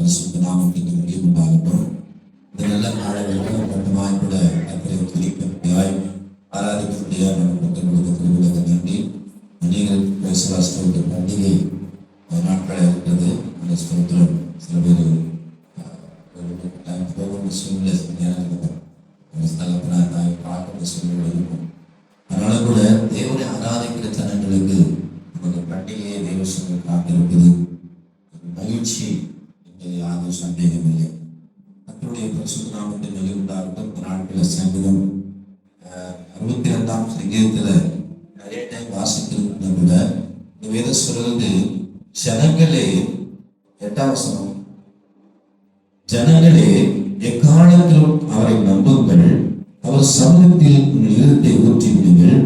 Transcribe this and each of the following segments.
பரிசுத்த நாமத்துக்கு மகிமை உண்டாகட்டும். இந்த நல்ல நாளில் மட்டுமாய் கூட கர்த்தரை துதிக்கும்படியாய் ஆராதிக்கும்படியாய் நமக்கு கொடுத்த கிருபைக்கு நன்றி. நீங்கள் விசுவாசத்தோட பண்டிகை நாட்கள் இருக்கிறது. அந்த ஸ்தோத்திரம் சில பேர் போகிற சூழ்நிலை ஸ்தலத்தினால் தாய் பார்க்கிற சூழ்நிலை இருக்கும். அதனால கூட தேவனை ஆராதிக்கிற ஜனங்களுக்கு நமக்கு பண்டிகையை தேவ சூழ்நிலை காத்திருப்பது மகிழ்ச்சி என்பது யாரும் சந்தேகம் இல்லை. கர்த்தருடைய பரிசுத்த நாமத்தை மகிழ்ந்தாகட்டும். நாட்களில் சங்கீதம் 62ஆம் சங்கீதத்தில் நிறைய டைம் வாசித்திருக்கிறத விட இந்த வேதம் சொல்றது ஜனங்களே 8ஆம் வசனம், ஜனங்களே எக்காலத்திலும் அவரை நம்புங்கள், அவர் சமூகத்தில் உங்கள் இருத்தை ஊற்றி விடுங்கள்,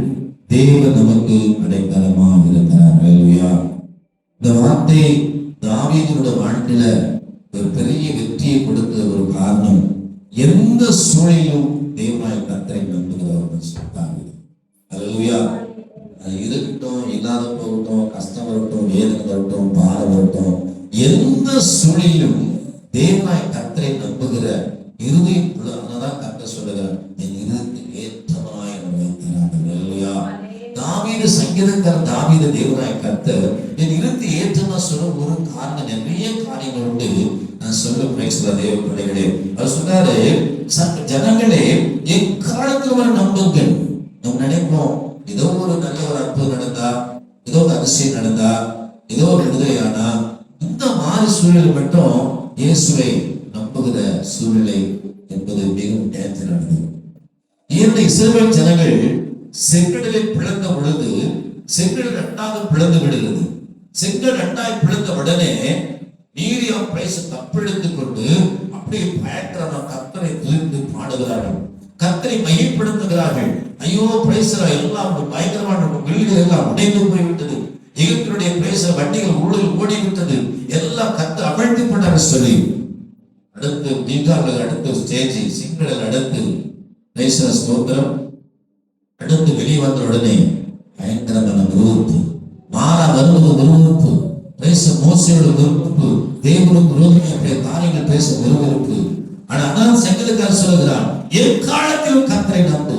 தேவன் நமக்கு அடைக்கலமாக இருக்கிறார். ஹல்லேலூயா. இந்த வார்த்தை தாவீதுடைய வாழ்க்கையில ஒரு பெரிய வெற்றியை கொடுத்த ஒரு காரணம், எந்த சூழலிலும் தேவனாய் கர்த்தரை நம்புகிறவர்கள் சொல்றாங்க. ஹல்லேலூயா. அது இருக்கட்டும், இல்லாத போகட்டும், கஷ்டம் வரட்டும், வேதனை வரட்டும், பாரம் வரட்டும், எந்த சூழலிலும் தேவனாய் கர்த்தரை நம்புகிற இருதயம் உள்ளதான் கர்த்தர் சொல்லுகிறார், என் இருதயத்துக்கு ஏற்றமாய் வைக்கிறார். ஹல்லேலூயா. தாவீது சங்கீதக்காரர் தாவீது தேவனாய் கர்த்தர் என் இருதயத்தை ஏற்றமா சொல்ல ஒரு காரணம், நிறைய காரியங்கள் உண்டு. நான் சொல்ல பேசுகிற தேவ பிள்ளைகளே, அவர் சொல்றாரு, ஜனங்களே எக்காலத்தில் ஒரு நம்புங்கள். நம்ம நினைப்போம், ஏதோ ஒரு நல்ல ஒரு அற்புதம் நடந்தா, ஏதோ ஒரு அதிசயம் நடந்தா, ஏதோ ஒரு விடுதலையானா, இந்த மாதிரி சூழல் மட்டும் இயேசுவை நம்புகிற சூழ்நிலை என்பது மிகவும் டேஞ்சரானது. இந்த இஸ்ரவேல் ஜனங்கள் செங்கடலை பிளந்த பொழுது செங்கடல் 2ஆக பிளந்து விடுகிறது. செங்கல் 2ஆய் பிளந்த உடனே நீரியம் பிரைஸ் தப்பெடுத்துக் கொண்டு அப்படியே பயங்கரமா கர்த்தரை துதித்து பாடுகிறார்கள், கர்த்தரை மையப்படுத்துகிறார்கள். ஐயோ பிரைஸ் எல்லாம் பயங்கரமான வீடு எல்லாம் உடைந்து போய்விட்டது, எகிப்தினுடைய பிரைஸ் வண்டிகள் ஊழல் ஓடிவிட்டது, எல்லாம் கர்த்தர் அமிழ்த்தி போட்டார் சொல்லி அடுத்து நீங்கார்கள் அடுத்த ஸ்டேஜ் சிங்கடல் அடுத்து பிரைஸ் ஸ்தோத்திரம் அடுத்து வெளியே வந்த உடனே பயங்கரமான விரோதப்பு, மாறா வருவது விரோதப்பு, பேச மோசையோட விருப்பப்பு, தேவனுக்கு விரோதமாக காரியங்கள் பேச விரும்புப்பு. ஆனா அதான் செங்கலுக்காரர் சொல்லுகிறான், எக்காலத்திலும் கர்த்தரை நம்பு.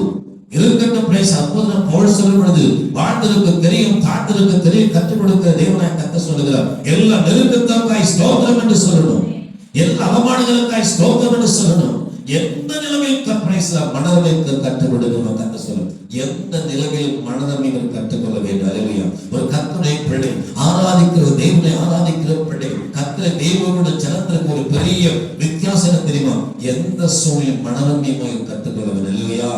இருக்கட்டும் பேச. அப்போது பவுல் சொல்லும் பொழுது வாழ்ந்திருக்க தெரியும், தாழ்ந்திருக்க தெரியும், கற்றுக் கொடுக்கிற தேவனாய் கர்த்தர் சொல்லுகிறார், எல்லா நெருக்கத்திற்காய் ஸ்தோத்திரம் என்று சொல்லணும், எல்லா அவமானங்களுக்காய் ஸ்தோத்திரம் என்று சொல்லணும். எந்த நிலைமையில் மனதமைக்கு கற்றுக் கொடுக்கணும் கற்றுக் சொல்லணும். எந்த நிலைமையில் மனதமைகள் கற்றுக்கொள்ள வேண்டும். ஹல்லேலூயா. ஒரு கர்த்தருடைய பிள்ளை ஆராதிக்கிற தேவனை ஆராதிக்கிற பிள்ளை கர்த்தரை தேவனோட ஜனத்திற்கு ஒரு பெரிய வித்தியாசம் தெரியுமா? எந்த சூழலில் மனதமையை கற்றுக்கொள்ள வேண்டும். ஹல்லேலூயா.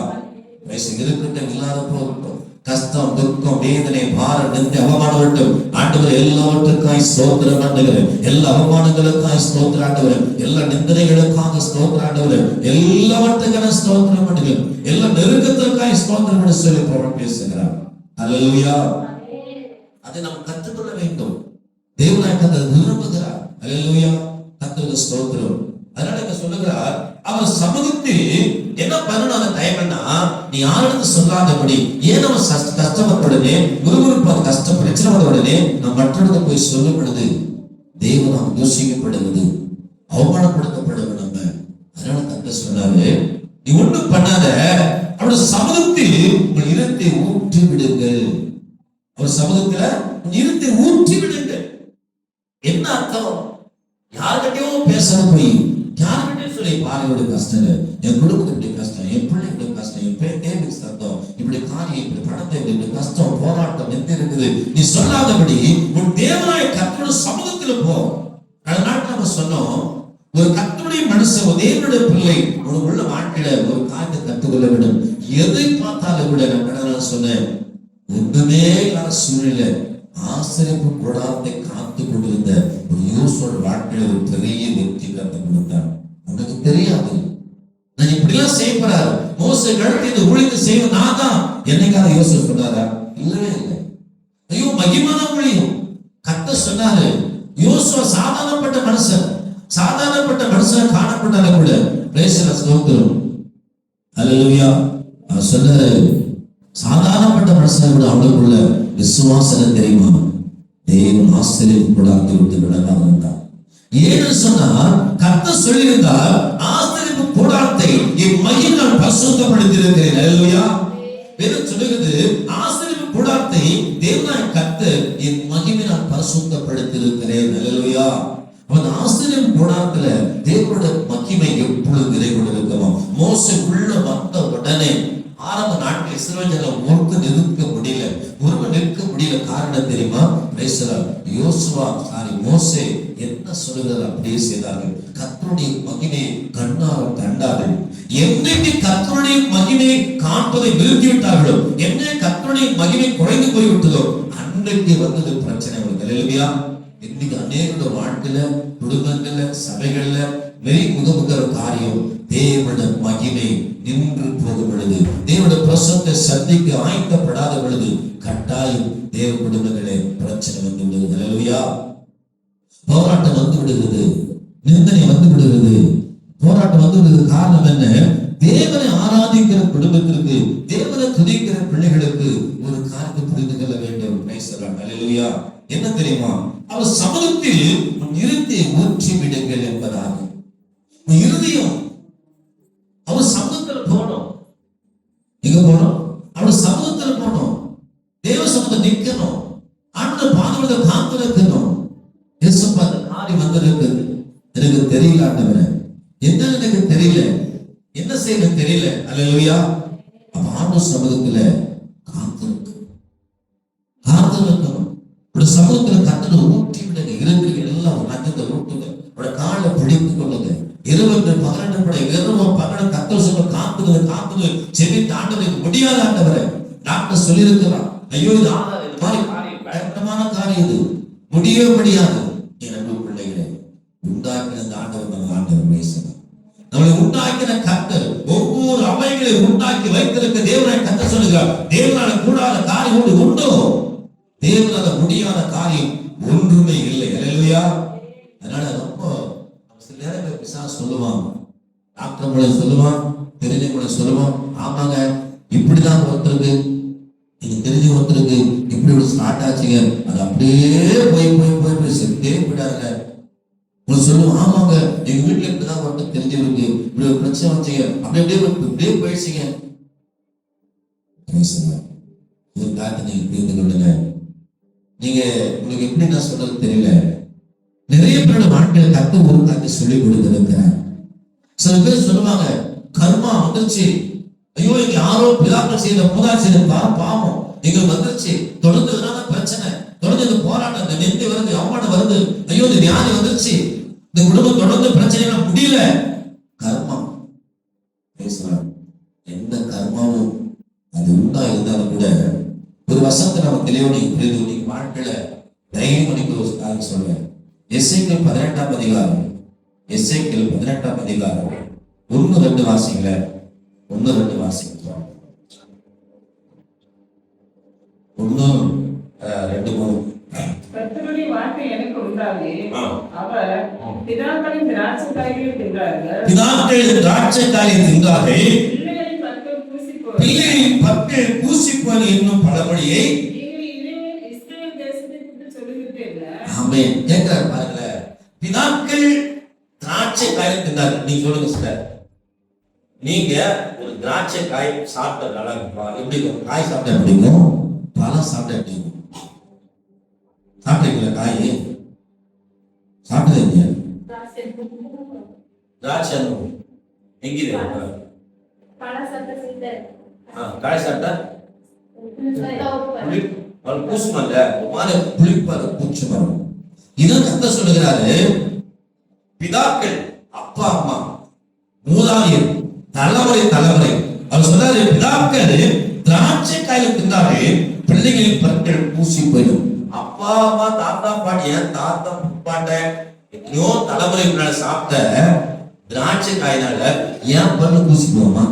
இருக்கட்டும், இல்லாத போகட்டும், கஷ்டம், துக்கம், வேதனை, பாரம், நிந்தை, அவமானம் வரட்டும், ஆண்டவர் எல்லாவற்றுக்காய் ஸ்தோத்திரம் ஆண்டவர், எல்லா அவமானங்களுக்காய் ஸ்தோத்திரம் ஆண்டவர், எல்லா நிந்தனைகளுக்காக ஸ்தோத்திரம் ஆண்டவர், எல்லாவற்றுக்கான ஸ்தோத்திரம் ஆண்டவர், எல்லா நெருக்கத்திற்காய் ஸ்தோத்திரம் என்று சொல்லி பவுல் பேசுகிறார். ஹல்லேலூயா. அதை நாம் கற்றுக்கொள்ள வேண்டும். தேவனாய் கர்த்தர் விரும்புகிறார். ஹல்லேலூயா. கர்த்தருக்கு ஸ்தோத்திரம். அதனால சொல்லுகிறார், அவர் சமூகத்தில் என்ன பண்ணணும் டைம்னா, நீ யாருக்கு சொல்லாதபடி, ஏன் நம்ம கஷ்டப்படுறே குருகுருப்பாது கஷ்டப்பட பிரச்சனை உடனே நம்ம மற்றவங்க போய் சொல்லப்படுது, தேவனாம் யோசிக்கப்படுவது, அவமானப்படுத்தப்படுவது நம்ம. அதனால கர்த்தர் சொன்னாரு, நீ ஒண்ணும் பண்ணாத, அவருடைய சமூகத்தில் உங்கள் இருத்தை ஊற்றி விடுங்கள். அவர் சமூகத்துல இருத்தை ஊற்றி விடுங்கள். என்ன அர்த்தம்? யார்கிட்டயும் பேசணும், போய் யார்கிட்டயும் சொல்லி பாருடைய கஷ்டம், என் குடும்பத்துடைய கஷ்டம், என் பிள்ளைகளுடைய கஷ்டம், என் பேருக்கு சத்தம், இப்படி காரியம், இப்படி பணத்தை, இப்படி கஷ்டம், போராட்டம் எந்த இருக்குது, நீ சொல்லாதபடி உன் தேவனாய கர்த்தருடைய சமூகத்துல போ. அதனால நம்ம சொன்னோம், ஒரு கர்த்தருடைய மனுஷன், தேவனுடைய பிள்ளை உள்ள வாழ்க்கையில ஒரு காரியத்தை கற்றுக்கொள்ள வேண்டும். எதை பார்த்தாலும் கூட நான் சொன்னேன், ஒன்றுமே இல்லாத சூழ்நிலை ஆசிரியப்பு கூடாரத்தை காத்து கொண்டிருந்த ஒரு யோசுவா வாழ்க்கையில ஒரு பெரிய வெற்றி கற்றுக் கொடுத்தார். உனக்கு தெரியாது, நான் இப்படி எல்லாம் செய்யப்படுறாரு மோசே கழுத்து இந்த ஊழியத்தை செய்வது நான் தான். என்னைக்காக யோசுவா சொன்னாரா? இல்லவே இல்லை. ஐயோ மகிமான ஊழியம் கர்த்தர் சொன்னாரு. யோசுவா சாதாரணப்பட்ட மனுஷன், சாதாரணப்பட்ட மனுஷன் காணப்பட்டாலும் கூட பிரேசன ஸ்தோத்திரம். ஹல்லேலூயா. அவர் சொன்னாரு, சாதாரணப்பட்ட மனுஷனை விட அவளுக்குள்ள விசுவாசம் தெரியுமா? தேவன் ஆசிரியர் கூடாரத்தை விட்டு விலகாம இருந்தார். ஏன்னு சொன்னா கர்த்தர் சொல்லியிருந்தால் ஆசரிப்பு கூடாரத்தை என் மகிமையால் பரிசுத்தப்படுத்தியிருக்கிறேன். அல்லேலூயா. வேதம் சொல்லுகிறது ஆசரிப்பு கூடாரத்தை தேவனாய் கர்த்தர் என் மகிமையால் பரிசுத்தப்படுத்தியிருக்கிறேன். அல்லேலூயா. அவன் ஆசரிப்பு கூடாரத்துல தேவனுடைய மகிமை எப்பொழுது நிறைவுறுமா? மோசே உள்ள வந்த உடனே ஆரம்ப நாட்கள் இஸ்ரவேலர்களை ஒருவன் நிற்க முடியல. காரணம் தெரியுமா? மோசே என்ன சொல்லுகிறார் அப்படியே செய்தார்கள். கர்த்தருடைய மகிமையை கண்ணால் கண்டார்கள். என்னைக்கு கர்த்தருடைய மகிமையை காண்பதை நிறுத்திவிட்டார்களோ, என்ன கர்த்தருடைய மகிமை குறைந்து போய்விட்டதோ, அன்றைக்கு வந்தது பிரச்சனை. அல்லேலூயா. இன்னைக்கு அநேக வாழ்க்கையில, குடும்பங்கள்ல, சபைகள்ல வெறி முகமுகிற காரியம் தேவனுடைய மகிமை நின்று போகும் பொழுது, தேவனுடைய பிரசன்னத்தை சந்திக்க ஆயத்தப்படாத பொழுது கட்டாயம் தேவ குடும்பங்களே பிரச்சனை வந்து விடுகிறது. அல்லேலூயா. போராட்டம் வந்து விடுகிறது, நிந்தனை வந்து விடுகிறது, போராட்டம் வந்து விடுகிறது. காரணம் என்ன? தேவனை ஆராதிக்கிற குடும்பத்திற்கு, தேவனை துதிக்கிற பிள்ளைகளுக்கு ஒரு காரியத்தை புரிந்து கொள்ள வேண்டும். அல்லேலூயா. என்ன தெரியுமா? அவர் சமூகத்தில் இருதயத்தை ஊற்றி விடுங்கள் என்பதாக. இருதயம் அவர் சமூகத்தில் போனோம். எங்க போனோம்? அவர் சமூகத்தில் போனோம். தேவ சமூகத்தில் நிற்கணும். ஆண்டவர் பாதங்களை காத்து நிற்கணும். இயேசுப்பா அந்த காரியம் வந்திருக்குது. எனக்கு தெரியல ஆண்டவரே, என்ன எனக்கு தெரியல, என்ன செய்ய தெரியல. அல்லேலூயா. அப்ப ஆண்டவர் சமூகத்துல காத்து நிற்கணும். ஒரு சமூகத்துல கத்தனை ஊற்றி விடுங்க. இருக்கிற எல்லாம் ரத்தத்தை ஊட்டுங்க. அவரோட காலை பிடித்துக் கொள்ளுங்க. 12 கத்தர் சொல்ல காத்துது செவி தாண்டதுக்கு முடியாத ஆண்டவரே. டாக்டர் சொல்லியிருக்கிறான், ஐயோ இது மாதிரி காரியம், பயங்கரமான காரியம், இது முடியவே முடியாது. என் அன்பு பிள்ளைகளே, உண்டாக்கின அந்த ஆண்டவர் நம்ம ஆண்டவர் பேசணும். நம்மளை உண்டாக்கின கர்த்தர் ஒவ்வொரு அவைகளை உண்டாக்கி வைத்திருக்க தேவனை கர்த்தர் சொல்லுகிறார். தேவனால கூடாத காரியம் உண்டோ? தேவனால முடியாத காரியம் ஒன்றுமே இல்லை. அல்லேலூயா. அதனால ரொம்ப சில நேரங்கள் பிசாசு சொல்லுவான், டாக்டர் மூளை சொல்லுவான், தெரிஞ்சவங்களை சொல்லுவான், ஆமாங்க இப்படிதான் ஒருத்தருக்கு, நீங்க தெரிஞ்ச ஒருத்தருக்கு இப்படி ஒரு ஸ்டார்ட் ஆச்சுங்க, அது அப்படியே போய் செத்தே விடாங்க. உங்களுக்கு சொல்லுவோம், ஆமாங்க எங்க வீட்டுல இப்படிதான் ஒருத்தர் தெரிஞ்சவருக்கு இப்படி ஒரு பிரச்சனை வச்சுங்க, அப்படியே போயிடுச்சுங்க. ஒரு காரியத்தை நீங்க புரிந்து கொள்ளுங்க. நீங்க உங்களுக்கு எப்படி நான் சொல்றது தெரியல, நிறைய பேரோட வாழ்க்கையில கர்த்தர் ஒரு காரியத்தை சொல்லிக் கொடுத்திருக்கிறார். சில பேர் சொல்லுவாங்க, கர்மா வந்துருச்சு, ஐயோ இங்க யாரோ பிதாக்கள் செய்த மூதாதை செய்த பாவம் இங்க வந்துருச்சு, தொடர்ந்ததுனால பிரச்சனை, தொடர்ந்து இந்த போராட்டம், இந்த நெந்தி வருது, அவமானம் வருது, ஐயோ இந்த வியாதி வந்துருச்சு, இந்த குடும்பம் தொடர்ந்து பிரச்சனை முடியல. கர்மம் பேசுறாங்க. எந்த கர்மாவும் அது உண்டா இருந்தாலும் கூட ஒரு வசனத்தை நம்ம தெளிவாக நீங்க புரிந்து நீங்க வாழ்க்கையில தைரியம் பண்ணிக்க ஒரு காரியம் சொல்றேன். எசேக்கியேல் 18ஆம் அதிகாரம், எசேக்கியேல் 18ஆம் அதிகாரம் 1-2 வாசிங்கள, 1-2 வாசிங்க. 1-2-3. கர்த்தருடைய வார்த்தை எனக்கு உண்டாகி, அவர் பிதாக்களின் திராட்சைக்காயை தின்றார்கள், பிள்ளைகளின் பற்கள் பூசிப்போன் என்னும் பழமொழியை இஸ்ரவேல் தேசத்திற்கு சொல்லுகிறீர்கள். ஆமென். கேட்கிறார் பாருங்க, பிதாக்கள் திராட்சை காயை தின்றார்கள். நீங்க சொல்லுங்க சார், நீங்க ஒரு திராட்சை காய் சாப்பிட்ட நல்லா இருக்குமா? எப்படி காய் சாப்பிட்டா எப்படிக்கும், பழம் சாப்பிட்டா எப்படி இருக்கும்? சாப்பிட்டீங்களா? காய் சாப்பிட்டதே திராட்சை எங்கே காய் சாப்பிட்டா பூசுமல்ல, புளிப்பாரு, பூச்சி வரும். இதான் கர்த்தர் சொல்லுகிறாரு, பிதாக்கள் அப்பா அம்மா மூதாதையர் தலைமுறை அவர் சொல்றாரு, பிதாக்கள் திராட்சை காயில தின்னாரு, பிள்ளைகளின் பற்கள் பூசி போயிடும். அப்பா அம்மா தாத்தா பாட்டி, தாத்தா பாட்ட எத்தனையோ தலைமுறை முன்னாடி சாப்பிட்ட திராட்சை காயினால ஏன் பல்லு பூசி போமா?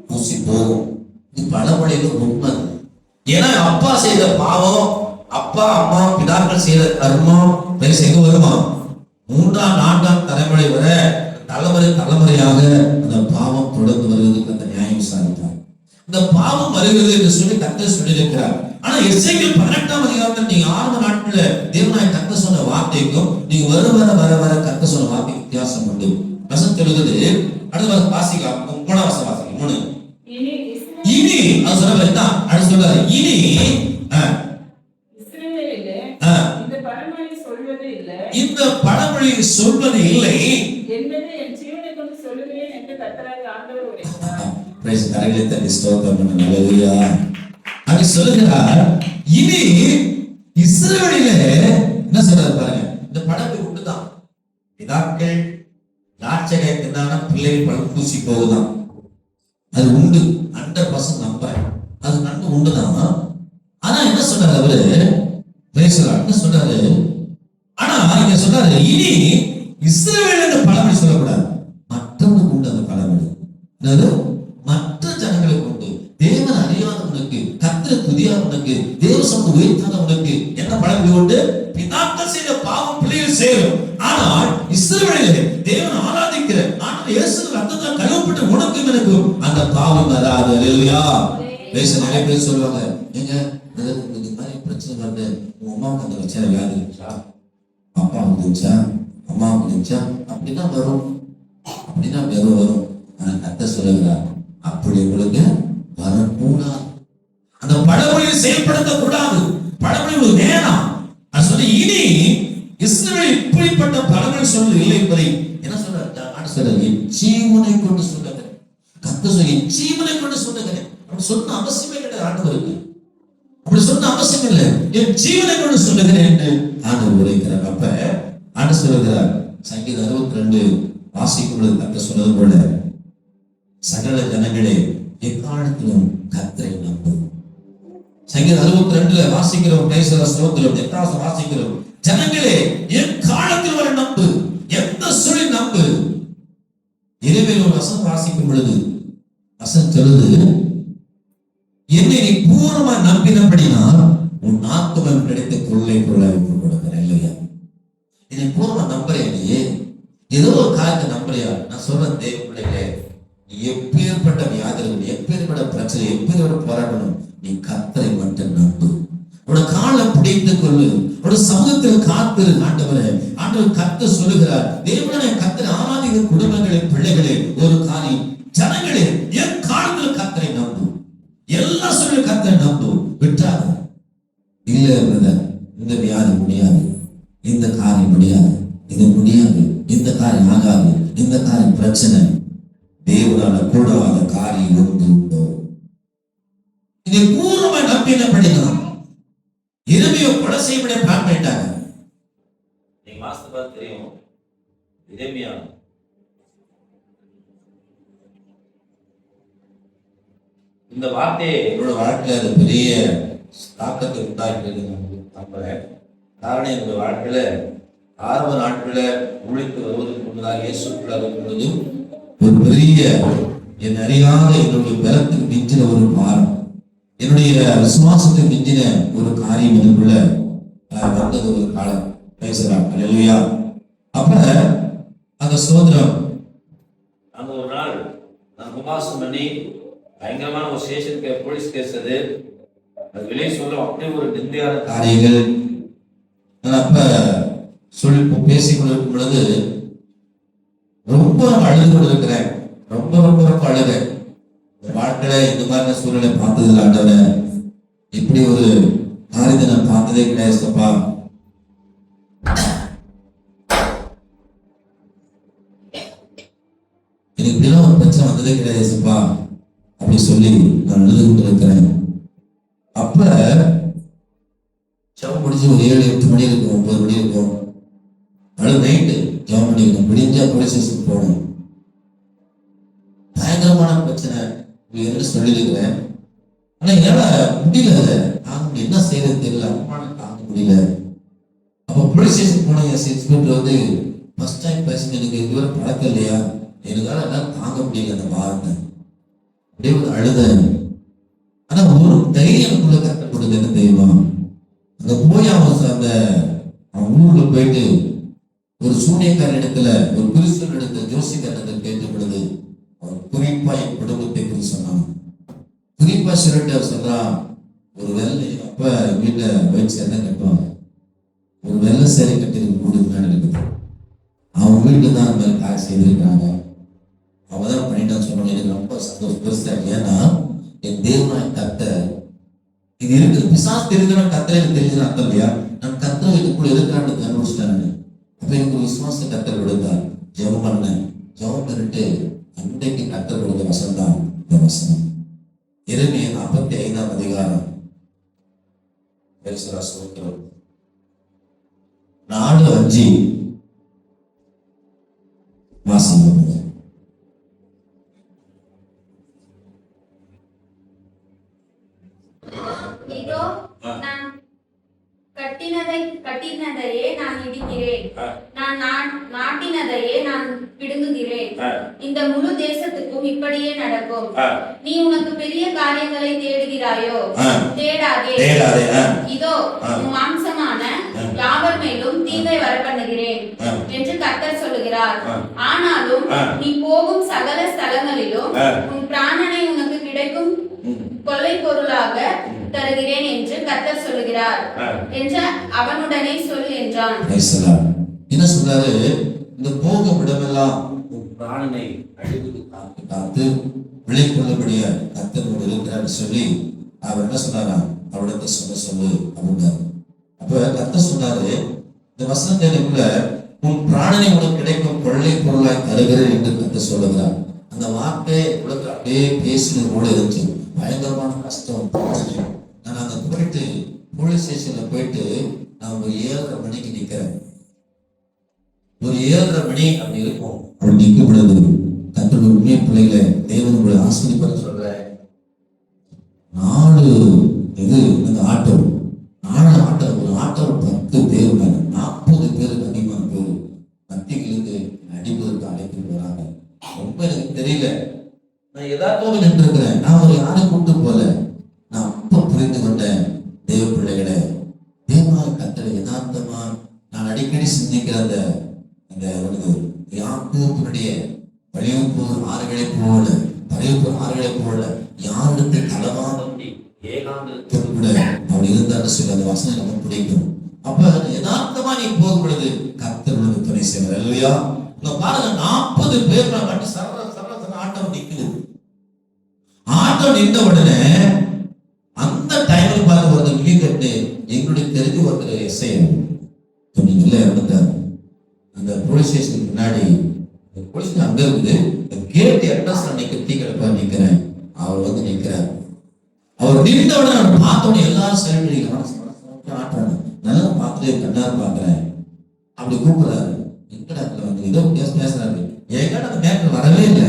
பூசி போகும். இது பழமொழியில உண்மை. ஏன்னா அப்பா செய்த பாவம், அப்பா அம்மா பிதாக்கள் செய்த கர்மம் எங்க வருமா? 3ஆம் 4ஆம் தலைமுறை வரை தலைமுறையாக அந்த பாவம் தொடர்ந்து வருவதற்கு அந்த நியாயம் விசாரித்தார். இந்த பாவம் வருகிறது என்று சொல்லி கர்த்தர் சொல்லியிருக்கிறார். ஆனா எசேக்கியேல் 18ஆம் அதிகாரத்தில் நீங்க ஆரம்ப நாட்கள்ல தேவனாய் கர்த்தர் சொன்ன வார்த்தைக்கும் நீங்க வர வர கத்த சொன்ன வார்த்தை வித்தியாசம் உண்டு. வசனம் சொல்லுது, அடுத்த வாசிக்கலாம், 3 வசனம் வாசிக்கலாம். 3 இனி அது சொல்ல அடுத்து சொல்றாரு, இனி இந்த பழமொழி சொல்வது இல்லை என்பதை என் ஜீவனை கொண்டு சொல்லுகிறேன் என்று கர்த்தராகிய ஆண்டவர் உரைக்கிறார். பிரைஸ் கரங்களை தட்டி ஸ்தோத்திரம் பண்ணுங்க. ஹல்லேலூயா. அவர் சொல்லுகிறார், இனி இஸ்ரவேலிலே என்ன சொல்றாரு பாருங்க, இந்த பழமொழி உண்டுதான். பிதாக்கள் திராட்சையை தின்னான பிள்ளைகள் பழம் பூசி போகுதான். அது உண்டு, 100% நம்புறேன். அது நன்மை உண்டுதான். ஆனா என்ன சொல்றாரு அவரு, என்ன சொல்றாரு, ஆனா இங்க சொல்றாரு, இனி இஸ்ரவேல் என்ற பழமொழி சொல்லக்கூடாது, மற்றவனுக்கு உண்டு அந்த பழமொழி. என்னது? மற்ற ஜனங்களுக்கு உண்டு. தேவன் அறியாதவனுக்கு, கர்த்தரை துதியாதவனுக்கு, தேவ சமூகம் உயர்த்தாதவனுக்கு என்ன பழமொழி உண்டு? பிதாக்கள் செய்த பாவம் பிள்ளைகள் செய்யும். ஆனால் இஸ்ரவேலிலே தேவன் ஆராதிக்கிற ஆண்டவர் இயேசு ரத்தத்தால் கழுவப்பட்ட உனக்கும் எனக்கும் அந்த பாவம் வராது. ஹல்லேலூயா. நிறைய பேர் சொல்லுவாங்க, ஏங்க இந்த மாதிரி பிரச்சனை வருது, உங்க அம்மாவுக்கு அந்த பிரச்சனை வியாதி இருந்துச்சா, அப்பாவுக்கு இருந்துச்சா, அம்மாவுக்கு இருந்துச்சா, அப்படின்னா வரும், அப்படின்னா வரும். ஆனா கர்த்தர் சொல்லுகிறார், அப்படி உங்களுக்கு வரக்கூடாது. அந்த பழமொழியை செயல்படுத்த கூடாது. பழமொழி வேணாம். அது சொல்லி இனி இஸ்ரவேல் இப்படிப்பட்ட பழமொழி சொல்வது இல்லை என்பதை என்ன சொல்றாரு, ஜீவனை கொண்டு சொல்லுங்க. கர்த்தர் சொல்லி ஜீவனை கொண்டு சொல்லுங்க. அப்படி சொன்ன அவசியமே கிடையாது ஆண்டவருக்கு. அப்படி சொன்ன அவசியம் இல்லை. என் ஜீவனை கொண்டு சொல்லுகிறேன் என்று ஆண்டவர் உரைக்கிறார். அப்ப ஆண்டவர் சொல்லுகிறார், சங்கீதம் 62 வாசிக்கும் பொழுது கர்த்தர் சொன்னது போல, சகல ஜனங்களே எக்காலத்திலும் கர்த்தரை நம்பு. சங்கீதம் 62 வாசிக்கிறோம், பேசுற ஸ்தோத்திரம் 8 வாசிக்கிறோம், ஜனங்களே எக்காலத்தில் வரை நம்பு, எந்த சொல்லி நம்பு. இரவில் ஒரு வசனம் வாசிக்கும் பொழுது வசனம் சொல்லுது, என்னை நீ பூர்ணமா நம்பினபடினால் உன் ஆத்துமம் கிடைத்த கொள்ளை பொருளை கொடுக்கிறேன். இல்லையா? என்னை பூர்ணமா நம்புறேன், நீ ஏதோ ஒரு காரியத்தை நம்புறியா? நான் சொல்றேன், தேவ பிள்ளைகளே, எப்பேற்பட்ட வியாதிகள், எப்பேற்பட்ட பிரச்சனை, எப்பேற்பட்ட போராட்டம், நீ கர்த்தரை மட்டும் நம்பு. உன்னோட காலை பிடித்துக் கொள்ளு, உன்னோட சமூகத்தில் காத்திரு. ஆண்டவர் கர்த்தர் சொல்லுகிறார், தேவனை கர்த்தரை ஆராதிக்கிற குடும்பங்களே, பிள்ளைகளே, ஒரு காரியம், ஜனங்களே என் காலத்தில் கர்த்தரை நம்பு. எல்லா சொல்லி கர்த்தரை நம்பு, விட்டாது. இல்ல பிரதர், இந்த வியாதி முடியாது, இந்த காரியம் முடியாது, இது முடியாது, இந்த காரியம் ஆகாது, இந்த காரியம் பிரச்சனை, தேவனால கூடாத காரியம் உண்டோ? இதை பூர்வமா நம்பினபடிதான் இரவியோ கொலை செய்யப்பட பிளான் பண்ணிட்டாங்க. நீங்க வாஸ்து பார்த்து தெரியும், இரவியா இந்த வார்த்தையை என்னோட வாழ்க்கையில அது பெரிய தாக்கத்தை உண்டாக்கிட்டு நம்புறேன். காரணம், என்னோட வாழ்க்கையில ஆரம்ப நாட்கள உழைத்து வருவதற்கு முன்னதாக இயேசுக்குள்ள இருக்கும் பொழுது ஒரு பெரிய என் அறியாத என்னுடைய பலத்துக்கு மிஞ்சின ஒரு மாறம், என்னுடைய விசுவாசத்துக்கு மிஞ்சின ஒரு காரியம் எனக்குள்ள வந்தது ஒரு காலம். பேசுறாங்க. ஹல்லேலூயா. அப்ப அந்த சோதரம் அந்த ஒரு நாள் நான் உபவாசம் பண்ணி பயங்கரமான ஒரு ஸ்டேஷனுக்கு போலீஸ் கேஸ், அது வெளியே சொல்ல அப்படி ஒரு நிந்தையான காரியங்கள். நான் அப்ப சொல்லி பேசிக் கொண்டிருக்கும் பொழுது ரொம்ப அழுது கொண்டிருக்கிறேன். ரொம்ப ரொம்ப ரொம்ப அழுகிறேன். வாழ்க்கையில இந்த மாதிரி சூழ்நிலை பார்த்ததில்லை ஆண்டவரே, இப்படி ஒரு காரியத்தை நான் பார்த்ததே கிடையாதுப்பா. எனக்கு இப்படிலாம் ஒரு பிரச்சனை வந்ததே கிடையாதுப்பா அப்படி சொல்லி நான் அழுது கொண்டிருக்கிறேன். அப்ப ஜெபம் முடிஞ்சு ஒரு 7-8 மணி இருக்கும், 9 மணி இருக்கும். அழுது நைட்டு ஜெபம் பண்ணிக்கணும், விடிஞ்சா போலீஸ் ஸ்டேஷன் போகணும். பயங்கரமான பிரச்சனை என்று சொல்லியிருக்கிறேன். ஆனா என்னால முடியல, தாங்க என்ன செய்யறது தெரியல, அம்மான தாங்க முடியல. அப்ப போலீஸ் ஸ்டேஷன் போன இன்ஸ்பெக்டர் வந்து, ஃபர்ஸ்ட் டைம் பேசுங்க, எனக்கு இதுவரை பழக்கம் இல்லையா, எனக்கால எல்லாம் தாங்க முடியல அந்த வாரத்தை. அப்படியே ஒரு அழுத. ஆனா ஒரு தைரியம் எனக்குள்ள கற்றுக் கொடுத்து என்ன தெரியுமா, அங்க போய் அவன் ஊருக்குள்ள போயிட்டு ஒரு சூனியக்கார இடத்துல, ஒரு கிறிஸ்துவ இடத்துல, ஜோசிக்காரத்தில் கேட்ட பொழுது அவன் குறிப்பா என் குடும்பத்தை குறித்து சொன்னான். குறிப்பா சொல்லிட்டு சொல்றான், ஒரு வெள்ளை, அப்ப வீட்டுல வயிற்று சேலை கட்டுவாங்க, ஒரு வெள்ளை சேலை கட்டி 3 நாள் இருக்குது. வீட்டுக்கு தான் அந்த மாதிரி காரியம் செய்திருக்கிறாங்க. அவங்க தான் பண்ணிட்டான்னு சொன்னோம். எனக்கு ரொம்ப சந்தோஷம் பெருசா. ஏன்னா என் தேவனாய் கர்த்தர் இது இருக்குது. பிசாசு தெரிஞ்சவன் கர்த்தர் எனக்கு தெரிஞ்சது அர்த்தம் இல்லையா? நான் கர்த்தர் இதுக்குள்ள எதிர்க்காண்டு கண்டுபிடிச்சிட்டேன். அப்ப எனக்கு விசுவாச கர்த்தர் விடுத்தார். ஜெபம் பண்ணேன். ஜெபம் பண்ணிட்டு அன்றைக்கு கர்த்தர் விடுத்த வசனம் தான் இந்த வசனம். எரேமியா 45ஆம் அதிகாரம் 4:5 வாசிங்க. இதோ நான் கட்டினதையே நான் இடிக்கிறேன், நான் நாட்டினதையே நான் பிடுங்குகிறேன். இந்த முழு தேசத்துக்கும் இப்படியே நடக்கும். நீ உனக்கு பெரிய காரியங்களை தேடுகிறாயோ? தேடாதே. இதோ உன் மாம்சமான யாவர் மேலும் தீங்கை வரப்பண்ணுகிறேன் என்று கர்த்தர் சொல்லுகிறார். ஆனாலும் நீ போகும் சகல ஸ்தலங்களிலும் உன் பிராணனை உனக்கு கிடைக்கும் கொலை பொருளாக தருகிறேன் என்று கர்த்தர் சொல்லுகிறார் என்று அவனுடனே சொல் என்றான். என்ன சொல்றாரு? இந்த போகும் இடமெல்லாம் உன் பிராணனை அழிவுக்கு காத்து விளைக்கொள்ளபடிய கர்த்தர் இருக்கிறார் சொல்லி அவர் என்ன சொன்னாரா? அவரிடத்தை சொல்லு அப்படின்னாரு. அப்ப கர்த்தர் சொன்னாரு, இந்த வசனத்திற்குள்ள உன் பிராணனை உனக்கு கிடைக்கும் கொள்ளை பொருளாய் தருகிறேன் என்று கர்த்தர் சொல்லுகிறார். அந்த வார்த்தை உலக அப்படியே பேசினது போல இருந்துச்சு. பயங்கரமான கஷ்டம். நான் அங்க போயிட்டு போலீஸ் ஸ்டேஷன்ல போயிட்டு நான் ஒரு 7:30 மணிக்கு நிக்கிறேன். ஒரு 7:30 மணி அப்படி இருக்கும். அப்படி நிற்கும் பொழுது கர்த்தருடைய உண்மையை பிள்ளைகளை தேவனுடைய ஆசீர்வாத சொல்றேன். 4 இந்த ஆட்டோ ஒரு ஆட்டோ 10 பேர் 40 பேருக்கு அதிகமான பேர் மத்தியிலிருந்து அடிப்பதற்கு அழைத்து வராங்க. ரொம்ப எனக்கு தெரியல. நான் எதார்த்தமாக நின்று இருக்கிறேன். நான் ஒரு யாரை கூப்பிட்டு போல. நான் அப்ப புரிந்து கொண்டேன், தேவ பிள்ளைகளை தேவா கர்த்தரை யதார்த்தமா நான் அடிக்கடி சிந்திக்கிற அந்த யாக்கோபினுடைய பழையப்பு ஆறுகளை போல யாருக்கு களவாதபடி ஏகாந்தத்தோடு கூட அப்படி இருந்தாலும் சொல்லி அந்த வசனம் நமக்கு பிடிக்கும். அப்ப யதார்த்தமா நீ போகும் பொழுது கர்த்தர் உனக்கு துணை செய்வார். இல்லையா? பாருங்க, 40 பேர் நான் கட்டி சர ஆட்டோ நிக்குது. ஆட்டோ நின்ற உடனே அந்த டைம்ல பாருங்க, ஒருத்தர் விழி கட்டு எங்களுடைய தெரிஞ்சு ஒருத்தர் எஸ்ஐ சொன்னீங்கல்ல இறந்துட்டார். அந்த போலீஸ் ஸ்டேஷனுக்கு முன்னாடி போலீஸ் அங்க இருக்குது. கேட் அட்ரஸ் அன்னைக்கு டீ கடைப்பா நிக்கிறேன். அவர் நிக்கிறார். அவர் நின்ற உடனே அவர் பார்த்த உடனே எல்லாரும் செயல்படுகிறாங்க. ஆட்டாங்க. நல்லா பார்த்துட்டு கண்ணார் பாக்குறேன். அப்படி கூப்பிடுறாரு. ஏதோ பேசுறாரு. ஏன்னா அந்த மேட்டர் வரவே இல்லை.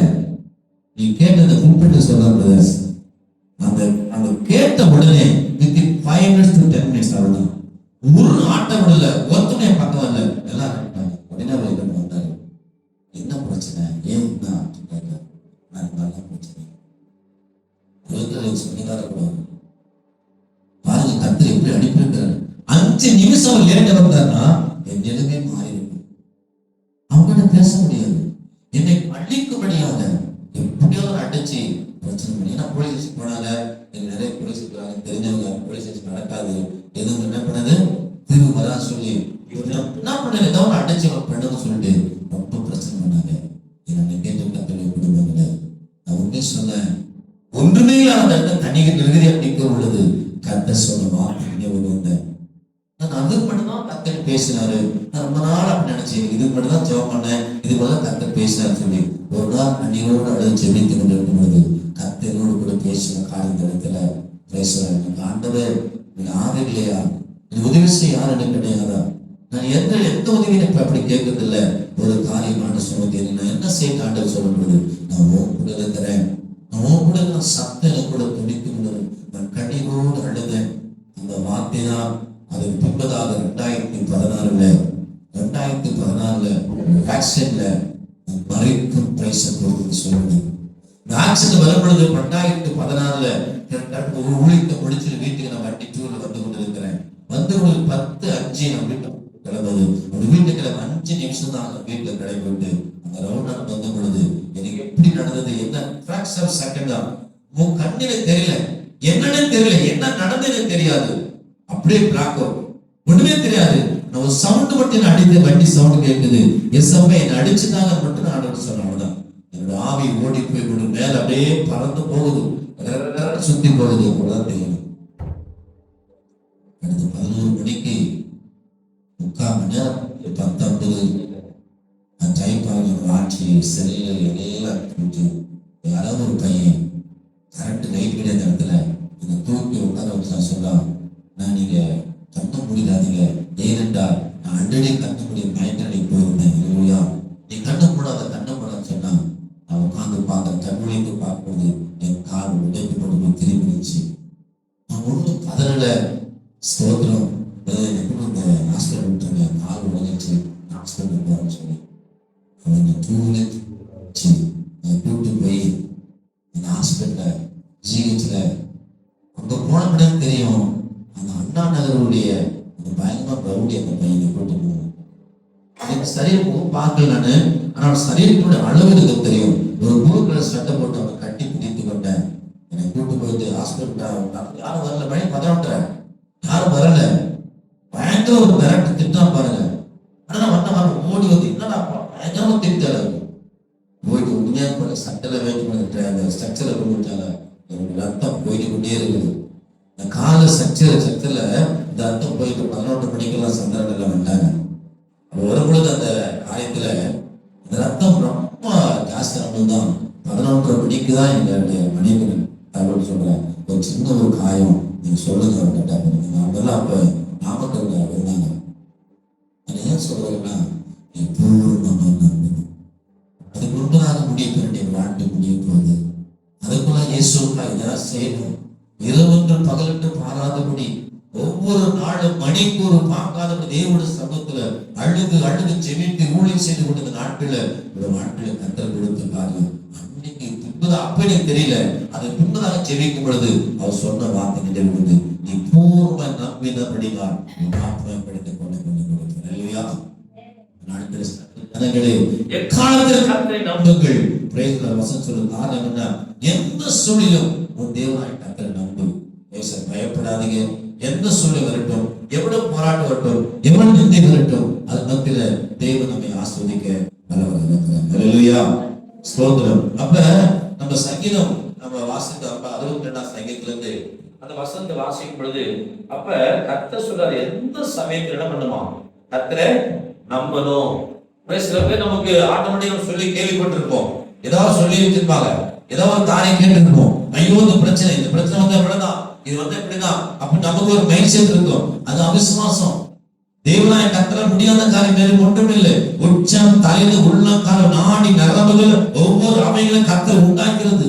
நீ கேட்டதை கூப்பிட்டு சொல்ற அந்த கேட்ட உடனே வித்தின் 5 minutes to 10 minutes அவ்வளவுதான். ஒரு ஆட்டம் விடல, ஒருத்தனே பக்கம் வரல, எல்லாம் உடனே அவர் வந்தாரு. என்ன பிரச்சனை? ஏன் நான் நல்லா பிரச்சனை சொன்னதாக பாருங்க, கர்த்தர் எப்படி அனுப்பியிருக்கிறார். 5 நிமிஷம் லேட் வந்தாருன்னா என் நிலைமை மாறி இருக்கும். அவங்கள்ட்ட பேச முடியாது. என்னை அழிக்கும்படியாக எப்படியோ அடிச்சு பிரச்சனை பண்ணி. ஏன்னா போலீஸ் ஸ்டேஷன் போனாங்க, நிறைய போலீஸ் இருக்கிறாங்க, தெரிஞ்சவங்க. போலீஸ் ஸ்டேஷன் நடக்காது. எதுவும் என்ன பண்ணது திரும்ப வரா சொல்லி என்ன பண்ணது, ஏதோ அடிச்சு பண்ணுன்னு சொல்லிட்டு ரொம்ப பிரச்சனை பண்ணாங்க. என்னை கேட்டு கத்தனை விடுவாங்க. நான் உண்மையை சொன்னேன், ஒன்றுமே இல்லாத தனிகள் நிறுதியா நிற்க உள்ளது. கர்த்தர் சொன்ன வார்த்தை வந்தேன். நான் அதுக்கு மட்டும்தான் கர்த்தர் பேசினாரு. நான் ரொம்ப நாள் அப்படி நினைச்சேன், இதுக்கு மட்டும் தான் ஜெபம் பண்ணேன், இது போல கர்த்தர் பேசினார் சொல்லி. ஒரு நாள் அன்னியோடு அழுது ஜெபித்து கொண்டு இருக்கும் பொழுது கர்த்தரோடு கூட பேசின காரியத்துல பேசுறாரு. ஆண்டவர் யாரும் இல்லையா, இது உதவி செய்ய யாரும் கிடையாதா? நான் எந்த உதவியும் இப்ப அப்படி கேட்கறது இல்லை. ஒரு காரியம் ஆண்டு சொன்னது, நான் என்ன செய்ய ஆண்டவர் சொல்லும் பொழுது நான் ஓ கூட இருக்கிறேன், நான் கூட சத்தம் கூட துடிக்கும். நான் கண்ணீரோடு அழுதேன். அந்த வார்த்தை தான் அது பின்பதாக 2016 ஆக்சிடென்ட்ல மறைக்கும் பிரைஸ் சொல்லுங்க. இந்த ஆக்சிடென்ட் வரும் பொழுது 2016 ஒரு ஊழியத்தை முடிச்சுட்டு வீட்டுக்கு நான் வண்டி டூர்ல வந்து கொண்டிருக்கிறேன். வந்து ஒரு 10:05 நான் வீட்டுக்கு கிளம்புது. ஒரு வீட்டுக்கு 5 நிமிஷம் தான் அந்த வீட்டுல கிடைப்பட்டு அந்த ரவுண்ட் வந்த பொழுது எனக்கு எப்படி நடந்தது, என்ன ஃபிராக்சர் செகண்ட் தான். உன் கண்ணில தெரியல, என்னன்னு தெரியல, என்ன நடந்தது தெரியாது. அப்படியே பிளாக் அவுட், ஒண்ணுமே தெரியாது. நான் ஒரு சவுண்ட் மட்டும் மட்டும் என்ன அடித்த வண்டி சவுண்ட் கேட்குது, எஸ்அப்பா என்னை அடிச்சுட்டாங்க மட்டும் நான் ஆண்டவர் சொன்னேன். அவ்வளவுதான். என்னோட ஆவி ஓடி போய் கொண்டு மேல அப்படியே பறந்து போகுது, சுத்தி போகுது. அவ்வளவுதான் தெரியும். அடுத்து 11 மணிக்கு 3/4 மணி நேரம் 19 டைப்பாக ஆட்சி செல்லில் எல்லாம் தூக்கி யாராவது ஒரு பையன் கரண்ட் லைட் கிடையாது இடத்துல என்னை தூக்கி உட்கார வச்சு சொல்லலாம், நான் நீங்க கண்ண முடியாதீங்க, ஏனென்றால் நான் அண்டடி கண்ண முடியும் மயக்கடி போயிருந்தேன். இல்லையா, நீ கண்ண மூடாத கண்ண மூடான்னு சொன்னா நான் உட்காந்து பார்க்க கண்மொழிக்கு பார்க்கும்போது என் கால் உடைப்பு கொண்டு போய் திரும்பிடுச்சு. நான் ஒன்றும் பதறல. ஸ்தோத்திரம். இந்த ஹாஸ்பிட்டல் விட்டுருங்க, கால் உடஞ்சிச்சு, ஹாஸ்பிட்டல் போறேன்னு சொல்லி அவங்க தூங்கி கூப்பிட்டு போய் அந்த ஹாஸ்பிட்டல்ல ஜிஹெச்ல அங்க போனப்படே தெரியும், அந்த அண்ணா நகருடைய அந்த பயங்கரமா ரவுடி அந்த பையனை கூட்டு போவோம். எனக்கு சரியா பார்க்கல நானு, ஆனால் சரீரத்தினுடைய அளவு எனக்கு தெரியும். ஒரு ப்ளூ கலர் சட்டை போட்டு அவனை கட்டி பிடித்து கொண்டேன். என்னை கூட்டு போயிட்டு ஹாஸ்பிட்டல் யாரும் வரல, மணி 11, யாரும் வரல. பயங்கர ஒரு மிரட்டு திட்டம் பாருங்க. ஆனா நான் வந்த ஓடி வந்து என்னடா பயங்கரமா திட்டாரு. போயிட்டு உண்மையா போல சட்டையில வேட்டு அந்த ஸ்ட்ரக்சரை கொண்டு விட்டாங்க. ரத்தம் போயிட்டு கொண்டே இருக்குது. இந்த கால சக்தியில இந்த ரத்தம் போயிட்டு 11 மணிக்கெல்லாம் சந்திரன் வந்தாங்க. வரும்பொழுது அந்த காயத்துல இந்த ரத்தம் ரொம்ப ஜாஸ்தி தான். 11 மணிக்கு தான் எங்களுடைய மனைவி தகவல் சொல்றேன், ஒரு சின்ன ஒரு காயம் நீங்க சொல்லுங்க கேட்டாங்க. அவங்கெல்லாம் அப்ப நாமக்கல் இருந்தாங்க. ஏன் சொல்றேன்னா அது முன்பதாக முடிய வேண்டிய வாழ்க்கை முடிய போகுது. அதுக்குள்ள இயேசுக்கா இதெல்லாம் செய்யணும். இரவென்று பகலென்று பாராதபடி ஒவ்வொரு நாளும் மணிக்கூறு பார்க்காதபடி தேவனுடைய சமூகத்துல அழுது செவிட்டு ஊழியம் செய்து கொண்ட நாட்கள்ல கத்தர் கொடுத்து பாருங்க. அன்னைக்கு பின்பதாக அப்ப எனக்கு தெரியல, அது பின்பதாக செவிக்கும் பொழுது அவர் சொன்ன வார்த்தை நினைவுது, நீ பூர்வ நம்பினபடிதான் படித்துக் கொண்டு கொடுக்கிறார். இல்லையா? எக்காலத்தில் கர்த்தரை நம்புங்கள். வசனம் சொல்லும் காரணம் என்ன? எந்த சூழலும் உன் தேவனாய் கர்த்தரை நம்பு. பயப்படாதீங்க. எந்த சூழல் வரட்டும், எவ்வளவு போராட்டம் வரட்டும், எவ்வளவு நிந்தை வரட்டும், அது மத்தியில தேவன் நம்மை ஆஸ்வதிக்க வல்லவராக இருக்கிறார். அல்லேலூயா, ஸ்தோத்திரம். அப்ப நம்ம சங்கீதம் நம்ம வாசித்த 62ஆம் சங்கீதத்துல இருந்து அந்த வசனத்தை வாசிக்கும் பொழுது அப்ப கர்த்தர் சொல்றாரு, எந்த சமயத்துல என்ன பண்ணுமா கர்த்தரை நம்பணும். சில பேர் நமக்கு ஆட்டோமேட்டிக்கா சொல்லி கேள்விப்பட்டிருப்போம், ஏதாவது சொல்லி வச்சிருப்பாங்க, ஏதாவது ஒரு காரியம் கேட்டுருப்போம், ஐயோ இந்த பிரச்சனை வந்து இப்படிதான், இது வந்து இப்படிதான், அப்படி நமக்கு ஒரு மைண்ட் செட் இருக்கும். அது அவிசுவாசம். தேவனாய கர்த்தர முடியாத காரியம் வேறு ஒன்றும் இல்லை. உச்சம் தலைந்து உள்ளங்கால நாடி நரம்புகள் ஒவ்வொரு அவைகளும் கர்த்தர் உண்டாக்கிறது,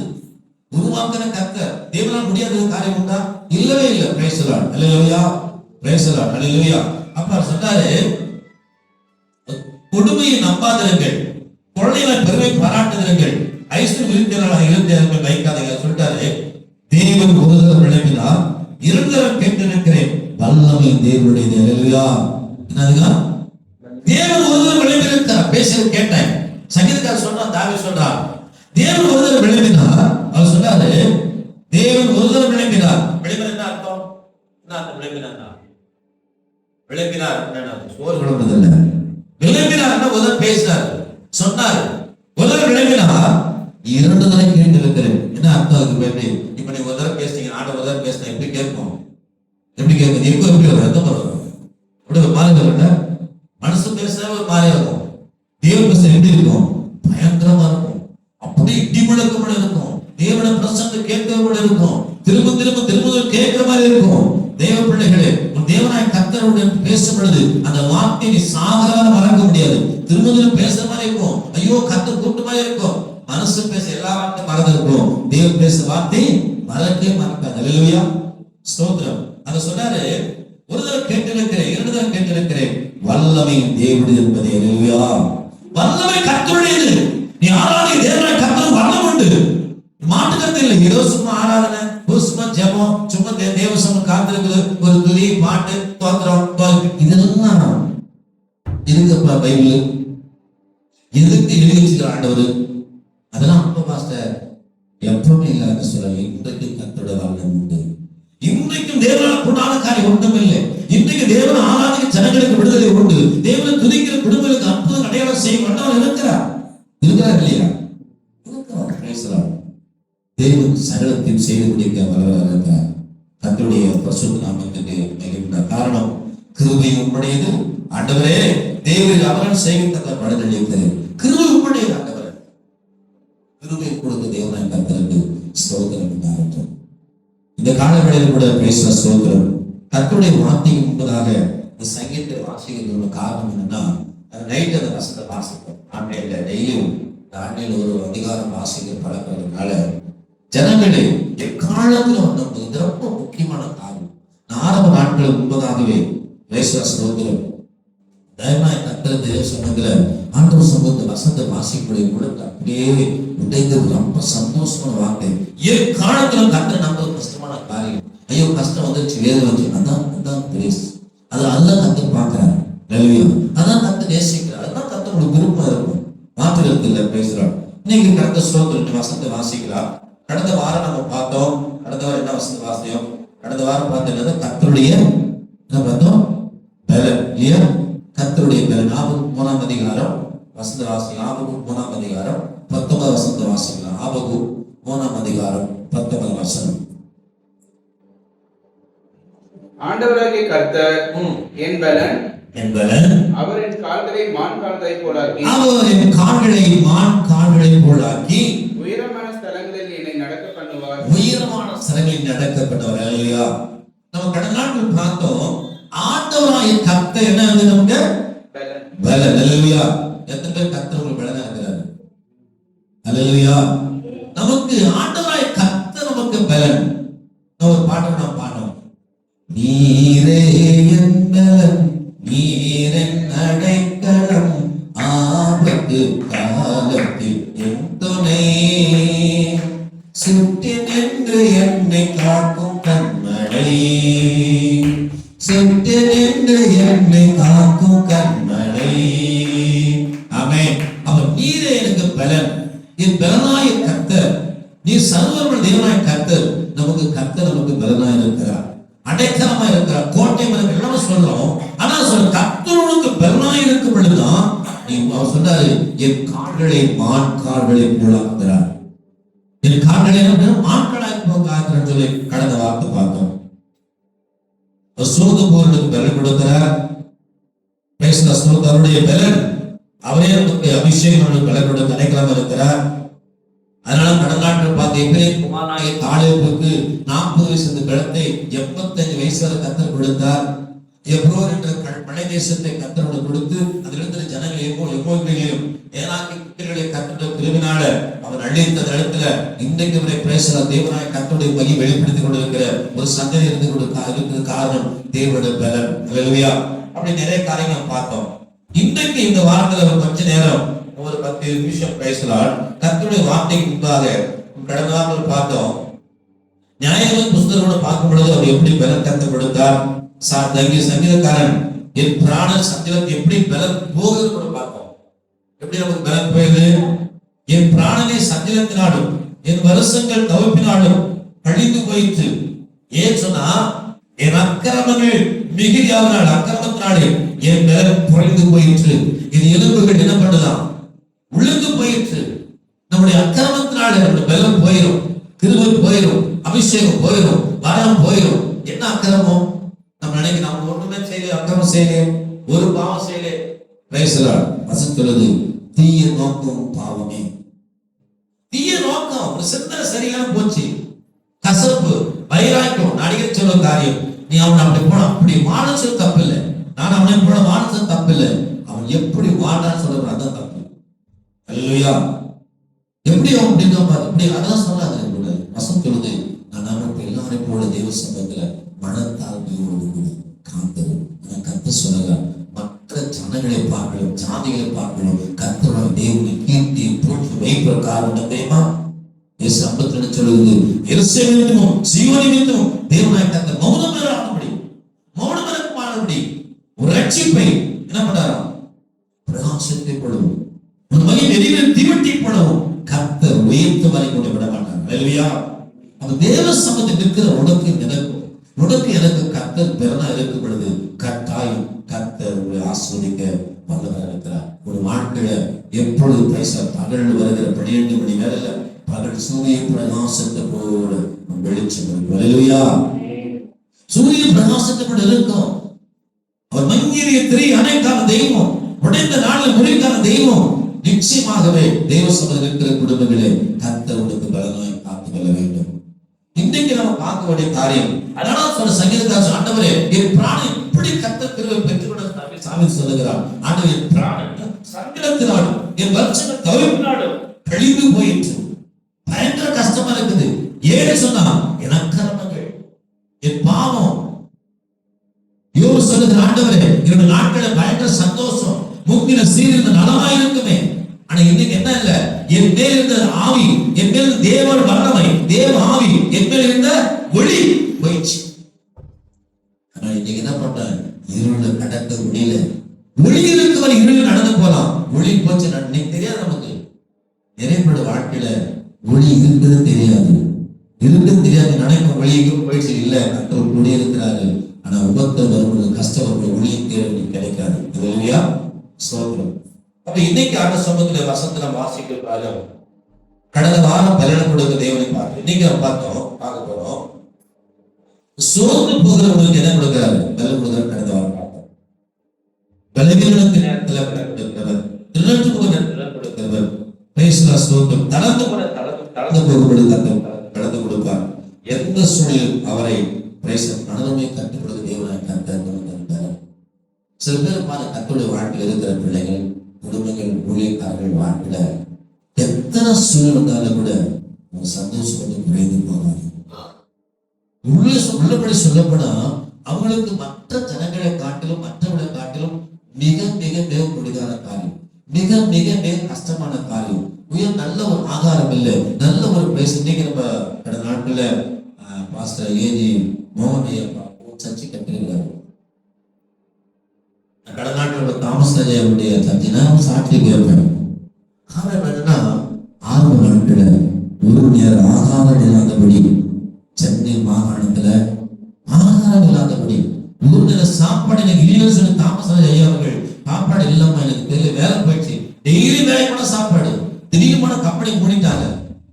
உருவாக்குற கர்த்தர். தேவனால் முடியாத காரியம் உண்டா? இல்லவே இல்லை. Praise the Lord. Hallelujah, praise the Lord. Hallelujah. அப்ப சொன்னாரு, கொடுமையை நம்பாதிருங்கள், கொள்ளையில பெருமை பாராட்டுகிறீர்கள், ஐஸ்வர்யம் இருந்தவர்களாக வைக்காதீர்கள் சொல்லிட்டாரு. தேவன் ஒரு தரம் விளம்பினார், 2 தரம் கேட்டிருக்கிறேன், வல்லமை தேவனுடையது. அல்லேலூயா. என்னதுங்க? தேவன் ஒரு தரம் விளம்பினார். பேசுறது கேட்டேன். சங்கீதக்காரர் சொன்னா, தாவீது சொல்றார், தேவன் ஒரு தரம் விளம்பினார். அவர் சொன்னாரு, தேவன் ஒரு தரம் விளம்பினார். விளம்பினார் என்ன அர்த்தம்? என்ன அர்த்தம் விளம்பினார்? விளம்பினார் என்ன? சோறு விளம்புறதில்லை. விளம்பினார் முதல் பேசினார், சொன்னார். முதல் விளம்பினார், 2 தடவை கேட்டு இருக்கிறேன். என்ன அர்த்தம்? அதுக்கு பேரு இப்ப நீ ஒரு தடவை பேசுறீங்க, ஆண்ட ஒரு தடவை பேசினா எப்படி கேட்போம்? எப்படி கேட்கும்? எப்படி வரும்? எந்த வரும்? அப்படி ஒரு மாதிரி வரும். மனசு பேசுற ஒரு மாதிரி இருக்கும். தேவ பேச எப்படி இருக்கும்? பயங்கரமா இருக்கும். அப்படி இடி முழக்கமுட இருக்கும். தேவன பிரசங்க கேட்கக்கூட இருக்கும். திரும்ப கேட்கிற மாதிரி இருக்கும். தேவ பிள்ளைகளே, உன் தேவனாய கர்த்தருடன் பேசும் பொழுது அந்த வார்த்தையை நீ சாதாரண மறக்க முடியாது. திரும்ப பேசுற மாதிரி இருக்கும். ஐயோ கர்த்தர் கூப்பிட்ட மாதிரி இருக்கும். மனசு பேச எல்லா வார்த்தையும் மறந்து இருக்கும். தேவன் பேச வார்த்தை மறக்கவே மறக்காது. அல்லேலூயா, ஸ்தோத்திரம். அத சொன்னாரு, ஒரு தடவை கேட்டிருக்கிறேன், 2 தடவை கேட்டிருக்கிறேன், வல்லமை தேவனுடையது என்பதை. அல்லேலூயா. வல்லமை கர்த்தருடையது. நீ ஆராதனை தேவனாய கர்த்தர் வல்லம் உண்டு. மாட்டுக்கிறது இல்லை. ஏதோ சும்மா ஆராதனை, சும்மா ஜெபம், சும்மா தேவசம் காத்திருக்குது, ஒரு துதி, பாட்டு, தோத்திரம், இதெல்லாம் இருக்குப்பா பைபிள். எதுக்கு எழுதி வச்சுக்கிற ஆண்டவர்? அதெல்லாம் அப்ப பாஸ்டர் எப்பவுமே இல்லாத சொல்ல. இன்றைக்கு கர்த்தருடைய வல்லமை உண்டு. இன்றைக்கும் தேவனால கூடாத காரியம் ஒன்றும் இல்லை. இன்றைக்கு தேவன் ஆராதிக்க ஜனங்களுக்கு விடுதலை உண்டு. தேவனை துதிக்கிற குடும்பங்களுக்கு அற்புதம் அடையாளம் செய்யும் வல்லவர் இருக்கிறார் இல்லையா? இருக்கிறார். தேவன் சகலத்தையும் செய்து முடிக்க வல்லவராக இருக்கிறார். தங்களுடைய பரிசுத்த நாமத்துக்கு மகிமை. காரணம் கிருபை உம்முடையது ஆண்டவரே. தேவன் அவர்கள் செய்கின்ற பலனளித்தது கிருபை உம்முடையது ஆண்டவர். கிருபை கொடுத்த தேவனாய் கர்த்தருக்கு ஸ்தோத்திரம் உண்டாகட்டும். இந்த காலங்களில் கூட பேசுற ஸ்தோத்திரம் கர்த்தருடைய வார்த்தைக்கு முன்பதாக இந்த சங்கீதத்தை வாசிக்கிறது காரணம் என்னன்னா, நைட் அந்த வசனத்தை வாசிப்போம். ஆன்லைன்ல டெய்லியும் ஆன்லைன்ல ஒரு அதிகாரம் வாசிக்கிற பழக்கிறதுனால ஜனங்களே எக்காலத்துல வந்தபோது இது ரொம்ப முக்கியமான காரணம். ஆரம்ப நாட்களுக்கு முன்பதாகவே பேசுற ஸ்தோத்திரம் தயமாய் கர்த்தர் தேவ சமூகத்துல ஆண்டவர் சமூகத்தை வசனத்தை வாசிக்கக்கூடிய கூட அப்படியே உடைந்தது ரொம்ப சந்தோஷமான வார்த்தை. எக்காலத்துல கர்த்தர் நம்பது கஷ்டமான காரியம். ஐயோ கஷ்டம் வந்துருச்சு, வேதனை வந்துச்சு, அதான் கிரேஸ். அது அல்ல கர்த்தர் பார்க்கிறார். அதான் கர்த்தர் நேசிக்கிறார். அதான் கர்த்தர் உங்களுக்கு விருப்பம் இருக்கும். மாத்திரத்து இல்ல பேசுறார். இன்னைக்கு கர்த்தர் ஸ்தோத்திரம் வசனத்தை வாசிக்கலாம். கடந்த வாரம் நம்ம பார்த்தோம். கடந்த வாரம் என்ன வசனத்தை வாசித்தோம்? கடந்த வாரம் பார்த்தது கர்த்தருடைய என்ன பார்த்தோம்? பலன் இல்லையா? கர்த்தருடைய பலன். ஆபகு 3ஆம் அதிகாரம் வசந்த வாசிக்கலாம். ஆபகு 3ஆம் அதிகாரம் 19 வசனத்தை வாசிக்கலாம். ஆபகு 3ஆம் அதிகாரம் 19 வசனம். ஆண்டவராகிய கர்த்தர் என் பலன், அவர் என் கால்களை மான் கால்களை போலாக்கி, அவரின் கால்களை மான் கால்களை போலாக்கி உயரமான ஸ்தலங்களில் என்னை நடக்க பண்ணுவார். உயரமான ஸ்தலங்களில் நடக்க பண்ணுவார். அல்லேலூயா. நம்ம கடந்த நாட்கள் பார்த்தோம். ஆண்டவராகிய கர்த்தர் என்ன நமக்கு பலன். அல்லேலூயா. எத்தனை பேர் கர்த்தர் உங்களுக்கு பலனா இருக்கிறார்? அல்லேலூயா. நமக்கு ஆண்டவராகிய கர்த்தர் நமக்கு பலன். ஒரு பாட்டை நாம் பாடணும். நீரே என் பலன், நீரின் அடைக்கலம், ஆபத்து காலத்தில் என் துணை, சுற்றி நின்று என்னை காக்கும் கண்மழை, சுற்றி நின்று என்னை காக்கும் கண்மழை. ஆமென். அவர் நீரே எனக்கு பலன், என் பலனாய கர்த்தர். நீ சர்வவல்ல தேவனாய கர்த்தர். நமக்கு கர்த்தர் நமக்கு பலனாய் இருக்கிறார், அடைக்கலமா இருக்கிறார், கோட்டை மரம் எல்லாம் சொல்றோம். ஆனா சொல்ற கர்த்தருக்கு பலனாய் இருக்கும் பொழுதுதான் நீ அவர் சொன்னாரு, என் கால்களை மான் கால்களை போலாக்குகிறார். என் கால்களை மான்களாய் போக்காக்குறேன்னு சொல்லி கடந்த வார்த்தை பார்த்தோம். சோது போர்களுக்கு பலன் கொடுக்கிறார். அவருடைய பலன், அவரே நமக்கு அபிஷேகம் பலன் கொடுக்க அடைக்கலமா இருக்கிறார். அதனால கடநாட்டில் பார்த்த எபிரேயர் குமாரனாகிய காலேபுக்கு 40 வயசு கழுத்தை 75 வயசு வரை கர்த்தர் கொடுத்தார். எப்ரோன் என்ற மலை தேசத்தை கர்த்தரோடு கொடுத்து அதிலிருந்து ஜனங்கள் எம்மோயிலையும் ஏனாக்கிகளை கர்த்தருடைய கிருபையினால அவர் அழித்த இடத்துல இன்றைக்கு வரை பேசுற தேவனாய கர்த்தருடைய மகிமை வெளிப்படுத்திக் கொண்டிருக்கிற ஒரு சந்ததி இருக்கிறது. காரணம் தேவனுடைய பலன். அல்லேலூயா. அப்படி நிறைய காரியங்கள் பார்த்தோம். இன்றைக்கு இந்த வாரத்துல ஒரு கொஞ்ச நேரம் ஒரு 10 நிமிஷம் பேசலாம். கர்த்தருடைய வார்த்தைக்கு முன்பாக கடந்த வாரத்தில் பார்த்தோம். நியாயங்களின் புஸ்தகத்தோட பார்க்கும் பொழுது அவர் எப்படி பலன் கர்த்தர் கொடுத்தார். சங்கீதக்காரன் என் பிராண சஞ்சலத்தை எப்படி பலன் போகுது கூட பார்த்தோம். எப்படி நமக்கு பலன் போகுது? என் பிராணனை சஞ்சலத்தினாலும் என் வருஷங்கள் தவிப்பினாலும் கழிந்து போயிற்று. ஏன் சொன்னா, என் அக்கிரமங்கள் மிகுதியாவனால் அக்கிரமத்தினாலே என் பலன் குறைந்து போயிற்று. இது எலும்புகள் என்ன பண்ணுதான்? உழுந்து போயிற்று. நம்முடைய அக்கிரமத்தினால நம்முடைய பலம் போயிடும், கிருபை போயிடும், அபிஷேகம் போயிடும், வரம் போயிடும். என்ன அக்கிரமம்? நம்ம நினைக்க நம்ம ஒண்ணுமே செய்யல, அக்கிரமம் செய்யல, ஒரு பாவம் செய்யல. பேசலாம் வசத்துள்ளது தீய நோக்கம் பாவமே. தீய நோக்கம் ஒரு சிந்தனை சரியில்லாம போச்சு. கசப்பு, வைராக்கியம், நடிகர் சொல்ல காரியம். நீ அவன் அப்படி போன அப்படி மானசு தப்பு இல்லை, நான் அவனை போன மானசு தப்பு இல்லை, அவன் எப்படி வாழ்றான்னு சொல்ற அதான் தப்பு. அல்லேலூயா. எப்படி அவன் அப்படி அதான் சொல்லாது. வசம் சொல்லுது, நான் நமக்கு எல்லாரையும் போல தேவ சமூகத்துல மனத்தாழ்மையோடு காத்தது. கர்த்தர் சொல்லுங்க, மற்ற ஜனங்களை பார்க்கணும், ஜாதிகளை பார்க்கணும், கர்த்தரோட தேவனை கீர்த்தி போற்றி வைக்கிற காரணம் தெரியுமா? இயேசு 52 சொல்லுது, எருசலேமிலும் சீயோனிலும் தேவனாய கர்த்தர் மௌனம் ஆனபடி, மௌனம் ஆனபடி ஒரு ரட்சிப்பை என்ன பண்றாராம்? பிரகாசத்தை போடவும், ஒரு மகி வெளியில் தீவட்டி போடவும் கர்த்தர் உயர்த்து வரை கொண்டு விட மாட்டார். அல்லேலூயா. அப்ப தேவ சமூகத்தில் இருக்கிற உனக்கு நடக்கும். உனக்கு எனக்கு கர்த்தர் பிறனா இருக்கும் பொழுது கட்டாயம் கர்த்தர் உங்களை ஆஸ்வதிக்க வல்லவராக இருக்கிறார். ஒரு வாழ்க்கையில எப்பொழுது பைசா பகல் வருகிற 12 மணி வேலையில பகல் சூரிய பிரகாசத்தை போல வெளிச்சம் இருக்கும். அல்லேலூயா. சூரிய பிரகாசத்தை போல இருக்கும். அவர் மங்கிரிய திரை அணைக்கான தெய்வம், உடைந்த நாளில் முறைக்கான தெய்வம். நிச்சயமாகவே தெய்வ சபையில் இருக்கிற குடும்பங்களே கர்த்தர் உங்களுக்கு பலனாய் காத்துக் கொள்ள வேண்டும். இன்னைக்கு நம்ம பார்க்க வேண்டிய காரியம், அதனால சொன்ன சங்கீதக்காரர், ஆண்டவரே என் பிராணன் எப்படி கர்த்தர் கிருபை பெற்றுக்கொள்ள சாமி சொல்லுகிறார். ஆண்டவரே என் பிராணன் சங்கடத்தினாலும் என் வருஷங்கள் தவிர்ப்பினாலும் கழிவு போயிற்று. பயங்கர கஷ்டமா இருக்குது. ஏன்னு சொன்னா என் அக்கிரமங்கள், என் பாவம். யோபு சொல்லுகிற, ஆண்டவரே என்னோட நாட்களை பயங்கர சந்தோஷம், மூக்கின சீரில் நலமா இருக்குமே. ஆனா இன்னைக்கு என்ன இல்ல, என் மேல் இருந்த ஆவி, என் மேல் தேவ வல்லமை, தேவ ஆவி, என் மேல் இருந்த ஒளி போயிடுச்சு. ஆனா இன்னைக்கு என்ன பண்ற, இருள கடக்க முடியல. ஒளி இருக்கவன் இருள் நடந்து போலாம், ஒளி போச்சு இன்னைக்கு தெரியாது. நமக்கு நிறைய பேரோட வாழ்க்கையில ஒளி இருக்குது தெரியாது, இருக்குன்னு தெரியாது. நினைக்கும் ஒளிக்கும் போயிடுச்சு. இல்ல, கர்த்தர் கூட இருக்கிறாரு. ஆனா உபத்தம் வரும்போது, கஷ்டம் வரும்போது ஒளியை தேடி கிடைக்காது. இல்லையா? ஸ்தோத்திரம். அப்ப இன்னைக்கு ஆண்டு சமூகத்துல வசந்த நம்ம வாசிக்கிறாலும் கடந்த வாரம் பலன் கொடுக்க தேவனை பார்த்து இன்னைக்கு நம்ம பார்க்க போறோம். சோர்ந்து போகிறவங்களுக்கு என்ன கொடுக்கிறாரு? பலன் கொடுக்கிறார். கடந்த வாரம் பார்த்தோம். பலவீனத்துக்கு நேரத்துல பலன் கொடுக்கிறவர், திருநட்டு போகிற நேரத்தில் கொடுக்கிறவர். ஸ்தோத்திரம். தளர்ந்து போகும்போது கடந்து கொடுப்பார். எந்த சூழலில் அவரை மனதுமே கற்றுக் கொடுக்க தேவனாய் கர்த்தர் கொடுத்திருக்கிறார். சில பேர் கர்த்தருடைய வாழ்க்கையில் இருக்கிற பிள்ளைகள், குடும்பங்கள், ஊழியக்காரர்கள் வாழ்க்கையில எத்தனை சூழல் வந்தாலும் கூட சந்தோஷம் வந்து குறைந்து போகாது. உள்ளபடி சொல்லப்போனா அவங்களுக்கு மற்ற ஜனங்களை காட்டிலும், மற்றவர்களை காட்டிலும் மிக மிக மிக கொடிதான காரியம், மிக மிக மிக கஷ்டமான காரியம். நல்ல ஒரு ஆகாரம் இல்லை, நல்ல ஒரு பிளேஸ். இன்னைக்கு நம்ம கடந்த நாட்கள்ல பாஸ்டர் ஏஜி மோகன் ஐயா சர்ச்சை கட்டிருக்காரு. கடந்த நாட்களோட தாமஸ் ஐயாவுடைய சர்ச்சைனா சாட்சி கேட்பேன். காரணம் என்னன்னா, ஆரம்ப நாட்கள ஒரு நேரம் ஆகாரம் இல்லாதபடி, சென்னை மாகாணத்துல ஆகாரம் இல்லாதபடி, ஒரு நேர சாப்பாடு எனக்கு இல்லைன்னு சொல்லி தாமஸ் ஐயா அவர்கள், சாப்பாடு இல்லாம எனக்கு தெரியல, வேலை போயிடுச்சு, டெய்லி வேலை கூட சாப்பாடு. திடீர்னு கம்பெனி மூடிட்டாங்க.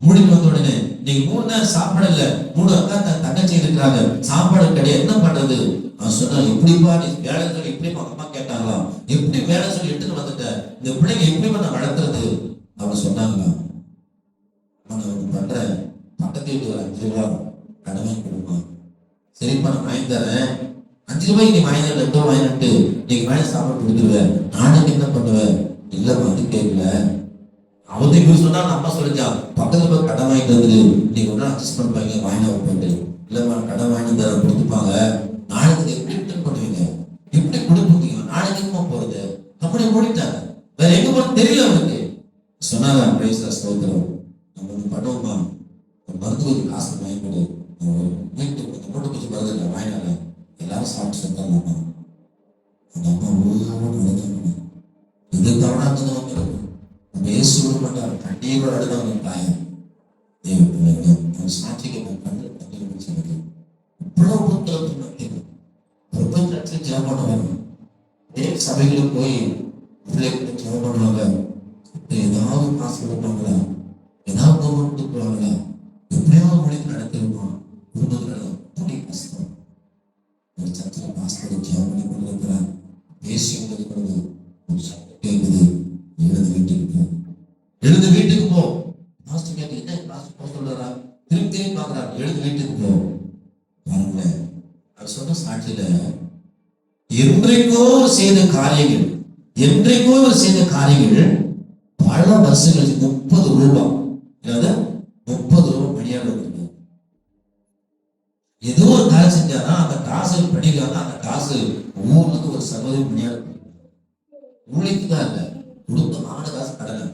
மூடிட்டு வந்த உடனே நீங்க 3 நேரம் சாப்பாடு இல்ல, 3 அக்கா தங்கச்சி இருக்கிறாங்க, சாப்பாடு கிடையாது, என்ன பண்றது? அவன் சொன்னா, எப்படிப்பா நீ வேலை சொல்லி இப்படிப்பா அம்மா கேட்டாங்களாம், எப்படி வேலை சொல்லி எடுத்துட்டு வந்துட்டேன், இந்த பிள்ளைங்க எப்படிப்பா நான் வளர்த்துறது? அவன் சொன்னாங்களாம், நான் பண்ற பக்கத்து வீட்டு ஒரு 5 ரூபா கடன் வாங்கி கொடுப்பான். சரிப்பா நான் வாங்கி தரேன், 5 ரூபாய்க்கு நீ வாங்கி 2 ரூபா வாங்கிட்டு நீங்க வாங்கி சாப்பாடு கொடுத்துருவேன், நாளைக்கு என்ன பண்ணுவேன்? இல்லம்மா அது கேட்கல. அவருக்கு சொன்னா அம்மா சொல்லிச்சான், பக்கத்துல போய் கடன் வாங்கிட்டு வந்துட்டு நீங்க ஒன்னும் அட்ஜஸ்ட் பண்ணுவாங்க, வாங்கினா போயிட்டு. இல்லம்மா கடன் வாங்கி தர கொடுத்துப்பாங்க, நாளைக்கு எப்படி ரிட்டர்ன் பண்ணுவீங்க, எப்படி கொடுப்பீங்க, நாளைக்கு எங்கம்மா போறது? அப்படி ஓடிட்டாங்க, வேற எங்க போறது தெரியல அவருக்கு. சொன்னாங்க, ஸ்தோத்திரம், நம்ம ஒண்ணு பண்ணுவோமா, மருத்துவருக்கு காசு வாங்கி கொடு, வீட்டுக்கு மூட்டை பூச்சி மருந்து இல்லை வாங்கினாங்க, எல்லாரும் சாப்பிட்டு செஞ்சாங்க. அந்த அம்மா நடந்தாங்க. இது தவறாக பேச மாட்டார், கண்ணீரோட அடுத்தவங்க தாயம் தேவ பிள்ளைங்க சாட்சிக்கு கண்ணு தண்ணி பிடிச்சது. இவ்வளவு புத்தகத்தில் பிரபஞ்சத்தில் ஜெபம் பண்ணுவாங்க, தேவ சபைகளுக்கு போய் பிள்ளைகளுக்கு ஜெபம் பண்ணுவாங்க. ஏதாவது காசு கொடுப்பாங்களா, ஏதாவது கொடுப்பாங்களா, எப்படியாவது மொழிக்கு நடத்திருக்கோம், குடும்பத்தில் தனி கஷ்டம். ஒரு சத்திர பாஸ்கர் ஜெபம் பண்ணி கொண்டிருக்கிறார், பேசி கொண்டிருக்கிறது, ஒரு சத்தம் கேட்குது, எழுந்து வீட்டுக்கு போ. மாஸ்டர் கேட்டு என்ன மாஸ்டர் போக சொல்றாரா, திரும்பி பாக்குறாரு, எழுந்து வீட்டுக்கு போ. பாருங்க, அவர் சொன்ன சாட்சியில என்றைக்கோ செய்த காரியங்கள், என்றைக்கோ செய்த காரியங்கள் பல வருஷங்கள் 30 ரூபாய், 30 ரூபாய் மணியாக இருக்கு. ஏதோ ஒரு காசு செஞ்சாரா, அந்த காசு படிக்காத அந்த காசு ஊருக்கு ஒரு சகோதரி மணியாக இருக்கு. ஊழிக்கு தான் இல்ல, கொடுத்த மாட காசு கடலை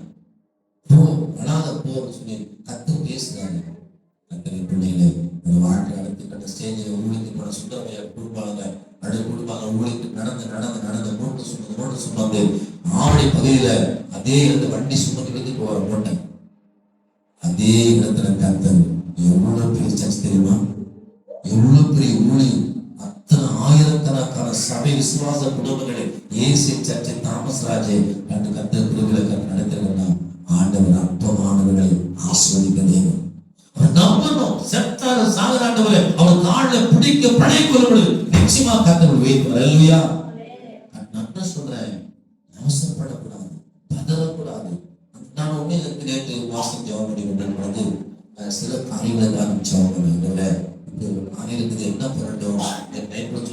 போ வளாத போன்னு சொல்லி கத்து பேசுறாங்க. கத்தனை பிள்ளைங்க ஒரு வாழ்க்கை அடுத்து கட்ட ஸ்டேஜில் ஊழிக்கு போன சுந்தரமையா கொடுப்பாங்க, அடுத்து கொடுப்பாங்க. ஊழிக்கு நடந்து மூட்டை சுமந்து ஆவணி பகுதியில அதே இடத்துல வண்டி சுமந்து எடுத்து போற மூட்டை, அதே இடத்துல கத்தன் எவ்வளவு பெரிய சர்ச்சை தெரியுமா, எவ்வளவு பெரிய ஊழி பாஸ்ராஜே கண்டு கத்த கிருபையில நடத்துறதுன்னா ஆண்டவர் அற்பமானவர்களை ஆஸ்வதிக்க தேவன். அவர் நம்பணும். செத்தார சாகர ஆண்டவரை அவர் காலில் பிடிக்க பழைய கொள்வது நிச்சயமா கத்தர் வைப்பார். அல்லேலூயா. நான் சொல்றேன், அவசரப்படக்கூடாது, பதறக்கூடாது. நான் உண்மையில நேற்று வாசம் ஜெபம் பண்ணி சில காரியங்களை தான் ஜெபம் பண்ண காரியத்துக்கு என்ன பண்ணட்டும்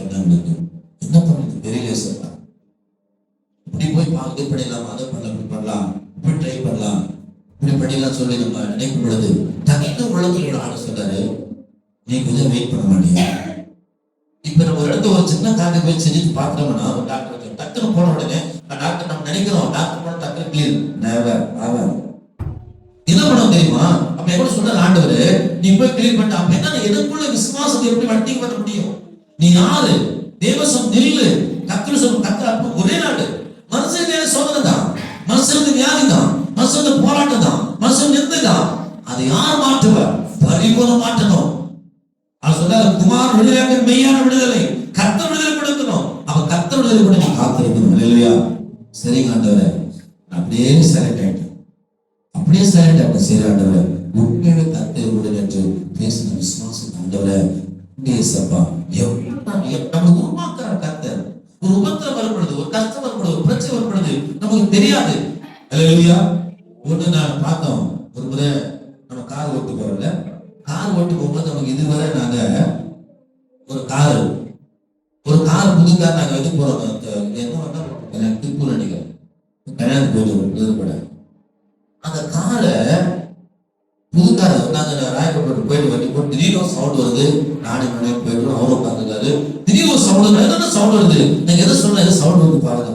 சொன்னாங்க. என்ன பண்ணது தெரியல சொல்றாங்க. இப்படி போய் இது பண்ணிடலாம், அதை பண்ணலாம், இப்படி பண்ணலாம், இப்படி ட்ரை பண்ணலாம், இப்படி பண்ணிடலாம் சொல்லி நம்ம நினைக்கும் பொழுது டக்குனு உலகத்தோட ஆளு சொல்றாரு, நீ கொஞ்சம் வெயிட் பண்ண மாட்டீங்க. இப்ப நம்ம ஒரு இடத்துல ஒரு சின்ன காரியத்தை போய் செஞ்சுட்டு பாக்குறோம்னா ஒரு டாக்டர் டக்குனு போன உடனே டாக்டர் நம்ம நினைக்கிறோம் டாக்டர் போன டக்குனு கிளியர் நேவர் ஆவார். என்ன பண்ண தெரியுமா? அப்ப எப்படி சொன்னார் ஆண்டவரு, நீ போய் கிளியர் பண்ண. அப்ப என்ன எதுக்குள்ள விசுவாசத்தை எப்படி வட்டி பண்ண முடியும்? நீ யாரு? தேவசம் நில்லு. கத்தர் சொல்ல கத்தர் ஒரே நாடு. மனுஷனுக்கு சோதனை தான், மனுஷனுக்கு வியாதி தான், மனுஷனுக்கு போராட்டம் தான், மனுஷன் நிந்தை தான். அதை யார் மாற்றுவார்? பரிபூர்ணம் மாற்றணும். அவர் சொல்றாரு, குமார் விடுதலை மெய்யான விடுதலை, கர்த்தர் விடுதலை கொடுக்கணும். அப்ப கர்த்தர் விடுதலை கூட நீ காத்திருக்கணும். இல்லையா? சரிங்க ஆண்டவரே, அப்படியே சைலண்ட் ஆயிட்டேன், அப்படியே சைலண்ட் ஆயிட்டேன். சரி ஆண்டவரே, உண்மையிலே கர்த்தர் விடுதலை என்று பேசின விசுவாசம் ஆண்டவரே சப்பா நமக்கு உருவாக்குற கர்த்தர். ஒரு உபத்திரம் வரும்பொழுது, ஒரு கஷ்டம் வரும்பொழுது, ஒரு பிரச்சனை வரும்பொழுது நமக்கு தெரியாது. அல்லேலூயா. ஒண்ணு நான் பார்த்தோம், ஒரு முறை நம்ம கார் ஓட்டு போறோம்ல, கார் ஓட்டு போகும்போது நமக்கு இதுவரை நாங்க ஒரு கார் புது கார் நாங்க வந்து போறோம். என்ன பண்ணா திருப்பூர் நினைக்கிறேன், கல்யாணத்துக்கு போயிட்டு அந்த காரை புது காரை நாங்க ராயப்பட்டு போயிட்டு வண்டி போட்டு திடீர்னு சவுண்ட் வருது. நானே போயிட்டு அவரும் உட்காந்துருக்காரு. திடீர்னு ஒரு சவுண்ட் வருது. என்ன சவுண்ட் வருது? நீங்க எதை சொல்ல எது சவுண்ட் வந்து பாருங்க.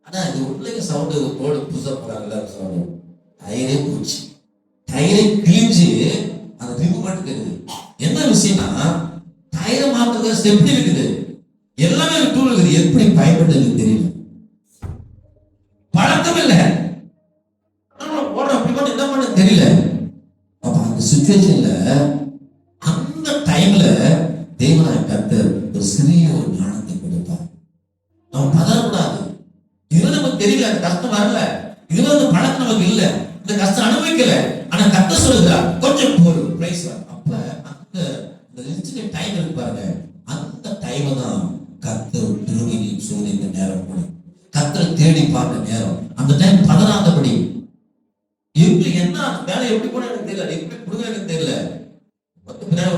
ஆனா இது உள்ளே சவுண்ட் போர்டு புதுசா போறாங்கல்ல, சவுண்ட் டயரே போச்சு, டயரை கிழிஞ்சு அந்த ரிமூவ் மட்டும் தெரியுது. என்ன விஷயம்னா டயரை மாற்றுற ஸ்டெப்னி இருக்குது, எல்லாமே டூல் இருக்குது. எப்படி பயன்படுறது தெரியல, பழக்கம் இல்லை, அப்படி மட்டும் என்ன பண்ண தெரியல. அப்ப அந்த சிச்சுவேஷன்ல அந்த டைம்ல தேவனாய் கர்த்தர் ஒரு சிறிய ஒரு ஞானத்தை கொடுத்தார். நம்ம பதறக்கூடாது. இதுவே நமக்கு தெரியல, அந்த கஷ்டம் வரல, இதுவே அந்த பழக்கம் நமக்கு இல்லை, இந்த கஷ்டம் அனுபவிக்கல. ஆனா கர்த்தர் சொல்லுகிறார் கொஞ்சம் ஒரு பிரைஸ். அப்ப அந்த டைம் இருக்கு பாருங்க, அந்த டைம் தான் கர்த்தர் திருவிழி சோதித்த நேரம் கூட, கர்த்தர் தேடி பார்த்த நேரம். அந்த டைம் பதறாதபடி எப்படி என்ன வேலை எப்படி கூட எனக்கு தெரியல, எப்படி கொடுங்க எனக்கு தெரியல,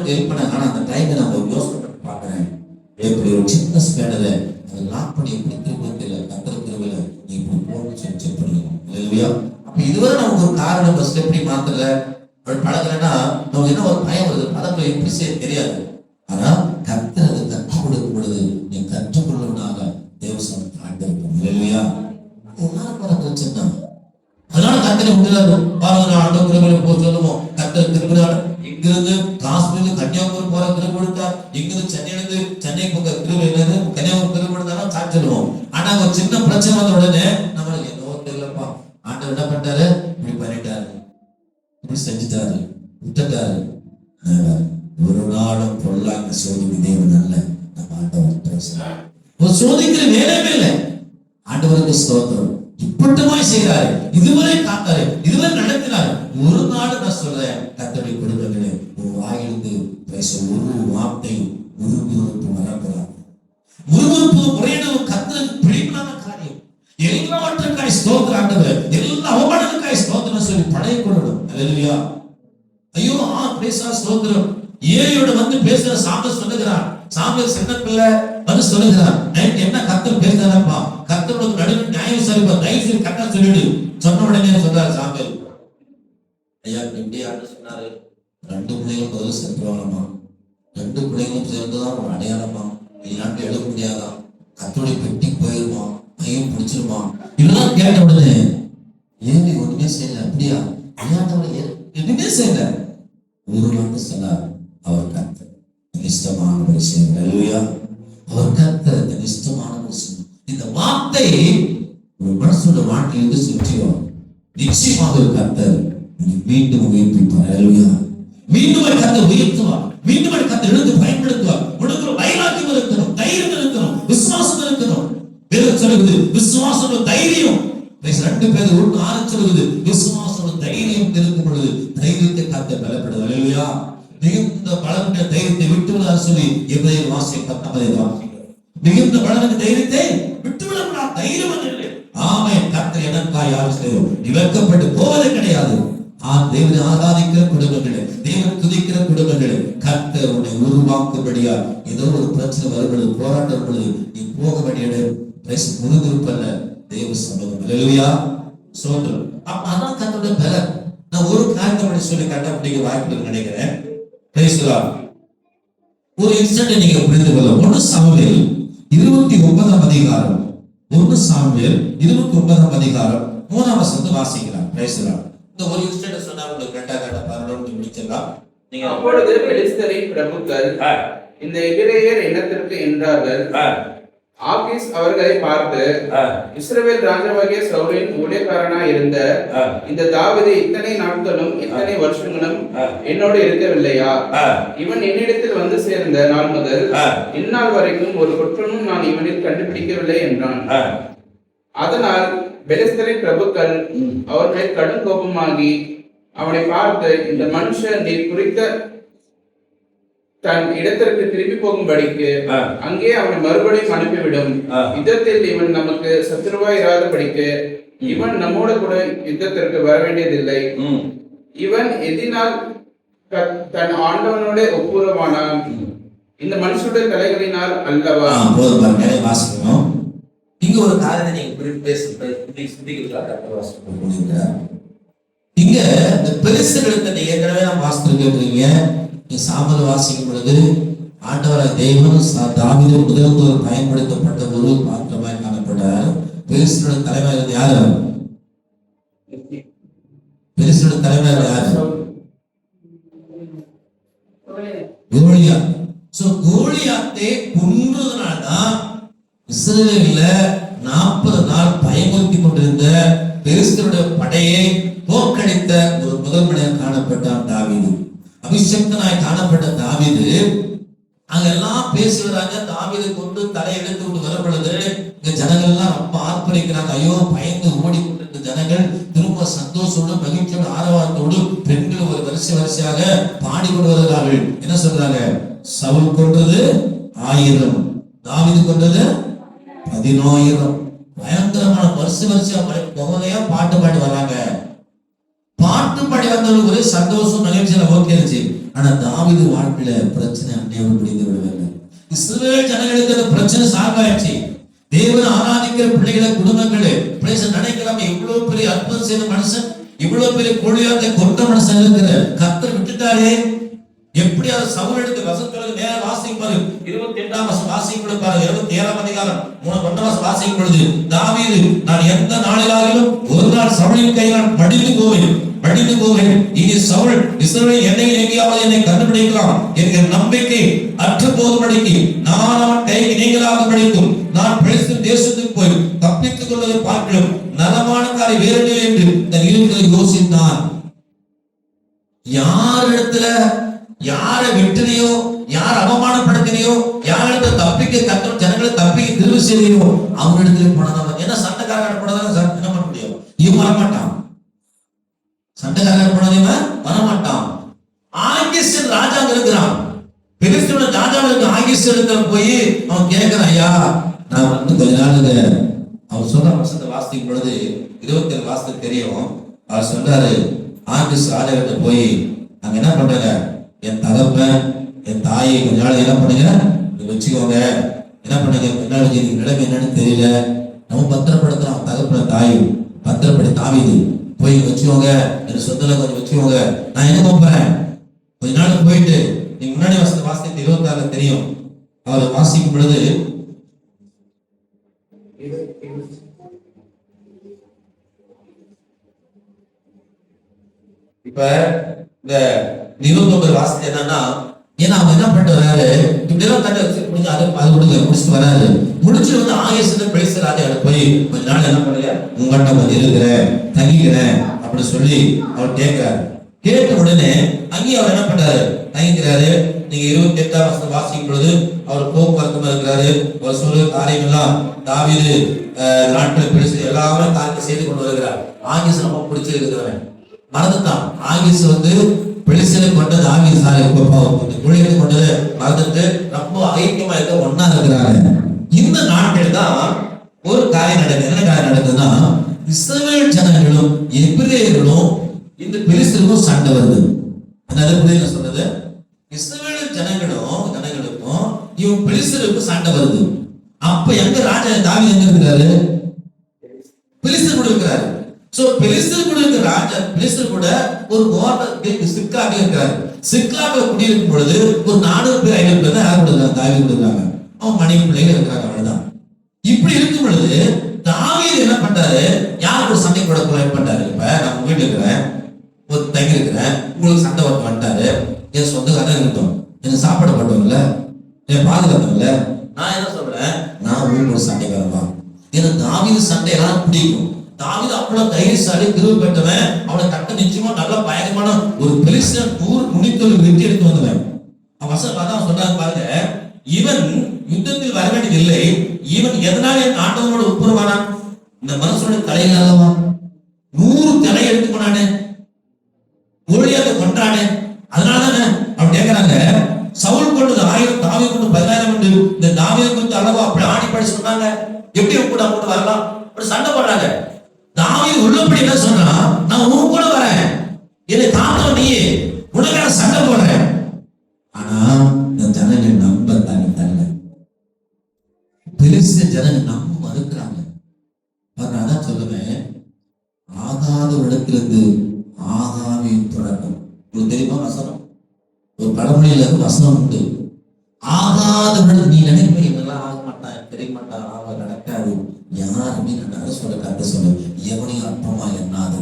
ஹெல்ப் பண்ண. ஆனா அந்த டைம் நான் ஒரு யோசனை பண்ணி பார்க்கிறேன், எப்படி ஒரு சின்ன ஸ்பேனரை அதை லாக் பண்ணி எப்படி திரும்ப தெரியல, கர்த்தர் திருவிழா நீ இப்படி போகணும்னு சொல்லி செக் பண்ணிக்கணும். இல்லையா? அப்ப இதுவரை நமக்கு ஒரு காரணம் பஸ் எப்படி மாத்தல பழகலைன்னா நமக்கு என்ன ஒரு பயம் வருது, பழக்கம் எப்படி செய்ய தெரியாது. ஆனா கர்த்தர் அதை கற்றுக் கொடுக்கும் பொழுது நீ கற்றுக்கொள்ளவனாக தேவசம் ஆண்டிருக்கும். இல்லையா? பிரச்சனை. அதனால கர்த்தரை முடியாது பாருங்க. ஆண்டவர் கிருபையில போக சொல்லுவோம், கர்த்தர் கிருபையால இங்கிருந்து காஷ்மீர் கன்னியாகுமரி போற கிருபை கொடுத்தார், இங்கிருந்து சென்னை போக கிருபை என்னது கன்னியாகுமரி கிருபை கொடுத்தாலும் சாட்சிடுவோம். ஆனா ஒரு சின்ன பிரச்சனை வந்த உடனே நம்மளுக்கு என்னவோ தெரியலப்பா, ஆண்டவர் என்ன பண்ணிட்டாரு, இப்படி பண்ணிட்டாரு, இப்படி செஞ்சுட்டாரு, விட்டுட்டாரு. ஒரு நாளும் பொருளாங்க சோதிக்கு தேவன் அல்ல. நம்ம ஆண்டவர் பேசுறாரு, ஒரு சோதிக்கிற வேலையே இல்லை. ஆண்டவருக்கு ஸ்தோத்திரம். இப்பட்டமாய் செய்கிறாரு, இதுவரை காத்தாரு, இதுவரை நடத்தினாரு. ஒரு நாள் நான் சொல்றேன், கர்த்தருடைய கொடுக்கிறேன் ஒரு வாயிலிருந்து பேச ஒரு வார்த்தை முறுமுறுப்பு வரக்கூடாது. முறுமுறுப்பு முறையிடும் கர்த்தருக்கு பிடிப்பான காரியம். எல்லாவற்றுக்காய் ஸ்தோத்திரம் ஆண்டவர், எல்லா அவமானங்களுக்காய் ஸ்தோத்திரம் சொல்லி படைய கொள்ளணும். அல்லேலூயா. ஐயோ பேசா ஸ்தோத்திரம். ஏயோட வந்து பேசுற சாம்பல் சொல்லுகிறார், சாம்பல் சின்ன பிள்ளை வந்து சொல்லுகிறார், என்ன கர்த்தர் பேசுறாருப்பா, கர்த்தரோட நடுவில் நியாயம் விசாரிப்பா, தயவு கர்த்தர் சொல்லிடு. சொன்ன உடனே சொல்றாரு சாம்பல், ஐயா எப்படி ஆண்டு சொன்னாரு, 2 பிள்ளைகளும் பதில் செத்துருவாங்கம்மா, 2 பிள்ளைகளும் சேர்ந்துதான் ஒரு அடையாளமா, இல்லாண்டு எழுத முடியாதா, கர்த்தருடைய பெட்டி போயிருமா, மையம் பிடிச்சிருமா. இதெல்லாம் கேட்ட உடனே ஏன் ஒண்ணுமே செய்யல. அப்படியா? எதுவுமே செய்யல. ஒரு வார்த்தை சொன்னார், அவர் கர்த்தர் இஷ்டமான ஒரு விஷயம். அல்லேலூயா. அவர் கர்த்தர் இஷ்டமான ஒரு விஷயம். இந்த வார்த்தை ஒரு மனசோட வாழ்க்கையிலிருந்து சுற்றியும் நிச்சயமாக ஒரு கர்த்தர் மீண்டும் உயிர்ப்பிப்பார். அல்லேலூயா. மீண்டும் கர்த்தர் உயர்த்துவார், மீண்டும் கர்த்தர் எழுந்து பயன்படுத்துவார். உனக்கு ஒரு வைராக்கியம் இருக்கணும், தைரியம் இருக்கணும், விசுவாசம் இருக்கணும். வேதம் சொல்லுகிறது, விசுவாசம் 2 பேர் 1:6 சொல்லுது, விசுவாசம் தைரியம் இருக்கும் பொழுது தைரியத்தை காத்த பலப்படுது. அல்லேலூயா. மிகுந்த பலனுடைய தைரியத்தை விட்டுவிடாது சொல்லி எபிரேயர் வாசியம் 19 வாசிக்கிறோம். மிகுந்த பலனுக்கு தைரியத்தை விட்டுவிடக்கூடாது. தைரியம் இல்லை. ஆமென். கர்த்தர் எனக்காய் யார் செய்யும் இழக்கப்பட்டு போவது கிடையாது. தேவனை ஆராதிக்கிற குடும்பங்களே, தேவனை துதிக்கிற குடும்பங்களே, கர்த்தர் உன்னை உருவாக்கும்படியா ஏதோ ஒரு பிரச்சனை வரும்பொழுது, போராட்டம் வரும்பொழுது நீ போக வேண்டிய முழுதிருப்பல்ல தேவ சமூகம். அல்லேலூயா. சோதரம். அப்ப அதான் கர்த்தருடைய பலன். நான் ஒரு காரியத்தை சொல்லி காட்ட அப்படிங்கிற வாய்ப்பு நினைக்கிறேன். ஒரு இன்சிடென்ட் நீங்க புரிந்து கொள்ள. 1 சாமுவேல் 29ஆம் அதிகாரம், 1 சாமுவேல் 29ஆம் அதிகாரம் 3ஆம் வசனத்தை வாசிக்கலாம். பேசலாம். இந்த ஒரு இன்சிடென்ட் சொன்னா உங்களுக்கு கரெக்டா பாருங்க முடிச்சிடலாம். நீங்க அப்பொழுது பெலிஸ்தரின் பிரபுக்கள் இந்த எபிரேயர் என்னத்திற்கு என்றார்கள். ஆகீஸ் அவர்களை பார்த்து, இஸ்ரவேல் ராஜாவாகிய சவுலின் ஊழியக்காரனாய் இருந்த இந்த தாவீது இத்தனை நாட்களும் இத்தனை வருஷங்களும் என்னோடு இருக்கவில்லையா? இவன் என்னிடத்தில் வந்து சேர்ந்த நாள் முதல் இந்நாள் வரைக்கும் ஒரு குற்றமும் நான் இவனில் கண்டுபிடிக்கவில்லை என்றான். அதனால் பெலிஸ்தரின் பிரபுக்கள் அவர் மேல் கடும் கோபமாகி அவனை பார்த்து, இந்த மனுஷன் நீ குறித்த தன் இடத்திற்கு திரும்பி போகும்படிக்கு அங்கே அவனை மறுபடியும் அனுப்பிவிடும். யுத்தத்தில் இவன் நமக்கு சத்துருவாய் இராதபடிக்கு இவன் நம்மோட கூட யுத்தத்திற்கு வர வேண்டியதில்லை. இவன் எதினால் தன் ஆண்டவனோட ஒப்புரவானான். இந்த மனுஷனுடைய தலைகளினால் அல்லவா? வாசிக்கணும். இங்க ஒரு காரணத்தை நீங்க இங்க இந்த பெருசுகளுக்கு ஏற்கனவே நான் வாசித்திருக்கீங்க. சாமுவேல் வாசிக்கும் பொழுது ஆண்டவராய் தேவன் தாவீது முதல் பயன்படுத்தப்பட்ட ஒரு பாத்திரமாய் காணப்பட்டார். பெலிஸ்தருடைய தலைவர் யாரு? பெலிஸ்தருடைய தலைவர் யாரு? கோலியாத். சோ கோலியாத்தை கொன்றதுனால்தான் இஸ்ரவேல்ல 40 நாள் பயமுறுத்தி கொண்டிருந்த பெலிஸ்தருடைய படையை போக்கடித்த ஒரு முதல் மனிதன் காணப்பட்டான் தாவீது. அபிஷக்தனாய் காணப்பட்ட தாவீது அங்கெல்லாம் பேசுகிறாங்க. தாவீதை கொண்டு தலை எடுத்து விட்டு வரும் பொழுது இங்க ஜனங்கள் எல்லாம் ரொம்ப ஆர்ப்பரிக்கிறாங்க. ஐயோ பயந்து ஓடிக்கொண்டிருந்த ஜனங்கள் திரும்ப சந்தோஷோடு மகிழ்ச்சியோடு ஆரவாரத்தோடு பெண்கள் ஒரு வரிசையாக பாடிக்கொண்டு வருகிறார்கள். என்ன சொல்றாங்க? சவுல் கொண்டது 1000, தாவீது கொண்டது 10000. பயங்கரமான வரிசையா தொகையா பாட்டு பாடி வர்றாங்க. பாட்டு பாடி வந்தவங்களுக்கு ஒரே சந்தோஷம் மகிழ்ச்சியில ஓகேச்சு. ஆனா தாவீது வாழ்க்கையில பிரச்சனை அன்னையோடு பிடித்து விடுவாங்க. இஸ்ரவேல் ஜனங்களுக்கு அந்த பிரச்சனை சார்பாயிடுச்சு. தேவனை ஆராதிக்கிற பிள்ளைகளை குடும்பங்களே நினைக்கலாம், இவ்வளவு பெரிய அற்புதம் செய்த மனுஷன், இவ்வளவு பெரிய கோலியாத்தை கொண்ட மனுஷன் இருக்கிற கர்த்தர் விட்டுட்டாரே. எப்படி அதை சவுல் எடுத்து வசனங்களுக்கு நேர வாசிக்கும் பாரு. 28ஆம் வசனம் வாசிக்கும் பொழுது பாரு. 27ஆம் அதிகாரம் 1 வசனம் வாசிக்கும் பொழுது தாவீது, நான் எந்த நாளிலாகிலும் ஒரு நாள் சவுலின் கையால் மடிந்து போவேன். இனி சவுல் இஸ்ரவேல் எங்கேயாவது என்னை கண்டுபிடிக்கலாம் என்கிற நம்பிக்கை அற்று போகும்படிக்கு நான் அவன் கைக்கு நீங்களாக படிக்கும். நான் பெலிஸ்தர் தேசத்துக்கு போய் தப்பித்துக் கொள்வதை பார்க்கிறோம். நலமான காரியம் வேறு என்று தன் இருதயத்தில் யோசித்தான். யார் இடத்துல யாரை விட்டுறியோ, யார் அவமானப்படுத்தினியோ, யாரிடத்துல தப்பிக்க கத்தம் ஜனங்களை தப்பிக்க திருவு செய்யலையோ அவங்க இடத்துல போனதான். ஏன்னா சண்டைக்காரர் போனதான் என்ன பண்ண முடியும்? இவன் வரமாட்டான். சண்டைக்காரர் போனவன் வரமாட்டான். ஆகீஸ் ராஜா இருக்கிறான். பெலிஸ்தரோட ராஜாவுக்கு ஆகீஸ் இடத்துல போய் அவன் கேட்கிறான், ஐயா நான் வந்து கொஞ்ச நாளுக்கு அவர் சொல்ற வசனத்தை வாசிக்கும் பொழுது 27 வாசத்துக்கு தெரியும். அவர் சொல்றாரு, ஆகீஸ் ராஜா கிட்ட போய் அங்க என்ன பண்றாங்க, என் தகப்பன் என் தாயை கொஞ்ச நாள் என்ன பண்ணுங்க வச்சுக்கோங்க, என்ன பண்ணுங்க பின்னாடி நிலைமை என்னன்னு தெரியல, நம்ம பத்திரப்படுத்துறோம். தகப்பன தாயும் பத்திரப்படி தாவீது போய் வச்சுக்கோங்க, என் சொத்துல கொஞ்சம் வச்சுக்கோங்க, நான் என்ன போறேன் கொஞ்ச நாள் போயிட்டு நீங்க முன்னாடி வாசித்து 26 தெரியும். அவர் வாசிக்கும் பொழுது இப்ப இந்த 29 வாசத்தை என்னன்னா, ஏன்னா அவங்க என்ன பண்ணிட்டு வராரு, இப்படிதான் தட்டை வச்சு முடிஞ்சு அது கொடுங்க முடிச்சுட்டு வராரு. முடிச்சு வந்து ஆகேசத்தை பெலிஸ்தர் ராஜா போய் கொஞ்ச நாள் என்ன பண்ணுங்க உங்கள்கிட்ட கொஞ்சம் இருக்கிறேன் தங்கிக்கிறேன் அப்படி சொல்லி அவர் கேட்கிறாரு. கேட்ட உடனே அங்கேயும் அவர் என்ன பண்றாரு, தங்கிக்கிறாரு. நீங்க 28ஆம் வசனம் வாசிக்கும் பொழுது அவர் போக்குவரத்து இருக்கிறாரு. அவர் சொல்ற காரியம் எல்லாம் தாவீது நாட்களை பிடிச்சு எல்லாரும் காரியத்தை செய்து கொண்டு வருகிறார். ஆகிஸ் ரொம்ப பிடிச்சிருக்கிறவன் மறந்துட்டான். ஆகிஸ் பெலிஸ்தரை கொண்டது ஆகிஸ் குழிகளை கொண்டது மறந்துட்டு ரொம்ப ஐக்கியமா இருக்க ஒன்னா இருக்கிறாங்க. இந்த நாட்கள் தான் ஒரு காரியம் நடக்குது. என்ன காரியம் நடக்குதுன்னா, இஸ்ரவேல் ஜனங்களும் எபிரேயர்களும் இந்த பெலிஸ்தருக்கும் சண்டை வருது. என்ன சொல்றது, இஸ்ரவேல் ஜனங்களுக்கும் இவன் பெலிஸ்தருக்கும் சண்டை வருது. அப்ப எங்க ராஜா தாவீது எங்க இருக்கிறாரு? பெலிஸ்தர் கூட இருக்கிறாரு. சோ பெலிஸ்தர் கூட இருக்கிற ராஜா பெலிஸ்தர் கூட ஒரு கோவத்துக்கு சிக்லாக இருக்கிறாரு. சிக்லாக குடியிருக்கும் பொழுது ஒரு 400 பேர் 500 பேர் தான் யார் கொடுக்குறாங்க? தாவீது கொடுக்குறாங்க. அவன் மனைவி பிள்ளைகள் இருக்கிறாங்க, அவ்வளவுதான். இப்படி இருக்கும் பொழுது தாவீது என்ன பண்றாரு? யார் ஒரு சண்டை கூட பண்ணாரு? இப்ப நான் உங்க வீட்டுல இருக்கிறேன், ஒரு தங்கி இருக்கிறேன், உங்களுக்கு சண்டை வரட்டு வந்துட்டாரு. என் சொந்தக்காரன் இருக்கட்டும், எனக்கு சாப்பாடு போட்டோம்ல, என் பாதுகாத்தோம்ல, நான் என்ன சொல்றேன், நான் உங்களுக்கு சண்டைக்காரன். எனக்கு தாவீது சண்டை எல்லாம் பிடிக்கும். தாவீது அவ்வளவு தைரியசாலி, கிருபை பெற்றவன். அவனை தக்க நிச்சயமா நல்ல பயங்கரமான ஒரு பெலிஸ்தன் 100 நுனித்தோல் வெட்டி எடுத்து வந்தவன். அவசரம் பார்த்தா சொல்றாங்க பாருங்க, இவன் யுத்தத்தில் வர வேண்டியதில்லை, இவன் எதனால என் ஆண்டவனோட ஒப்புரவானான்? இந்த மனுஷனோட தலையில் அல்லவா 100 தலை எடுத்து போனானே, ஒளியாக கொண்டானே, அதனாலதானே அவன் கேட்கிறாங்க. சவுல் கொண்டது 1000, தாவீது கொண்டு 10000 உண்டு. இந்த தாவீது குறித்து அளவா அப்படி ஆணிப்படி சொன்னாங்க. எப்படி கூட அவங்க வரலாம்? அப்படி சண்டை போடுறாங்க. தாவீது உள்ளபடி என்ன சொன்னா, நான் உன் கூட வரேன், என்னை தாத்தவன் நீ, உனக்காக சண்டை போடுறேன். ஆனா இந்த ஜனங்கள் நம்ப தரல. பெலிஸ்த ஜனங்கள் நம்ப மறுக்கிறாங்க. அதான் சொல்லுவேன், ஆகாத இடத்திலிருந்து ஆகாவின் தொடக்கம். உங்களுக்கு தெரியுமா வசனம்? ஒரு பழமொழியில வசனம் உண்டு. ஆகாத நீ நினைப்ப இதெல்லாம் ஆக மாட்டான், தெரிய மாட்டான், ஆக நடக்காது, யாருமே நான் சொல்ல கருத்து சொல்ல எவனையும் அற்பமா எண்ணாது.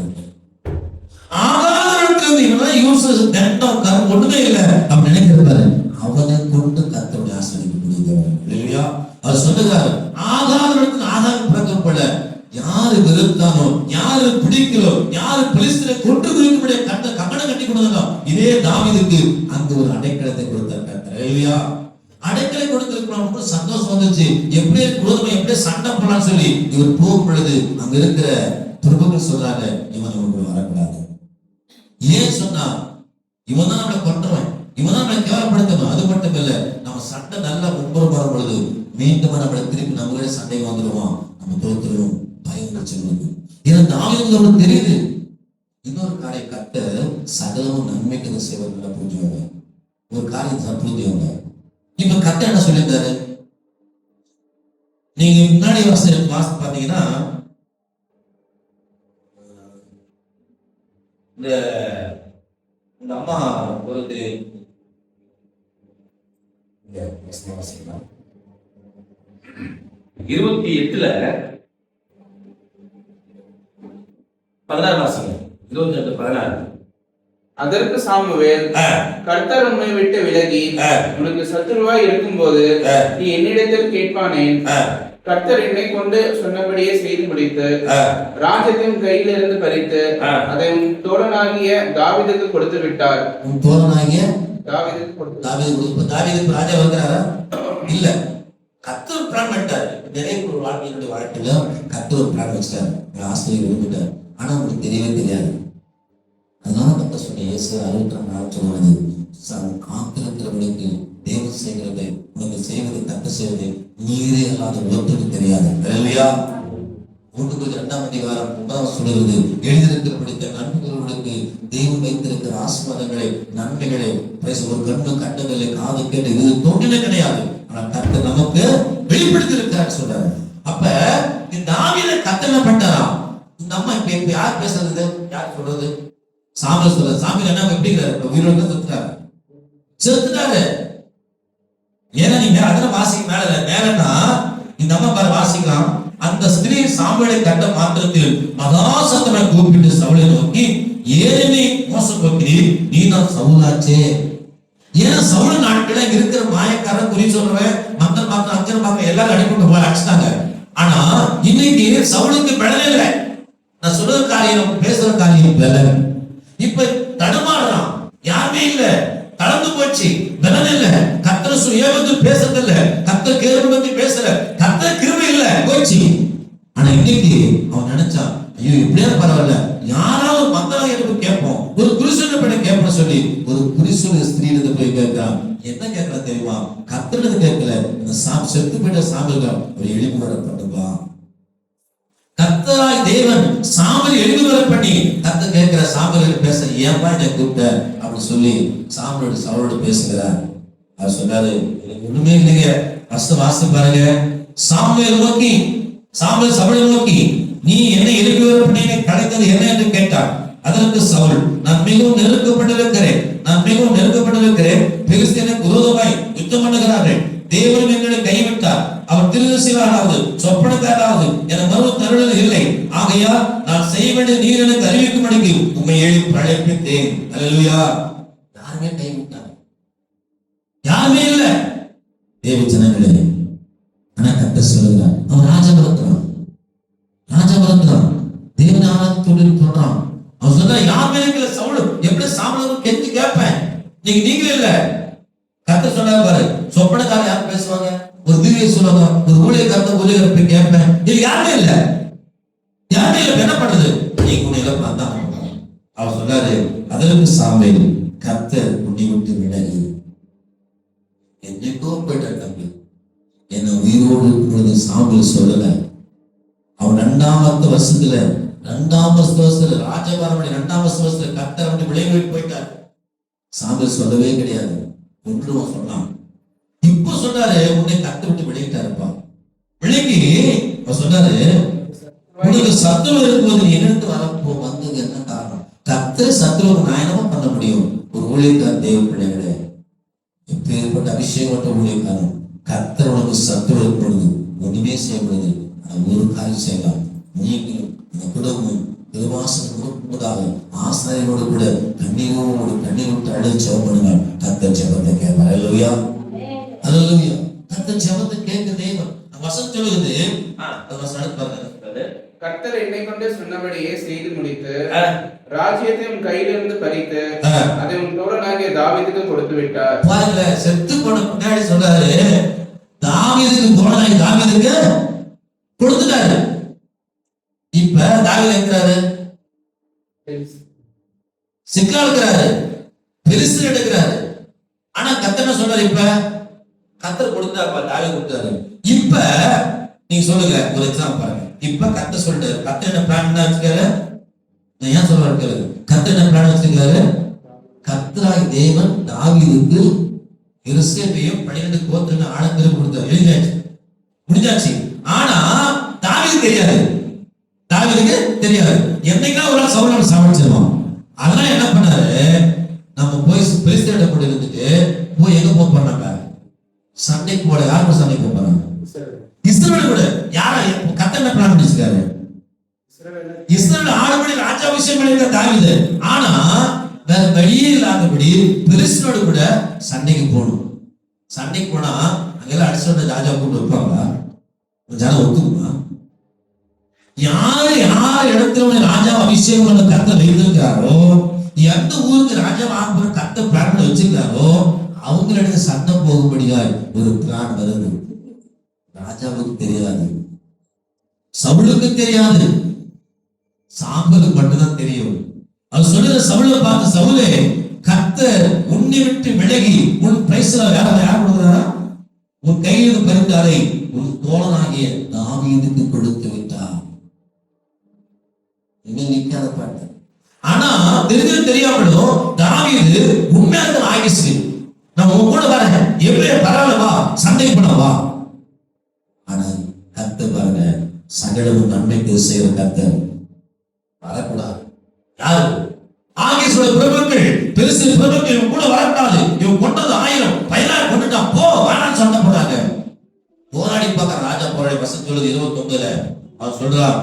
ஆகாத இடத்துல இவெல்லாம் யூஸ் தண்டம் கரும் ஒண்ணுமே இல்லை அப்படி நினைக்கிறாரு. அவனை கொண்டு கர்த்தருடைய ஆசீர்வாதம் முடிந்தவர் இல்லையா? அவர் சொல்லுகிறார், ஆகாத இடத்துல ஆகாத பிறக்கம் போல யாரு வெறுத்தானோ, யாரு பிடிக்கலோ, யாரு பெலிஸ்தரை கொண்டு குறிக்கும்படிய கங்கணம் கட்டி கொடுத்தானோ, இதே தாவீதுக்கு அங்க ஒரு அடைக்கலத்தை கொடுத்தார் கர்த்தர் இல்லையா? அடைக்கலை கொடுத்திருக்கிறவங்க சந்தோஷம் வந்துச்சு. எப்படியே குரோதமா எப்படியே சண்டை போடலாம்னு சொல்லி இவர் போகும் பொழுது அங்க இருக்கிற பிரபுக்கள் சொல்றாங்க, இவன் நமக்கு வரக்கூடாது. ஏன் சொன்னா, இவன் தான் நம்மளை கொன்றவன், இவன் தான் நம்மளை கேவலப்படுத்தணும். அது மட்டும் இல்ல, நம்ம சண்டை நல்லா முன்புறம் வரும் பொழுது மீண்டும் நம்மளை திருப்பி நம்மளே சண்டை வந்துடுவோம், நம்ம தோத்துருவோம், பயம் சொல்லுவது. ஏன்னா தாவீதுக்கு அவனுக்கு தெரியுது, இன்னொரு காரியம் கர்த்தர் சகலமும் நன்மைக்கு செய்வதில்லை பூஜையோட ஒரு காரியம் பூஜையோட. இப்ப கர்த்தர் என்ன சொல்லியிருந்தாரு? நீங்க முன்னாடி வாசம் பாத்தீங்கன்னா, இந்த அம்மா ஒரு 28 16 வாசம் 28:16. அதற்கு சாமுவேல், கர்த்தர் உம்மை விட்டு விலகி உனக்கு சத்துருவாய் இருக்கும்போது நீ என்னிடத்தில் கேட்பானேன்? கர்த்தர் என்னை கொண்டு சொன்னபடியே செய்து முடித்து ராஜ்யத்தின் கையிலிருந்து பறித்து அதை உன் தோழனாகிய தாவீதுக்கு கொடுத்து விட்டார். உன் தோழனாகிய தாவீதுக்கு கொடுத்து. தாவீதுக்கு ராஜா வருகிறாரா? இல்ல, கர்த்தர் பிளான் பண்ணிட்டார். நிறைய ஒரு வாழ்க்கையினுடைய வாழ்க்கையில கர்த்தர் ஒரு பிளான் வச்சிட்டார், ஆசிரியர் விரும்பிட்டார். ஆனா உங்களுக்கு தெரியவே தெரியாது. அதனால கர்த்தர் சொன்ன இயேசு 62 சொல்வது, காத்திருக்கிறவனுக்கு தேவன் செய்கிறது, உனக்கு செய்வது கர்த்தர் செய்வது நீரே அல்லாத ஒருத்தருக்கு தெரியாது இல்லையா? 2 அதிகாரம் 9 சொல்லுவது, எழுதியிருக்கப்படுத்த நன்மைகளுக்கு தெய்வம் வைத்திருக்கிற ஆசீர்வாதங்களை நன்மைகளை ஒரு கண்ணு கண்டதில்லை, காது கேட்டு இது தோன்றினே கிடையாது, ஆனா கர்த்தர் நமக்கு வெளிப்படுத்தி இருக்கிறார் சொல்றாரு. அப்ப இந்த தாவீதை கர்த்தர் என்ன பண்ணாராம்? இந்த அம்மா இப்ப யார் பேசுறது, யார் சொல்றது? சாமுவேல் சொல்றாரு. சாமுவேல் என்ன எப்படிங்கிறாரு? உயிரோடு செத்துட்டாரு. ஏன்னா நீங்க அதெல்லாம் வாசிக்க மேலன்னா இந்த அம்மா பாரு வாசிக்கலாம். அந்த ஸ்திரீ சாமுவேலை கண்ட மாத்திரத்தில் மகா சத்தமாய் கூப்பிட்டு சவுலை நோக்கி, ஏனே மோசம் போக்கிறீர், நீ தான் சவுலாச்சே. ஏன்னா சவுல் நாட்கள இருக்கிற மாயக்காரன் குறி சொல்றவன் மக்கள் பார்க்க அஞ்சல் பார்க்க எல்லாரும் அடிப்பட்டு போய் அடிச்சிட்டாங்க. ஆனா இன்னைக்கு சவுலுக்கு பலன் இல்லை. நான் சொல்ற காரியம் பேசுற காரியம் பலன். இப்ப தடுமாறுறான், யாருமே இல்ல, கலந்து போச்சு, பலன் இல்ல. கர்த்தர் சுயபத்து பேசுறது இல்ல, கர்த்தர் கிருபை பத்தி பேசல, கர்த்தர் கிருபை இல்ல போச்சு. இன்னைக்கு அவன் நினைச்சான், ஐயோ இப்படியா பரவாயில்ல, யாராவது மத்தவங்க எடுத்து கேட்போம், ஒரு புருஷனை பண்ண கேட்போம் சொல்லி ஒரு புருஷன் ஸ்திரீ போய் கேட்கிறான். என்ன கேட்கலாம் தெரியுமா? கத்துறது கேட்கல, அந்த செத்து போயிட்ட சாம்பல்கள் ஒரு எழுப்பு வர பண்ணுவான். கர்த்தராய் தேவன் சாம்பல் எழுதி வர பண்ணி கத்த கேட்கிற சாம்பல் பேச, ஏன்பா என்னை கூப்பிட்ட அப்படின்னு சொல்லி சாம்பலோட சவளோட பேசுகிறார். அவர் சொன்னாரு, எனக்கு ஒண்ணுமே இல்லைங்க, ஃபர்ஸ்ட் வாசி பாருங்க. சாம்பல் நோக்கி, சாம்பல் சவளை நோக்கி, நீ என்னை எழுதி வர பண்ணி கிடைத்தது என்ன என்று கேட்டார். அதற்கு சவுல், நான் மிகவும் நெருக்கப்பட்டிருக்கிறேன், நான் மிகவும் நெருக்கப்பட்டிருக்கிறேன், பெலிஸ்தீனுக்கு விரோதமாய் யுத்தம் பண்ணுகிறார்கள், தேவன் எங்களை கைவிட்டார், அவர் திருநசிலாவது சொப்பனக்காராவது என மறு தருணம் இல்லை, ஆகையால் நான் செய்ய வேண்டிய நீர் எனக்கு அறிவிக்கும்படிக்கு உண்மை எழுப்பி அழைப்பித்தேன். அல்லேலூயா. யாருமே கைவிட்டார், யாருமே இல்ல தேவ ஜனங்களே. ஆனா கர்த்தர் சொல்லுகிறார், அவன் ராஜபுரத்தான், ராஜபுரத்தான் தேவன் ஆராதனை சொல்றான். அவன் சொன்னா, யாருமே இருக்கல சவுல், எப்படி சாம்பலும் கெஞ்சி கேட்பேன், நீங்களே இல்ல. கர்த்தர் சொன்னார் பாரு, சொப்பனக்காரர் யாரும் பேசுவாங்க, ஒரு தீவிர சொல்லுவாங்க, ஒரு ஊழியக்காரர் ஊழியர் போய் கேட்பேன், இது யாருமே இல்ல, யாருமே இல்ல, என்ன பண்ணுது, நீங்க உன்னை இழப்பா தான். அவர் சொன்னாரு, அதற்கு சாம்பல், கர்த்தர் உன்னை விட்டு விலகி என்னைக்கோ போயிட்ட தம்பி, என்ன உயிரோடு இருக்கிறது சாம்பல் சொல்லல. அவன் 2ஆம் வருஷத்துல ராஜபாரமணி 2ஆம் வருஷத்துல கர்த்தர் அவனை விளையாடி போயிட்டார். சாம்பல் சொல்லவே கிடையாது, ஒன்று சொன்னான். இப்ப சொன்னாரு, உன்னை கத்து விட்டு விளையிட்டாருப்பா. விலகி சொன்னாரு, உனக்கு சத்துவம் இருக்கும்போது நீ என்னட்டு வரப்போ வந்தது என்ன காரணம்? கர்த்தர் சத்துவம் நான் என்னமா பண்ண முடியும்? ஒரு ஊழியக்காரன் தேவ பிள்ளைகளே, எப்பேற்பட்ட அபிஷேகப்பட்ட ஊழியக்காரன், கர்த்தர் உனக்கு சத்துவம் இருக்கிறது ஒண்ணுமே செய்யப்படுது. ஒரு காரியம் செய்யலாம், நீங்களும் இந்த குடும்பம் திருவாசனோடு ஆசிரியரோடு கூட கண்ணீர் விட்டு அழுது ஜெபம் பண்ணுங்க. கர்த்தர் ஜெபத்தை கேட்பார். அல்லேலூயா, அல்லேலூயா. கர்த்தர் ஜெபத்தை கேட்க தேவன். வசனம் சொல்லுது, வசனம் பாருங்க, கர்த்தர் என்னை கொண்டு சொன்னபடியே செய்து முடித்து ராஜ்யத்தை உன் கையிலிருந்து பறித்து அதை உன் தோழனாகிய தாவீதுக்கு கொடுத்து விட்டார். பாருங்க, செத்து போன பின்னாடி சொல்றாரு, தாவீதுக்கு தோழனாகிய தாவீதுக்கு கொடுத்துட்டாரு. இப்ப தாவீது இருக்கிறாரு, சிக்கலா இருக்கிறாரு, பெருசு எடுக்கிறாரு. ஆனா கர்த்தர் என்ன சொல்றாரு? இப்ப கர்த்தர் கொடுத்தாருப்பா, தாவீது கொடுத்தாரு. இப்ப நீங்க சொல்லுங்க, ஒரு எக்ஸாம்பிள் பாருங்க. இப்ப கர்த்தர் சொல்லிட்டாரு, கர்த்தர் என்ன பிளான் வச்சிருக்காரு? நான் ஏன் சொல்ல இருக்கிறது, கர்த்தர் என்ன பிளான் வச்சிருக்காரு? கர்த்தராய் தேவன் தாவீதுக்கு எருசலேமையும் 12 கோத்திரங்கள் ஆழத்திற்கு கொடுத்தாரு. எழுதியாச்சு, முடிஞ்சாச்சு. ஆனா தாவீதுக்கு தெரியாது, தாவீதுக்கு தெரியாது. என்னைக்கா ஒரு நாள் சவுல் சமைச்சிருவான். அதனால என்ன பண்ணாரு, நம்ம போய் பெலிஸ்தீன கூட இருந்துட்டு போய் எங்க போறாங்க, சண்டைக்கு போட. யாரும் சண்டைக்கு போறாங்க? இஸ்ரவேல் கூட. யார கர்த்தர் என்ன பிளான் பண்ணிருக்காரு? இஸ்ரவேல் ஆளுபடி ராஜாபிஷேகம் பண்ணிருக்க தாவீது. ஆனா வேற வழியே இல்லாதபடி பெலிஸ்தீனோடு கூட சண்டைக்கு போகணும். சண்டைக்கு போனா அங்கெல்லாம் அடிச்சோட ராஜா கூப்பிட்டு வைப்பாங்களா? ஜனம் ஒத்துக்குமா? யார் இடத்துல ராஜா அபிஷேகம் பண்ண கர்த்தர் வைத்திருக்காரோ, எந்த ஊருக்கு ராஜா ஆகுற கர்த்தர் பிளான் வச்சிருக்காரோ அவங்களிட சண்டை போகும்படியாய் ஒரு பிளான் வருது. ராஜாவுக்கு தெரியாது, சவுலுக்கு தெரியாது, சாம்பலுக்கு மட்டும்தான் தெரியும். அது சொல்லுற சவுலை பார்த்து, சவுலே கர்த்தர் உன்னை விட்டு விலகி உன் பிரைஸ்ல யார் கொடுக்கிறாரா? உன் கையில் பறித்தாரை உன் தோழனாகிய தாவீதுக்கு கொடுத்து விட்டார். நிக்காத பாட்டு. ஆனா தெரியாமலும் தாவீது உண்மையான ஆகிச்சு, நம்ம உன் கூட வரேன், எப்படியே பரவாயில்லவா, சண்டைக்கு பண்ணவா. ஆனா கர்த்தர் பாருங்க, சகலமும் நன்மைக்கு செய்யற கர்த்தர் வரக்கூடாது. யாரு? ஆகீஸோட பிரபுக்கள், பெருசு பிரபுக்கள் இவன் கூட வரக்கூடாது. இவன் கொண்டது 1000 16 கொண்டுட்டான், போ வேணான்னு சண்டை போடாங்க. போராடி பார்க்க ராஜா போராடி. வசனம் சொல்லுது 29 அவன் சொல்றான்,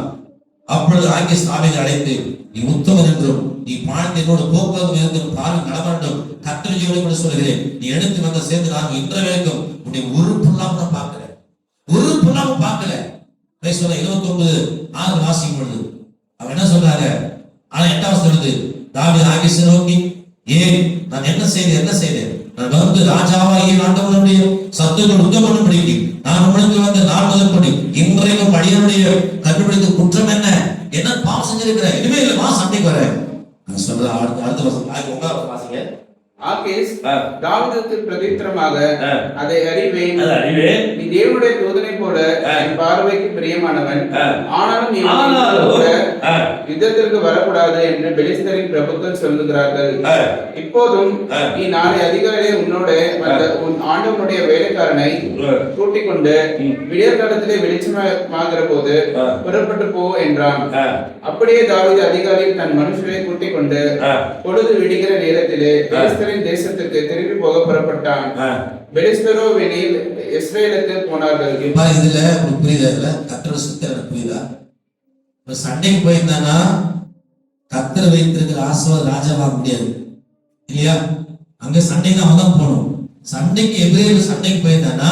அப்பொழுது ஆகீஸ் தாவீதை அழைத்து, நீ உத்தமன் என்றும் நீ பாண்டியனோட போக்குவரத்து என்றும் பால் நடமாட்டும் கர்த்தர் ஜீவனை கூட சொல்கிறேன், நீ எடுத்து வந்த சேர்ந்து நான் இன்ற வரைக்கும் உன்னை ஒரு புல்லாம பார்க்கல, ஒரு புல்லாம பார்க்கல. 29:6 வாசிக்கும் பொழுது அவன் என்ன சொல்றாரு? ஆனா 8வது சொல்லுது, தாவீது ஆகீஸை நோக்கி, ஏன் நான் என்ன செய்தேன் வந்து ராஜாவாகிய ஆண்டவனுடைய சத்துக்கள் உத்தம் பண்ணும்படிக்கு நான் உங்களுக்கு வந்த நாள் முதற்படி இன்றைக்கும் அடியனுடைய கண்டுபிடித்த குற்றம் என்ன பாவம் செஞ்சிருக்கிறேன், இனிமே இல்லமா சண்டைக்கு வரேன். நான் சொல்ற அடுத்த வருஷம் வாசிங்க. ஆகீஸ் தாவீதுக்கு பிரதித்திரமாக அதை அறிவேன், நீ தேவனுடைய தூதனை போல என் பார்வைக்கு பிரியமானவன், ஆனாலும் நீ யுத்தத்திற்கு வரக்கூடாது என்று பெலிஸ்தரின் பிரபுக்கள் சொல்லுகிறார்கள். இப்போதும் நீ நாளை அதிகாலையே உன்னோட உன் ஆண்டவனுடைய வேலைக்காரனை கூட்டிக் கொண்டு விடியற் காலத்திலே வெளிச்சமாகிற போது புறப்பட்டு போ என்றான். அப்படியே தாவீது அதிகாலையில் தன் மனுஷரை கூட்டிக் கொண்டு பொழுது விடுகிற நேரத்திலே தேசத்துக்கு திரும்பி போக புறப்பட்டான். பெலிஸ்தரோ வெளியில் இஸ்ரேலுக்கு போனார்கள். இதுல புரியுதா? இல்ல கர்த்தரோட சித்தம் புரியுதா? சண்டைக்கு போயிருந்தானா கர்த்தர் வைத்திருக்கிற ஆசீர்வாத ராஜாவாக முடியாது இல்லையா? அங்க சண்டைக்கு அவன் தான் போகணும். சண்டைக்கு எபிரேயர் சண்டைக்கு போயிருந்தானா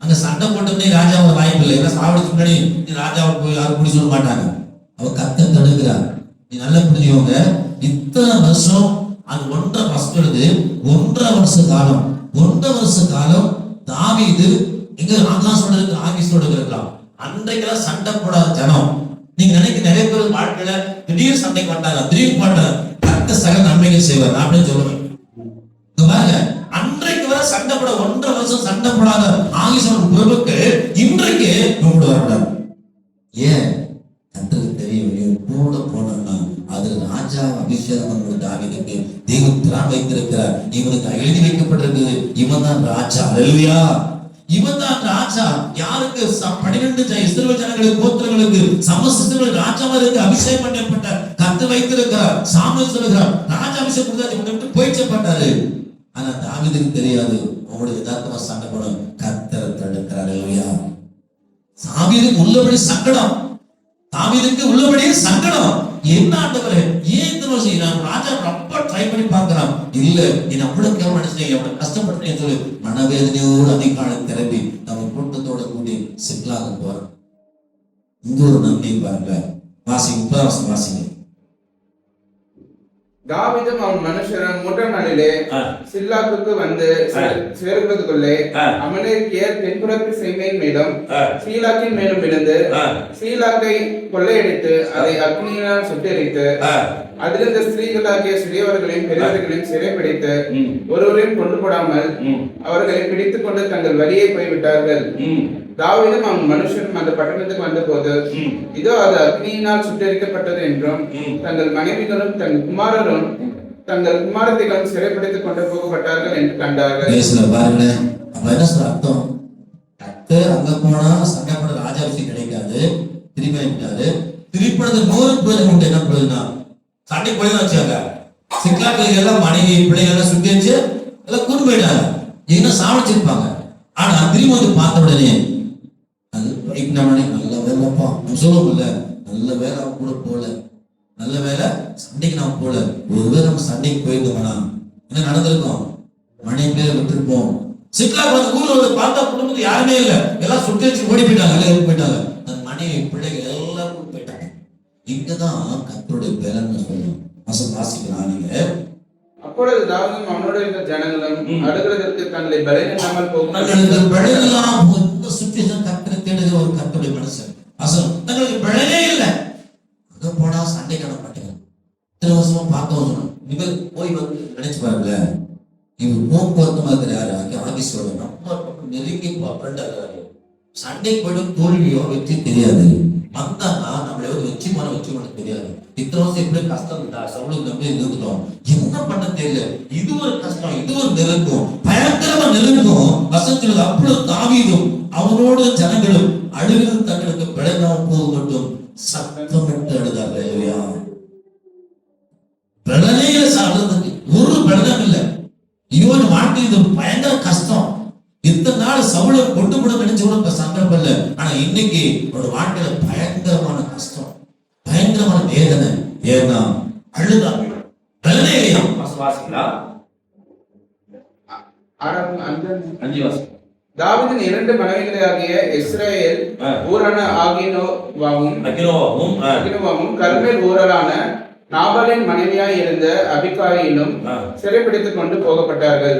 அங்க சண்டை போட்டோம்னே ராஜாவோட வாய்ப்பு இல்லை. ஏன்னா சாவடிக்கு முன்னாடி நீ ராஜாவை போய் யாரும் பிடி சொல்ல மாட்டாங்க. அவ கர்த்தர் தடுக்கிறார். நீ நல்லா புரிஞ்சுக்கோங்க. இத்தனை வருஷம் அது 1.5 வருஷ காலம் தாவீது எங்க ஆகாஷ் சொல்றது ஆகிஸோட இருக்கலாம். அன்றைக்கெல்லாம் சண்டை போடாத ஜனம். நீங்க நினைக்க நிறைய பேர் வாழ்க்கையில திடீர் சண்டைக்கு மாட்டாங்க, திடீர் மாட்டாங்க. கர்த்தர் சகல நன்மைகள் செய்வார் அப்படின்னு சொல்லுவேன். பாருங்க, அன்றைக்கு வர சண்டை போட 1.5 வருஷம் சண்டை போடாத ஆகிஸோட பொறுப்புக்கு இன்றைக்கு கும்பிட்டு வரக்கூடாது. ஏன்? கர்த்தருக்கு தெரியும் கூட போனா அது ராஜா அபிஷேகம் தாவீதுக்கு தேவன் திறன் வைத்திருக்கிறார். இவனுக்கு எழுதி வைக்கப்பட்டிருக்குது, இவன் தான் ராஜா. அல்லேலூயா. இவன் தான் ராஜா. யாருக்கு? 12 இஸ்ரவேல் ஜனங்களுக்கு கோத்திரங்களுக்கு சமஸ்த ராஜாவாருக்கு அபிஷேகம் பண்ணப்பட்ட கர்த்தர் வைத்திருக்கிறார். சாமுவேல் சொல்லுகிறார் ராஜா அபிஷேகம் கொடுத்து போயிச்சப்பட்டாரு. ஆனா தாவீதுக்கு தெரியாது அவங்களுடைய யதார்த்தமா சண்டை போடும். கர்த்தர் தடுக்கிறார். அல்லேலூயா. தாவீதுக்கு உள்ளபடி சங்கடம், தாவீதுக்கு உள்ளபடியே சங்கடம். என்ன ஆண்டவரே, ஏன் இந்த வருஷம் நான் ராஜா ரொம்ப ட்ரை பண்ணி பார்க்கிறான், இல்ல நீ கூட கேவலம் நினைச்சேன், எவ்வளவு கஷ்டப்பட்டேன்னு சொல்லி மனவேதனையோடு அதிகாலை திறப்பி நம்ம கூட்டத்தோட கூடி சிக்கலாக போறோம். இங்க ஒரு நன்மை பாருங்க. வாசிங்க, 30 வாசிங்க. தாவீதும் அவன் மனுஷரும் 3ஆம் நாளிலே சில்லாக்குக்கு வந்து சேர்வதற்குள்ளே அமலேக்கியர் தென்புறத்து செங்கையின் மேலும் சீலாக்கின் மேலும் விழுந்து சீலாக்கை கொள்ளையடித்து அதை அக்னியினால் சுட்டெரித்து அதிலிருந்த ஸ்திரீகளாகிய சிறியவர்களையும் பெரியவர்களையும் சிறைப்பிடித்து ஒருவரையும் கொண்டு போடாமல் அவர்களை பிடித்துக் கொண்டு தங்கள் வழியை போய்விட்டார்கள். தாவீதும் அவன் மனுஷனும் அந்த பட்டணத்துக்கு வந்த போது இதோ அது அக்னியினால் சுட்டெரிக்கப்பட்டது என்றும் தங்கள் மனைவிகளும் தங்கள் குமாரரும் தங்கள் குமாரத்திகளும் சிறைப்பிடித்துக் கொண்டு போகப்பட்டார்கள் என்று கண்டார்கள். அர்த்தம் அங்க போனா சங்கப்பட ராஜாபிஷேகம் கிடைக்காது, திருப்பி அனுப்பிட்டாரு. திருப்பி 100 பேர் உண்டு. என்ன பண்ணுதுன்னா சண்டை போய் வச்சாங்க. சிக்கலாக்கள் எல்லாம் மனைவி பிள்ளைகள் எல்லாம் சுத்தி வச்சு எல்லாம் கூட்டு போயிட்டாங்க. என்ன சாவடிச்சிருப்பாங்க. ஆனா திரும்பி வந்து பார்த்த உடனே நல்ல வேலைப்பா சொல்லுவோம்ல, நல்ல வேலை அவன் கூட போல, நல்ல வேலை சண்டைக்கு நான் போல. ஒருவேளை நம்ம சண்டைக்கு போயிருந்தோம்னா என்ன நடந்திருக்கோம்? மனைவி பேரை விட்டுருப்போம். சிக்கலாக்கு ஊர்ல பார்த்தா குடும்பத்துக்கு யாருமே இல்லை, எல்லாம் சுத்தி வச்சு ஓடி போயிட்டாங்க, எல்லாம் போயிட்டாங்க. தன் மனைவி பிள்ளைகள் எல்லாம் கூட்டு போயிட்டாங்க. இங்கதான் கர்த்தருடைய பலன்னு சொல்லணும். வாசிக்கலாம் நீங்க. அப்பொழுது தாவீதும் அவனோடு இருந்த ஜனங்களும் அடுக்கிறதற்கு தங்களை பலனில்லாமல் தேடுகிற ஒரு கர்த்தருடைய மனுஷன் தங்களுக்கு பலனே இல்லை. அங்க போனா சண்டை காண மாட்டேங்க. இத்தனை வருஷமா பார்த்தோம். இவர் போய் வந்து நினைச்சு பாருங்க, இவர் போக்குவரத்து மாதிரி யாரு ஆபீஸோட நம்ம நெருங்கி பண்றாரு. சண்டைக்கு போயிட்டு தோல்வியோ வெற்றி தெரியாது. வந்தாங்கன்னா நம்மள வச்சு பண்ண தெரியாது. இத்தனை வருஷம் எப்படி கஷ்டம் சவுளுக்கு நம்பி இருந்துட்டோம், என்ன பண்ண தெரியல. இது ஒரு கஷ்டம், இது ஒரு நெருக்கம், பயங்கரமா நெருக்கம். வசத்தில் அப்பொழுது தாவீதும் அவனோடு ஜனங்களும் அழுகிறது தங்களுக்கு பிழைக்காம போது மட்டும் சத்தமிட்டு அழுதாங்க. பிளனையில சாப்பிடுறதுக்கு ஒரு பிளனம் இல்லை. இவன் வாழ்க்கை இது பயங்கர கஷ்டம். இத்தனை நாள் சவுளை கொண்டு கூட நினைச்சு கூட சந்தர்ப்பம் இல்லை. ஆனா இன்னைக்கு ஒரு வாழ்க்கையில பயங்கரமான கஷ்டம், பயங்கரமான வேதனை. ஏன்னா அழுதாங்க. தாவீதின் 2 மனைவிகளாகிய இஸ்ரவேல் ஊரான ஆகினோவாமும் கர்மேல் ஊரான நாபாலின் மனைவியாய் இருந்த அபிகாயிலும் சிறைப்பிடித்துக் கொண்டு போகப்பட்டார்கள்.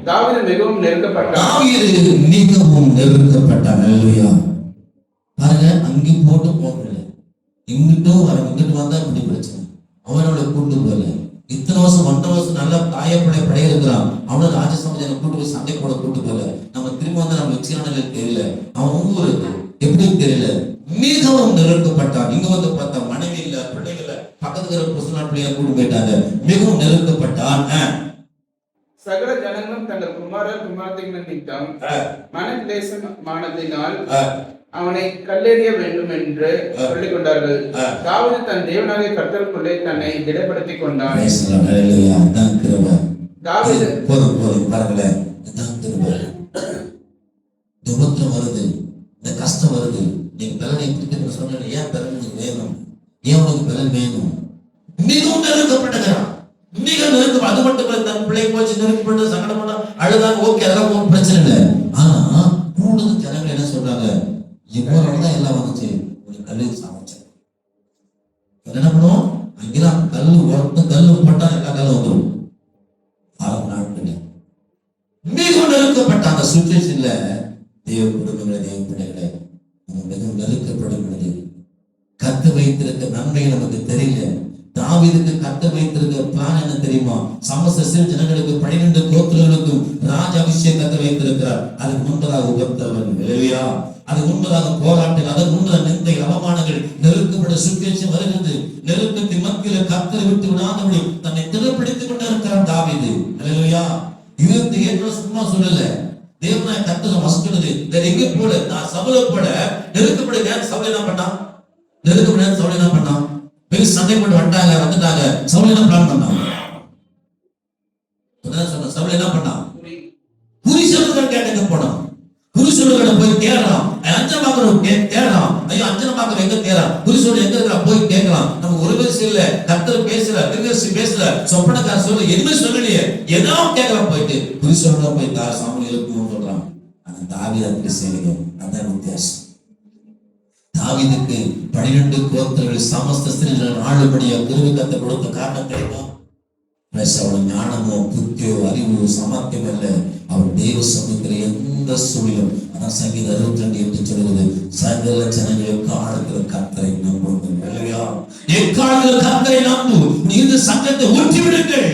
தாவீது மிகவும் நெருக்கப்பட்டான். தாவீது மிகவும் நெருக்கப்பட்டான். அல்லேலூயா. பாருங்க, அங்கே போட்டு போகல, இங்கிட்டும் வர, இங்கிட்டு வந்தா இப்படி பிரச்சனை. அவனோட கூட்டு போகல. இத்தனை வருஷம் 1.5 வருஷம் நல்லா தாயப்படை படைய இருக்கிறான். அவனோட ராஜசமாஜனை கூட்டு போய் சண்டை போட கூட்டு போகல. நம்ம திரும்ப வந்து நம்ம வச்சுக்கான தெரியல, அவன் ஊர் எப்படி தெரியல, மிகவும் நெருக்கப்பட்டான். இங்க வந்து பார்த்தா மனைவி இல்ல, பிள்ளைகள் இல்ல, பக்கத்துல இருக்கிற புருஷனார் பிள்ளையார் கூட்டு போயிட்டாங்க. மிகவும் நெருக்கப்பட்டான். சகல ஜனங்களும் தங்கள் குமாரர் குமாரத்தின் நிமித்தம் மனக்லேசமானதினால் அவனை கல்லெறிய வேண்டும் என்று சொல்லிக் கொண்டார்கள். தாவீது தன் தேவனாகிய கர்த்தருக்குள்ளே தன்னை திடப்படுத்திக் கொண்டான். தாவீது போதும் பாருங்களேன், துபத்திரம் வருது, இந்த கஷ்டம் வருது, நீங்க பலனை பிடிக்க சொன்ன, ஏன் பலன் வேணும், ஏன் உனக்கு பலன் வேணும்? மிகவும் நெருக்கப்பட்டுகிறான், மிக நெருக்கம். அது மட்டும் இல்ல, தன் பிள்ளை போச்சு நெருக்கப்பட்டு சங்கடம் பண்ண அழுதான், ஓகே, அதெல்லாம் ஒன்றும் பிரச்சனை இல்லை. ஆனா கூடுதல் ஜனங்கள் என்ன சொல்றாங்க, இவ்வளவுதான் எல்லாம் வந்துச்சு, ஒரு கல்லு சமைச்சேன். என்ன பண்ணுவோம், அங்கெல்லாம் கல்லு ஒருத்த கல்லு போட்டா எல்லா கல்லும் வந்துடும். ஆரம்ப நாட்கள் மிகவும் நெருக்கப்பட்ட அந்த சுச்சுவேஷன்ல தேவ குடும்பங்களை, தேவ பிள்ளைகளை மிகவும் நெருக்கப்படுகிறது. கத்து வைத்திருக்க நன்மை நமக்கு தெரியல. தாவீதுக்கு கத்து வைத்திருக்க பிளான் என்ன தெரியுமா? சமஸ்த சிறு ஜனங்களுக்கு 12 கோத்திரங்களுக்கும் ராஜ அபிஷேகத்தை வைத்திருக்கிறார். அதுக்கு முன்பதாக உபத்தவன் இல்லையா, அதுக்கு முன்பதாக போராட்டம், அதற்கு முன்பதாக நிந்தை அவமானங்கள், நெருக்கப்பட்ட சுச்சுவேஷன் வருகிறது. நெருக்கத்தின் மத்தியில கத்தரை விட்டு விடாதபடி தன்னை திறப்பிடித்துக் கொண்டு இருக்கிறார் தாவீது. இல்லையா, இது ஏற்ற சும்மா சொல்லல, தேவனாய கர்த்தர் வசனது வேற எங்க போல, நான் சபையில போல நெருக்கப்பட நேரம் சபையில என்ன பண்ணான், நெருக்கப்பட நேரம் சபையில என்ன பண்ணான், பெரிய சண்டை போட்டு வந்துட்டாங்க, சபையில என்ன பிளான் பண்ணான், சொன்ன சபையில என்ன பண்ணான், குறி சொல்லுகிற கேட்டுக்கு போனான். குறி சொல்லுகிற போய் தேடுறான், அஞ்சனை பாக்குறவங்க தேடுறான். ஐயோ, அஞ்சனை பாக்குற எங்க தேடுறான், குறி சொல்லு எங்க இருக்கிறா போய் கேட்கலாம். நம்ம ஒரு பேச இல்ல, கர்த்தர் பேசல, திருகசி பேசல, சொப்பனக்கார சொல்ல, எதுவுமே சொல்லலையே, ஏதாவது கேட்கலாம். போயிட்டு குறி சொல்ல போய் சாமி எழுப்புன்னு சொல்றான். ஆனா தாவீது அப்படி செய்யணும். அதான் வித்தியாசம். தாவீதுக்கு 12 கோத்திரங்கள் சமஸ்த ஸ்திரீகள் ஆளுபடியா குருவி கத்தை கொடுத்த காரணம் தெரியுமா? அவன் ஞானமோ புத்தியோ அறிவோ சமர்த்தியம் அல்ல, அவன் தேவ சமூகத்தில் எந்த சூழலும். அதான் சங்கீதம் 62:8 சொல்லுவது, சகல ஜனங்கள் எக்காலத்தில் கர்த்தரை நம்புங்கள். இல்லையா, எக்காலத்தில் கர்த்தரை நம்பு, இந்த சங்கத்தை ஊற்றி விடுங்கள்.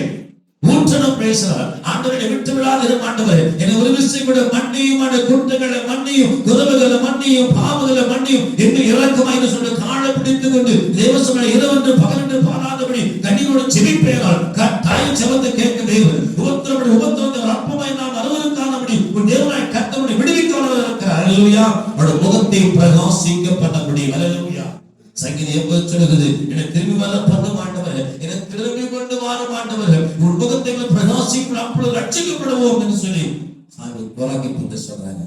ஊற்றணும் பேசுறார். ஆண்டவரை விட்டு விடாது ஆண்டவரே, என்னை ஒரு விஷயம் கூட மன்னியும், குற்றங்களை மன்னியும், குறவுகளை மன்னியும், பாவங்களை மன்னியும் என்று இறக்கமாக சொல்ல காலை பிடித்துக் கொண்டு தேவசமனை இரவென்று பகலென்று பாராதபடி கண்ணீரோடு செபிப்பேனால் கட்டாயம் செவத்தை கேட்க தேவன் உபத்திரத்தை அற்பமாய் நாம் அறுவருக்கானபடி ஒரு தேவனாய் கர்த்தருடைய விடுவிக்கானவர் இருக்கிறார். அல்லேலூயா. அவருடைய முகத்தை பிரகாசிக்கப்பட்டபடி. அல்லேலூயா. சங்கீதம் எப்போது சொல்லுகிறது, என்னை திரும்பி வர பண்ண மாட்டவர், என்னை திரும்பி கொண்டு வர மாட்டவர், உன் முகத்தை பிரகாசிக்கும், அப்பொழுது ரட்சிக்கப்படுவோம் என்று சொல்லி போராக்கி போட்டு சொல்றாங்க.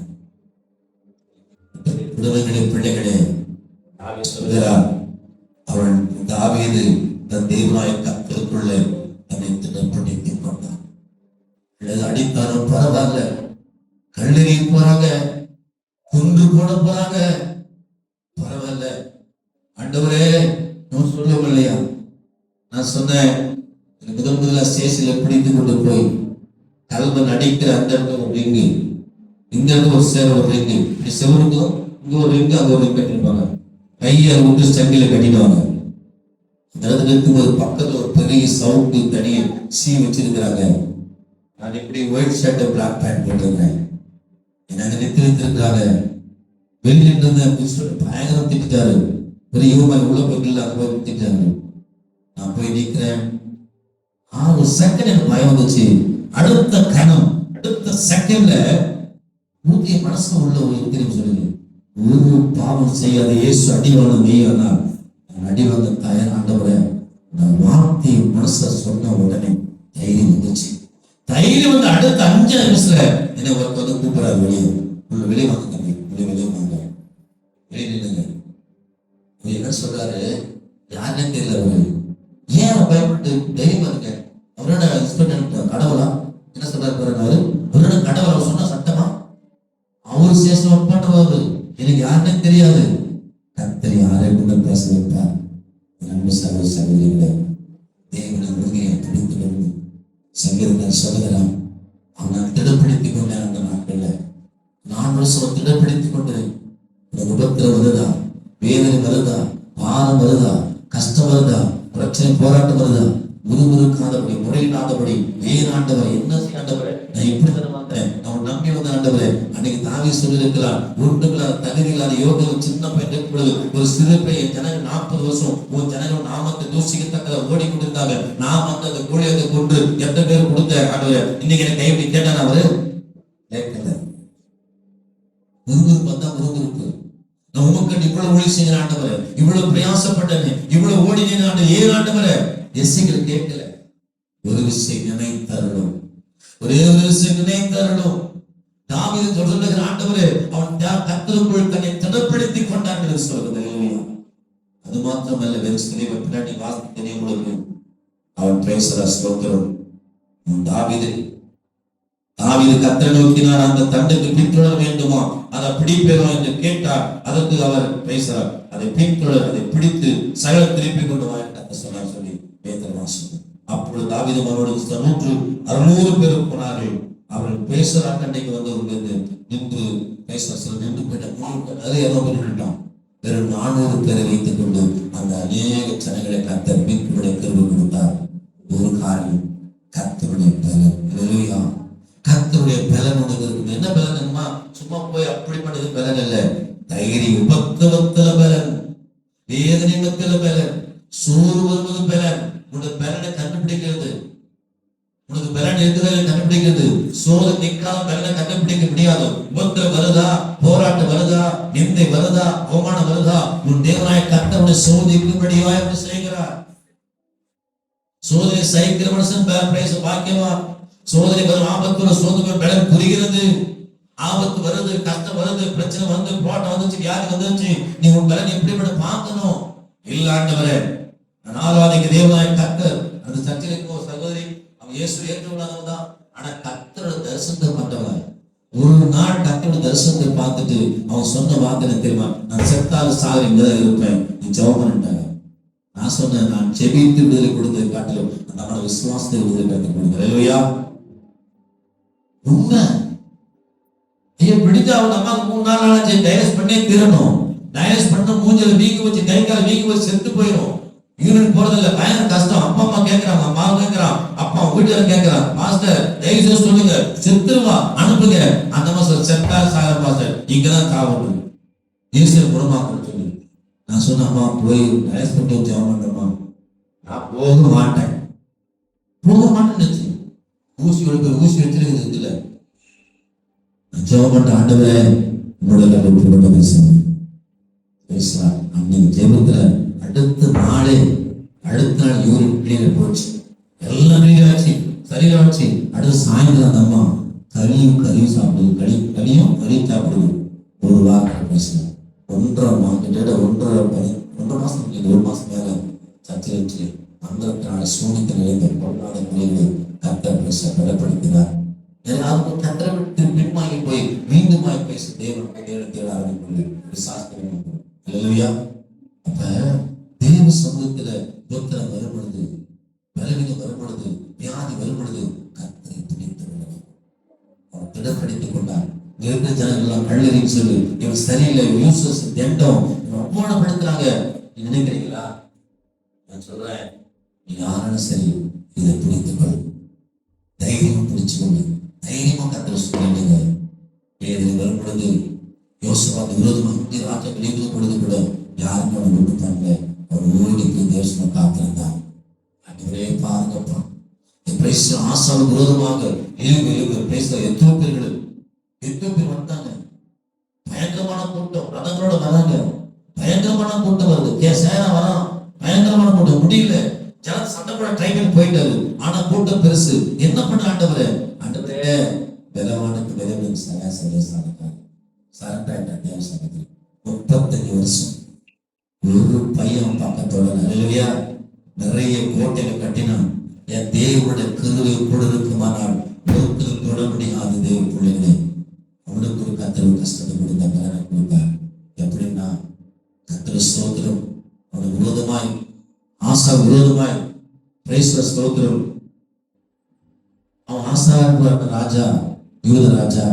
பிள்ளைகளே சொல்கிறார், அவன் தாவீது தன் தேவனாய கர்த்தருக்குள்ள தன்னை திட்டப்படுத்திக் கொண்டான். அடித்தாலும் பரவாயில்ல, கல்லெறி போறாங்க, கொன்று போட போறாங்க, பரவாயில்ல. ஆண்டவரே, நான் சொல்லுவோம் இல்லையா, நான் சொன்னேன், முதல்ல ஸ்டேஷன்ல பிடித்து கொண்டு போய் கல்வன் அடிக்கிற அந்த இடத்துல ஒரு ரிங்கு, இந்த இடத்துல ஒரு சேர ஒரு ரிங்கு, செவருக்கும் இங்க ஒரு ரிங்கு, அங்க ஒரு ரிங் கட்டிருப்பாங்க, கையை விட்டு சங்கில கட்டிடுவாங்க. இந்த இடத்துல இருக்கும்போது பக்கத்துல ஒரு பெரிய சவுக்கு தனியை சீ வச்சிருக்கிறாங்க. நான் இப்படி ஒயிட் ஷர்ட் பிளாக் பேண்ட் போட்டிருந்தேன், என்ன நிறுத்தி வைத்திருக்கிறாங்க. வெளியில இருந்து பயங்கரம் திட்டாரு, பெரிய யூமன் உள்ள போய்ல அங்க போய் திட்டாரு. நான் போய் நிற்கிறேன். ஒரு செகண்ட் எனக்கு பயம் வந்துச்சு. அடுத்த கணம், அடுத்த செகண்ட்ல ஊதிய மனசு உள்ள ஒரு தெரியும் சொல்லுங்க, ஒரு பாவம் செய்யாத இயேசு அடிவான மெய்யானா அடிவாங்க தயார். ஆண்டவரை நான் வார்த்தையை மனச சொன்ன உடனே தைரியம் வந்துச்சு. தைரியம் வந்து அடுத்த 5 நிமிஷத்துல என்ன ஒருத்தர் வந்து கூப்பிடாரு, வெளியே வெளியே வாங்க தம்பி, வெளியே வாங்க, வெளியே நில்லுங்க. என்ன சொல்றாரு, யாருன்னு தெரியல. அவரு ஏன் பயப்பட்டு தைரியமா இருக்க, அவரோட கடவுளா என்ன சொல்றாரு பாருங்க, அவரோட கடவுள். அவர் சொன்ன சட்டமா, அவரு சேஷம் ஒர்க் பண்றவாரு, எனக்கு யாருன்னே தெரியாது. கர்த்தர் யாரை கூட பேச வைப்பார். நன்மை சகோதரர்களே, சங்கீதக்காரன் சொல்லுகிறான், அவன் திடப்படுத்திக் கொண்டேன். அந்த நாட்கள்ல 4 வருஷம் திடப்படுத்திக் கொண்டேன். உபத்திரம் வருதா, வேதனை வருதா, பாரம் வருதா, கஷ்டம் வருதா, பிரச்சனை போராட்டம் வருதா, முறுமுறுக்காதபடி, முறையிடாதபடி, ஆண்டவரை என்ன செய்ய ஆண்டவரை, நான் எப்படி தர மாட்டேன், நான் நம்பி வந்த ஆண்டவரை. அன்னைக்கு தாவீது சொல்லியிருக்கிறான், ஒன்றுமில்லாத தகுதி இல்லாத யோகம் சின்ன பையன் பொழுது ஒரு சிறு பையன் ஜனங்கள் 40 வருஷம் உன் ஜனங்கள் நாமத்தை தூசிக்கத்தக்க ஓடி கொண்டிருந்தாங்க. நான் வந்து அந்த கோழியத்தை கொண்டு எத்தனை பேர் கொடுத்த ஆண்டவரை, இன்னைக்கு எனக்கு கைவிட்டு கேட்டான். அவரு கேட்கல. முருகுருக்கு வந்தா முருகுருக்கு, நான் உமக்கு இவ்வளவு ஊழி செய்ய ஆண்டவரை, இவ்வளவு பிரயாசப்பட்டேன், இவ்வளவு ஓடினேன் ஆண்டு ஏன் ஆண்டவரை. எஸ்ஐகள் கேட்கல. ஒரு விஷயம் நினைத்தரணும், ஒரே ஒரு விஷயம் நினைத்தரணும். தாவீது சொல்லுகிற ஆண்டவரே, அவன் கர்த்தருக்குள் தன்னை திடப்படுத்திக் கொண்டான் என்று சொல்லுகிறது. அது மாத்திரமல்ல, வேறு சிலை பின்னாடி வாசி தெரியும் பொழுது அவன் பேசுற ஸ்தோத்திரம். தாவீது கர்த்தரை நோக்கினார், அந்த தண்டுக்கு பின்தொடர வேண்டுமா, அதை பிடிப்பேனோ என்று கேட்டார். அதற்கு அவர் பேசுறார், அதை பின்தொடர், அதை பிடித்து சகல திருப்பி கொண்டு வா என்று சொன்னார் சொல்லி வேதம் வாசிக்கும். அப்பொழுது தாவீது அவரோடு 600 பேர் போனார்கள். அவர்கள் பேசுறாங்க. அன்னைக்கு வந்து நின்று பேசுற சில நின்று போயிட்டான். நிறைய நின்றுட்டான். வெறும் 400 பேரை வைத்துக் கொண்டு அந்த அநேக ஜனங்களை கர்த்தர் மீட்புடைய கிருபை கொடுத்தார். ஒரு காரியம், கர்த்தருடைய பலன். இல்லையா? கர்த்தருடைய பலன் உனக்கு என்ன பலன்மா? சும்மா போய் அப்படி பண்ணது பலன் இல்ல. தைரியம் உபத்திரவத்துல பலன், வேதனை மத்தியில பலன், சோறு வருவது பலன். உன்னோட பலனை கண்டுபிடிக்கிறது, உனக்கு பலன் இருக்கிறத கண்டுபிடிக்கிறது. சோறு நிற்காம பலனை கண்டுபிடிக்க முடியாது. உபத்திரம் வருதா, போராட்டம் வருதா, நிந்தை வருதா, அவமானம் வருதா, உன் தேவனாய கர்த்தருடைய சோதிக்கும்படியா எப்படி செய்கிறார். சோதனை சகிக்கிற மனுஷன் பாக்கியமா. சோதனை வரும், ஆபத்து சோதனை பலன் புரிகிறது. ஆபத்து வருது, கஷ்டம் வருது, பிரச்சனை வந்து, போராட்டம் வந்துச்சு, வியாதி வந்துச்சு, நீ உன் பலன் எப்படிப்பட்ட பார்க்கணும். இல்லாண்டவரே, நான் ஆராதிக்க தேவனாய கர்த்தர். அந்த சர்ச்சைக்கு ஒரு சகோதரி, அவன் இயேசு ஏற்றுள்ளவன் தான், ஆனா கர்த்தரோட தரிசனத்தை பார்த்தவன். ஒரு நாள் கர்த்தரோட தரிசனத்தை பார்த்துட்டு அவன் சொன்ன வார்த்தை தெரியுமா? நான் செத்தாலும் சாகர இங்கதான் இருப்பேன், நீ ஜெபம் பண்ணிட்டாங்க. நான் சொன்னேன், நான் செபித்து விடுதலை கொடுத்ததை காட்டிலும் நம்மளோட விசுவாசத்தை விடுதலை கற்றுக் கொடுக்கிறேன். இல்லையா? உண்மை. பிடிச்சா அவங்க அம்மாவுக்கு 3 நாள் ஆச்சு டைலஸ் பண்ணே தீரணும். டைலஸ் பண்ண மூஞ்சில வீங்க வச்சு, கை கால் வீங்க வச்சு செத்து போயிடும். யூனிட் போறதில்ல, பயங்கர கஷ்டம். அப்பா அம்மா கேட்கிறாங்க, அம்மாவும் கேட்கிறான், அப்பா வீட்டுல கேட்கிறான், மாஸ்டர் தயவு சொல்லுங்க, செத்துருவா அனுப்புங்க. அந்த மாசம் செத்தா சாகர மாஸ்டர், இங்கதான் சாவணும், ஈஸ்வர குணமாக்கணும் சொல்லி. நான் சொன்ன, அம்மா போய் டைலஸ் பண்ணி ஜெபம் பண்றேம்மா. நான் போக மாட்டேன் ஊசி வச்சிருக்கிறது இல்ல. ஜெபம் பண்ற ஆண்டவரே உங்களோட பேசுறார். அன்னைக்கு ஜெபத்துல அடுத்த நாள் யூரின் கிளீனர் போச்சு, எல்லாம் கிளீனாச்சு, சரியாச்சு. அடுத்த சாயந்தரம் அந்த அம்மா கறியும் சாப்பிடுது, கறியும் சாப்பிடுது. ஒரு வாரம் பேசுறேன். 1.5 மாசம் 1 மாசம் மேல சர்ச்சை வச்சு அந்த சூனித்த நிலைந்த பொருளாதார நிலையை கர்த்தர் பேச பலப்படுத்தினார். எல்லாருக்கும் கர்த்தரை விட்டு பின்வாங்கி போய் மீண்டுமாய் பேச தேவன் தேட ஆரம்பிப்பது விசாஸ்திரம். இல்லையா? அப்ப தேவ சமூகத்துல புத்திரம் வரும்பொழுது, பலவீனம் வரும்பொழுது, வியாதி வரும்பொழுது கர்த்தரை துணித்து அவர் திடப்படுத்திக் கொண்டார். இருக்கிற ஜனங்கள்லாம் கல்லறின்னு சொல்லி இவன் சரியில்லை, யூசஸ் திட்டம் அவமானப்படுத்துறாங்க. நினைக்கிறீங்களா? நான் சொல்றேன், நீ யாராலும் சரி இதை பிடித்துக்கொள், தைரியமா பிடிச்சுக்கொண்டு தைரியமா கர்த்தரை சொல்லுங்க. வேதனை வரும் பொழுது யோசுவாவுக்கு விரோதமாக ராஜா வெளியே பொழுது கூட யாருக்கும் அவனை விட்டுத்தாங்க. அவர் ஊருக்கு தேவசனை காத்திருந்தான். அன்றைய பாருங்கப்பா, ஆசாவுக்கு விரோதமாக பேசுற எத்தனை பேர் வந்தாங்க. பயங்கரமான கூட்டம், ரதங்களோட வராங்க, பயங்கரமான கூட்டம் வருது, சேனா வரான், பயங்கரமான கூட்டம். முடியல, ஜன சண்டை கூட ட்ரைபில் போயிட்டாரு. ஆனா கூட்டம் பெருசு. என்ன பண்ண ஆண்டவரே? பலவானுக்கு விதவின் சரண்டாயிட்டான் தேவசனத்தில். 35 வருஷம் ஒரு பையன் பக்கத்தோட இல்லையா நிறைய கோட்டைகளை கட்டினான். என் தேவனுடைய கிருபை கூட இருக்குமானால் ஒருத்தர் தொட முடியாது. தேவ பிள்ளைங்க அவனுக்கு ஒரு கர்த்தர் கஷ்டத்தை கொடுத்த பலனை கொடுத்தார். எப்படின்னா கர்த்தர் ஸ்தோத்திரம். அவனுக்கு விரோதமாய், ஆசா விரோதமாய் ஸ்தோத்திரம் அவன் ஆசார ராஜா, யூத ராஜா,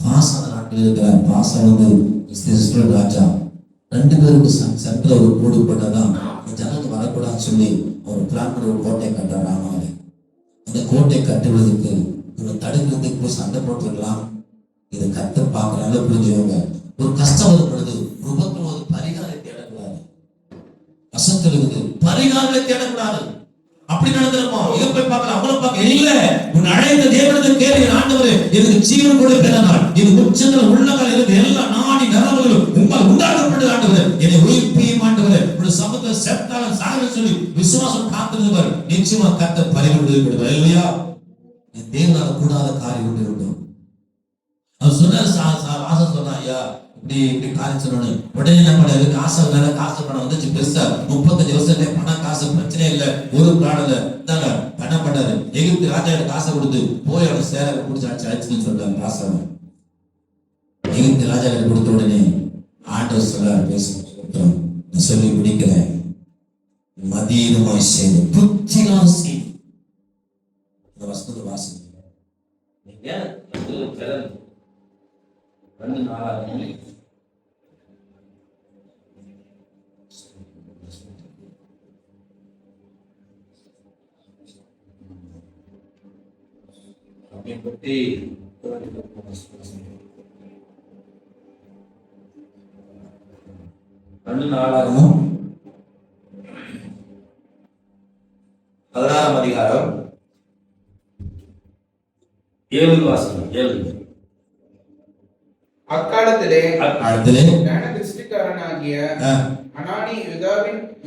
பாசான நாட்டில் இருக்கிறார். பாசா வந்து இஸ்ரேல் ராஜா. ரெண்டு பேருக்கு சந்திர ஒரு கூடு போட்டதான் ஜனங்க வரக்கூடாதுன்னு சொல்லி அவர் பிளான் பண்ணி ஒரு கோட்டை கட்டுறாரு. ராமாவை அந்த கோட்டை கட்டுவதற்கு இவரை தடுக்கிறதுக்கு போய் சண்டை போட்டுருக்கலாம். இதை கத்த பார்க்கறாங்க, புரிஞ்சுவாங்க. ஒரு கஷ்டம் வரும் பொழுது விபத்து ஒரு பரிகாரம் தேடக்கூடாது. கஷ்டம் இருக்குது, பரிகாரங்களை தேடக்கூடாது. அப்படி நடந்திருப்போம். இதை போய் பார்க்கலாம், அவங்களும் பார்க்க இல்ல. உன் அழைத்த தேவனத்தை கேள்வி, ஆண்டவரே எனக்கு ஜீவன் கொடுக்கிற நாள், இது உச்சங்கள் உள்ளங்கள் இருந்து எல்லா நாடி நரம்புகளும் உங்கள் உண்டாக்கப்பட்டது ஆண்டவரே, என்னை உயிர்ப்பியும் ஆண்டவரே, ஒரு சமூகத்தை செத்தாலும் சாக சொல்லி விசுவாசம் காத்திருந்தவர் நிச்சயமா கத்த பரிவு விடுவார். இல்லையா? தேவனால கூடாத காரியம் ஒன்று உண்டு. அவர் சொன்னார், ஆசை சொன்னா, ஐயா இப்படி காரியம் சொன்னோன்னு உடனே என்ன பண்ணாரு, காசு பணம் வந்துச்சு பெருசா, 35 வருஷத்துல பணம் காசு பிரச்சனை இல்லை, ஒரு பிராணம் தாங்க பணம் பண்ணாரு. எகிப்து ராஜா காசை கொடுத்து போய் அவனை சேர குடிச்சு அழைச்சுன்னு சொல்றாங்க. காசை எகிப்து ராஜா கொடுத்த உடனே ஆண்டவர் சொல்றாரு, பேச சொல்லி முடிக்கிறேன், மதீனமாய் செய்து புத்திரான செய்து இந்த வசனத்தை வாசிங்க. நீங்க 2 பற்றி நாளாகவும் 16ஆம் அதிகாரம் 7 வாசகம் 7. அக்காலத்திலே அடுத்தது திருஷ்டிக்காரனாகிய அனானி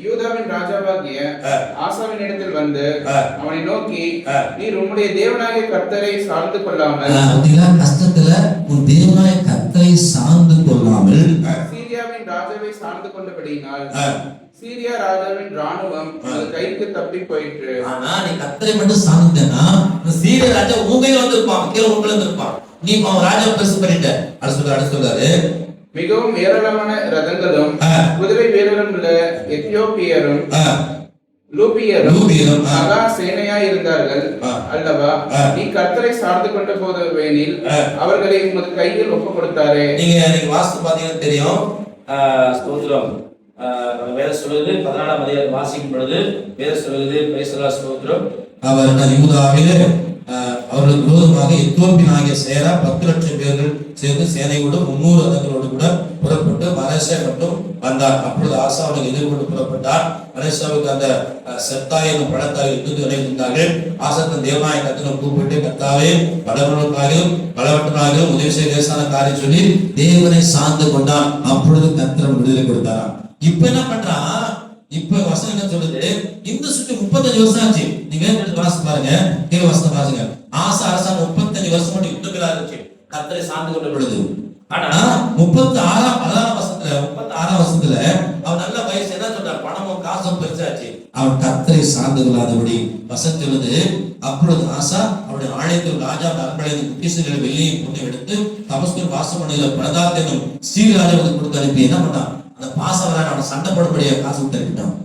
யூதாவின் ராஜாவாகிய ஆசாவின் இடத்தில் வந்து அவனை நோக்கி, நீர் உம்முடைய தேவனாகிய கர்த்தரை சார்ந்து கொள்ளாமல் கஷ்டத்துல உன் தேவனாய கர்த்தரை சார்ந்து கொள்ளாமல் சீரியாவின் ராஜாவை சார்ந்து கொண்டபடியினால் சீரியா ராஜாவின் ராணுவம் அது கைக்கு தப்பி போயிற்று. ஆனா நீ கர்த்தரை மட்டும் சார்ந்தேன்னா சீரிய ராஜா உங்கையில வந்திருப்பான், கீழே உங்களை இருப்பான். நீ அவன் ராஜா பெருசு பண்ணிட்ட. அடுத்து சொல்றாரு, மிகவும் ஏராளமான ரதங்களும் குதிரை வீரரும் உள்ள எத்தியோப்பியரும் லூபியரும் மகா சேனையாய் இருந்தார்கள் அல்லவா? நீ கர்த்தரை சார்ந்து கொண்ட போதுவேனில் அவர்களை உமது கையில் ஒப்பு கொடுத்தாரே. நீங்க வாஸ்து பாத்தீங்கன்னா தெரியும். ஸ்தோத்திரம். வேத சொல்லுது 14ஆம் அதிகாரம் வாசிக்கும் பொழுது வேத சொல்லுது, பிரைஸ் ஸ்தோத்திரம், அவர் யூதாவிலே அவர்களுக்கு விரோதமாக எத்தியோப்பியனாகிய சேரா 10 லட்சம் பேர்கள் சேர்ந்து சேனையோடு 300 ரதங்களோடு கூட புறப்பட்டு மலேசியா மட்டும் வந்தார். அப்பொழுது ஆசாவுக்கு எதிர்கொண்டு புறப்பட்டார். மலேசியாவுக்கு அந்த செத்தாய் என்னும் பழத்தாய் யுத்தத்தில் இணைந்தார்கள். ஆசா தன் தேவனாய கர்த்தரை கூப்பிட்டு, கர்த்தாவே பலவர்களுக்காகவும் பலவற்றனாகவும் உதவி செய்ய லேசான காரியம் சொல்லி தேவனை சார்ந்து கொண்டான். அப்பொழுது கர்த்தர் விடுதலை கொடுத்தாராம். இப்ப என்ன பண்றான்? இப்ப வசனம் என்ன சொல்லுது? இந்த சுற்றி 35 வருஷம் ஆச்சு. நீங்க எடுத்து வாசி பாருங்க, கீழ வசனம் பாருங்க. ஆசா அரசாங்கம் 35 வருஷம் மட்டும் யுத்தங்களா இருந்துச்சு, கர்த்தரை சார்ந்து கொண்ட பொழுது. ஆனா 36ஆம் வருஷத்துல அவன் நல்ல வயசு என்ன சொல்றான்? பணமும் காசும் பெருசாச்சு. அவன் கர்த்தரை சார்ந்து கொள்ளாதபடி வசனம் சொல்லுது. அப்பொழுது ஆசா அவருடைய ஆலயத்தில் ராஜா அரண்மனையில் குட்டிசுகளை வெள்ளியும் பொண்ணை எடுத்து தமஸ்கு வாசம் பண்ணுகிற பிரதாத் என்னும் ஸ்ரீராஜாவுக்கு கொடுத்து அனுப்பி என்ன பண்ணான்? அந்த பாசவரான அவனை சண்டை போடப்படிய காசு விட்டு அனுப்பிட்டான்.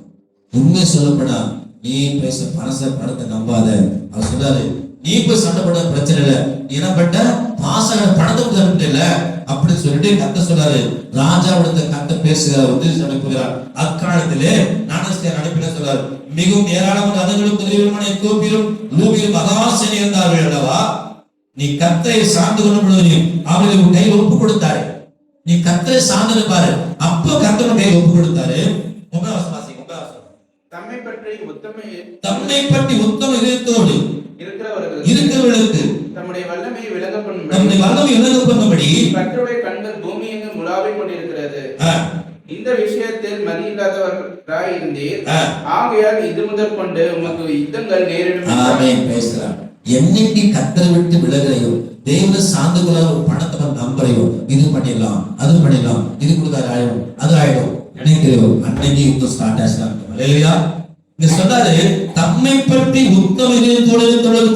உண்மை சொல்லப்படா, நீ பேச பணத்தை நம்பாத. அவர் சொல்றாரு, நீ போய் சண்டை போட பிரச்சனை இல்லை, நீ என்ன பண்ண பாசக பணத்தை விட்டு அனுப்பிட்டல அப்படி சொல்லிட்டு கத்த சொல்றாரு. ராஜாவிடத்தை கத்த பேசுகிறார், உதவி அனுப்புகிறார். அக்காலத்திலே ஞானஸ்தேன் அனுப்பின சொல்றாரு, மிகவும் ஏராளமான ரதங்களும் குதிரைகளுமான எத்தியோப்பியரும் லூபியும் மகாசேனை இருந்தார்கள் அல்லவா? நீ கர்த்தரை சார்ந்து கொள்ளும் பொழுது அவர்களை உன் கையில் ஒப்பு கொடுத்தாரு. நீ கர்த்தரை சார்ந்து பாரு, அப்போ கர்த்தர் கையில் ஒப்பு கொடுத்தாரு. தம்மை பற்றி உத்தம இதயத்தோடு இருக்கிறவர்களுக்கு தம்முடைய வல்லமையை விளங்க பண்ணும்படி கர்த்தருடைய கண்கள் பூமி எங்கும் உலாவிக் கொண்டிருக்கிறது. இந்த விஷயத்தில் மதியில்லாதவர்களாய் இருந்தீர், ஆகையால் இது முதல் கொண்டு உமக்கு யுத்தங்கள் நேரிடும். ஆமென். பேசுறார். என்னைக்கு கர்த்தரை விட்டு விலகுறையோ, தேவனை சார்ந்து கொள்ள ஒரு பணத்தை நம்புறையோ, இது பண்ணிடலாம் அது பண்ணிடலாம், இது கொடுத்தாரு ஆயிடும் அது ஆயிடும் நினைக்கிறோ, அன்னைக்கு யுத்தம் ஸ்டார்ட் ஆச்சுன்னா இங்க சொல்றாரு, தம்மை பற்றி உத்தம இதயத்தோடு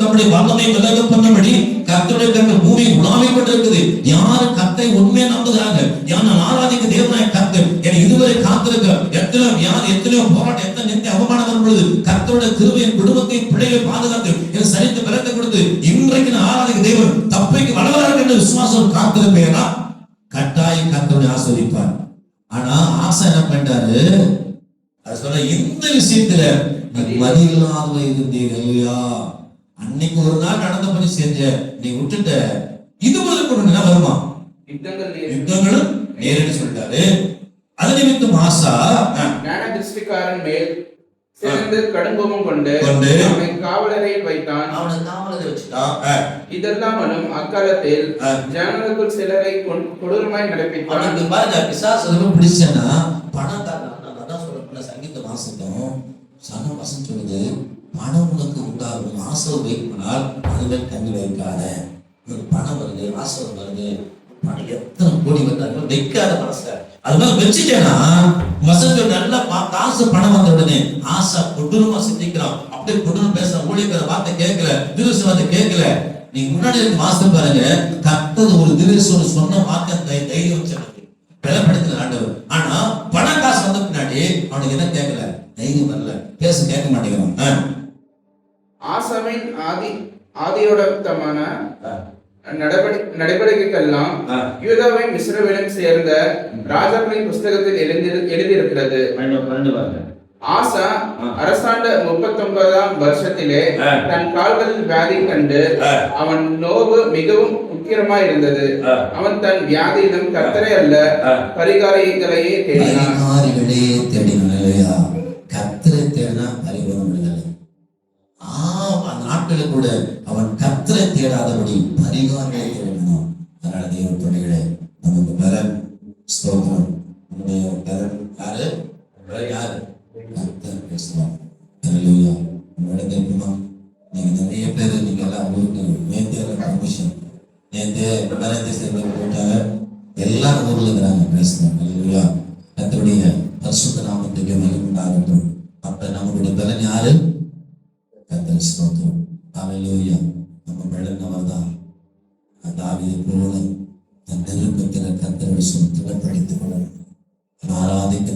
தம்முடைய வல்லமை விலக பண்ணபடி கர்த்தருடைய கண்கள் பூமி உலாவிக் கொண்டிருக்குது. யாரு கர்த்தரை உண்மையை நம்புகிறாங்க, நான் ஆராதிக்க தேவனாய கர்த்தர் என்னை இதுவரை காத்திருக்க, எத்தனையோ போராட்டம், எத்தனை நிந்தை அவமானம் வரும் பொழுது கர்த்தருடைய கிருபை என் குடும்பத்தை பிள்ளைகளை பாதுகாத்து என் சரித்து பலத்தை கொடுத்து இந்த விசுவாசம் காத்திருப்பேனா கட்டாயம் கர்த்தருடைய ஆசீர்வதிப்பார். ஆனா ஆசை என்ன பண்ணிட்டாரு, அது சொன்ன இந்த விஷயத்துல மதியில்லாத இருந்தீங்க. அன்னைக்கு ஒரு நாள் நடந்தபடி செஞ்ச நீ விட்டுட்ட, இது முதல் என்ன வருமா? யுத்தங்களும் நேரடி சொல்லிட்டாரு. அது நிமித்தம் ஆசா ஞான திருஷ்டிக்காரன் மேல் சிறந்து கடுங்கோபம் கொண்டு அவனை காவலரையில் வைத்தான். அவனை காவலரை வச்சுட்டான். இதெல்லாம் அக்காலத்தில் ஜனங்களுக்குள் சிலரை கொடூரமாய் நடப்பித்தான். அவனுக்கு பாருங்க, பிசாசு ரொம்ப பிடிச்சேன்னா பணம் தான். அதான் சொல்ல சங்கீத வாசித்தோம், சனம் வசம் சொல்லுது, பணம் உனக்கு உண்டாகும் ஆசை வைப்பனால் அதுவே கண்ணி வைக்காத. பணம் வருது, ஆசை வருது, பணம் எத்தனை கோடி வந்தாலும் வைக்காத மனசுல. அது மாதிரி வச்சுட்டேன்னா வசதி நல்லா காசு பணம் வந்த உடனே ஆசை கொடூரமா சிந்திக்கிறான். அப்படியே கொடூரம் பேசுற ஊழியக்கிற வார்த்தை கேட்கல, திருசு வார்த்தை கேட்கல. நீங்க முன்னாடி வாசித்து பாருங்க, கர்த்தர் ஒரு திருசு சொன்ன வார்த்தை தைரியம் சொன்னது பலப்படுத்தல ஆண்டவர். ஆனா பணம் காசு வந்த பின்னாடி அவனுக்கு என்ன கேட்கல, தைரியம் வரல, பேச கேட்க மாட்டேங்கிறான். ஆசாவின் ஆதியோடத்தமான நடவடிக்கைகள்லாம் யூதாவையும் இஸ்ரவேலையும் சேர்ந்த ராஜாக்களின் புஸ்தகத்தில் எழுதியிருக்கிறது. ஆசா அரசாண்ட 39ஆம் வருஷத்திலே தன் கால்களில் வியாதி கண்டு அவன் நோவு மிகவும் உக்கிரமாய் இருந்தது. அவன் தன் வியாதியிலும் கர்த்தரை அல்ல பரிகாரிகளையே தேடினான். கர்த்தரை தேடினா பரிகாரம் இல்லை. நாட்களில் கூட அவன் கர்த்தரை தேடாதபடி பரிகாரங்களை தேடணும். அதனால தேவ பிள்ளைகளே, நமக்கு பலன் ஸ்தோத்திரம். நம்முடைய பலன் யாரு? யாரு? கர்த்தர் பேசுவான். ஹல்லேலூயா. உங்களோட கேட்குமா? நீங்க நிறைய பேர் நீங்க எல்லாம் ஊருக்கு நேற்று பர்மிஷன் நேற்று சேர்ந்து போட்டாங்க. எல்லாரும் ஊர்ல இருக்கிறாங்க, பேசுறாங்க. ஹல்லேலூயா. கர்த்தருடைய பரிசுத்த நாமத்துக்கு மகிமை உண்டாகட்டும். அப்ப நம்மளுடைய பலன் யாரு? கர்த்தர் ஸ்தோத்திரம். ஹல்லேலூயா. நம்ம பலனவர்தான். தாவீது போல தன் நெருக்கத்தில் கர்த்தரை சுத்தப்படுத்திக் கொள்ளணும். ஆராதிக்க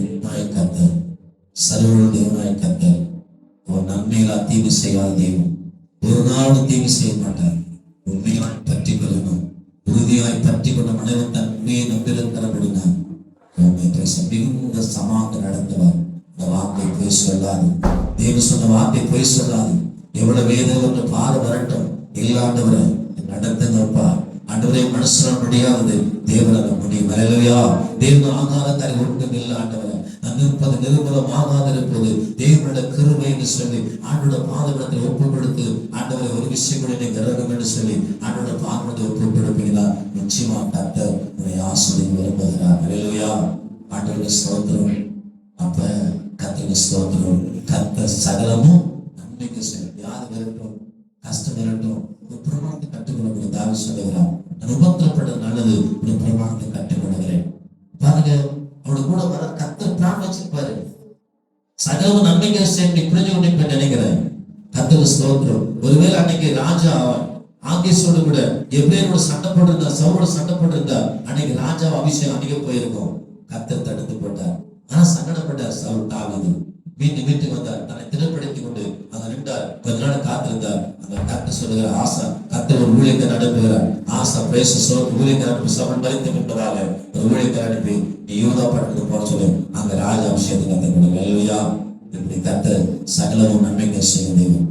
கர்த்தர், சர்வ தேவனாய் கர்த்தர். ஒரு நன்மையிலா தீமை செய்யாத தெய்வம். ஒரு நாளும் தீமை செய்ய மாட்டார். உண்மையாய் பற்றி கொள்ளணும். உறுதியாய் பற்றி கொண்ட மனைவன் தன் உண்மையை நம்பியிருக்கிறபடினார் மிகுந்த சமாதானம் நடத்துவார். இந்த வார்த்தை போய் சொல்லாது, தேவன் சொன்ன வார்த்தை போய் சொல்லாது. எவ்வளவு வேதனை பாரு வரட்டும், இல்லாண்டவரை நடத்துங்கப்பா. ஆண்டவரே, மனுஷன முடியாதது தேவனால முடியும். ஹல்லேலூயா. தேவன் ஆகாத ஒன்றும் இல்லை. ஆண்டவரை நான் இருப்பது நிர்மூலமாகாது இருப்பது தேவனுடைய கிருபை என்று சொல்லி ஆண்டோட பாதத்தில் ஒப்பு கொடுத்து, ஆண்டவரை ஒரு விஷயம் கூட விரகம் என்று சொல்லி ஆண்டோட பாதத்தை ஒப்பு கொடுப்பீங்களா? நிச்சயமா கர்த்தர் உன்னை ஆசீர்வதிக்க விரும்புகிறார். ஹல்லேலூயா. ஆண்டவருடைய ஸ்தோத்திரம். அப்ப கர்த்தருடைய ஸ்தோத்திரம். கர்த்தர் சகலமும் நன்மைக்கு செய்யும். யாரு வரட்டும், கஷ்டம் வரட்டும், ஒரு பிரமாணத்தை கற்றுக்கொள்ள தாவி சொல்லுகிறான். நான் உபத்திரப்பட நல்லது, ஒரு பிரமாணத்தை கற்றுக்கொள்கிறேன். பாருங்க, அவனோட கூட வர கர்த்தர் பிளான் வச்சிருப்பாரு. சகலமும் நன்மைக்கு சேர்ந்து பிரயோஜனம் நினைக்கிறேன். கர்த்தர் ஸ்தோத்திரம். ஒருவேளை அன்னைக்கு ராஜா ஆகேஷோடு கூட எப்ரேயரோட சண்டை போட்டிருந்தா, சவுலோட சண்டை போட்டிருந்தா, அன்னைக்கு ராஜா அபிஷேகம் அன்னைக்கு போயிருக்கும். கர்த்தர் தடுத்து போட்டார். ஆனா சங்கடப்பட்டார் சவுல். தாவீது வீட்டுக்கு வந்தார், தன்னை திறப்படுத்தி கொண்டு அங்க நின்றார். கொஞ்ச நாள் காத்திருந்தார். அந்த கர்த்தர் சொல்லுகிற ஆசா, கர்த்தர் ஒரு ஊழியத்தை நடப்புகிறார். ஆசா பேச ஊழியக்காரர் சவுல் மறித்து விட்டதாக ஒரு ஊழியக்காரர் அனுப்பி நீ யூதா பட்டணத்துக்கு போற சொல்லு, அங்க ராஜ அபிஷேகத்தை கத்துக்கணும். ஹல்லேலூயா. இப்படி கர்த்தர் சகலமும் நன்மைக்கு செய்ய தெய்வம்.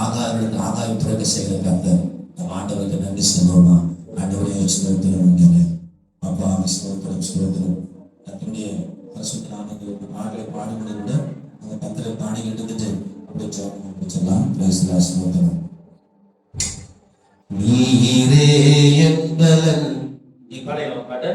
ஆகாயம் துறக்க செய்கிற கர்த்தர். நம்ம ஆண்டவருக்கு நன்றி சொல்லுவோமா? ஆண்டவருடைய ஸ்தோத்திரம். அப்பா ஸ்தோத்திரம், ஸ்தோத்திரம். கர்த்தருடைய பரிசுத்த நாமத்துக்கு பாடலை பாடுவதை விட அந்த கர்த்தரை பாடி எடுத்துட்டு அப்படியே சொல்லலாம். ஸ்தோத்திரம். நீரே என்பலன். நீ பாடுங்க பாட்டு.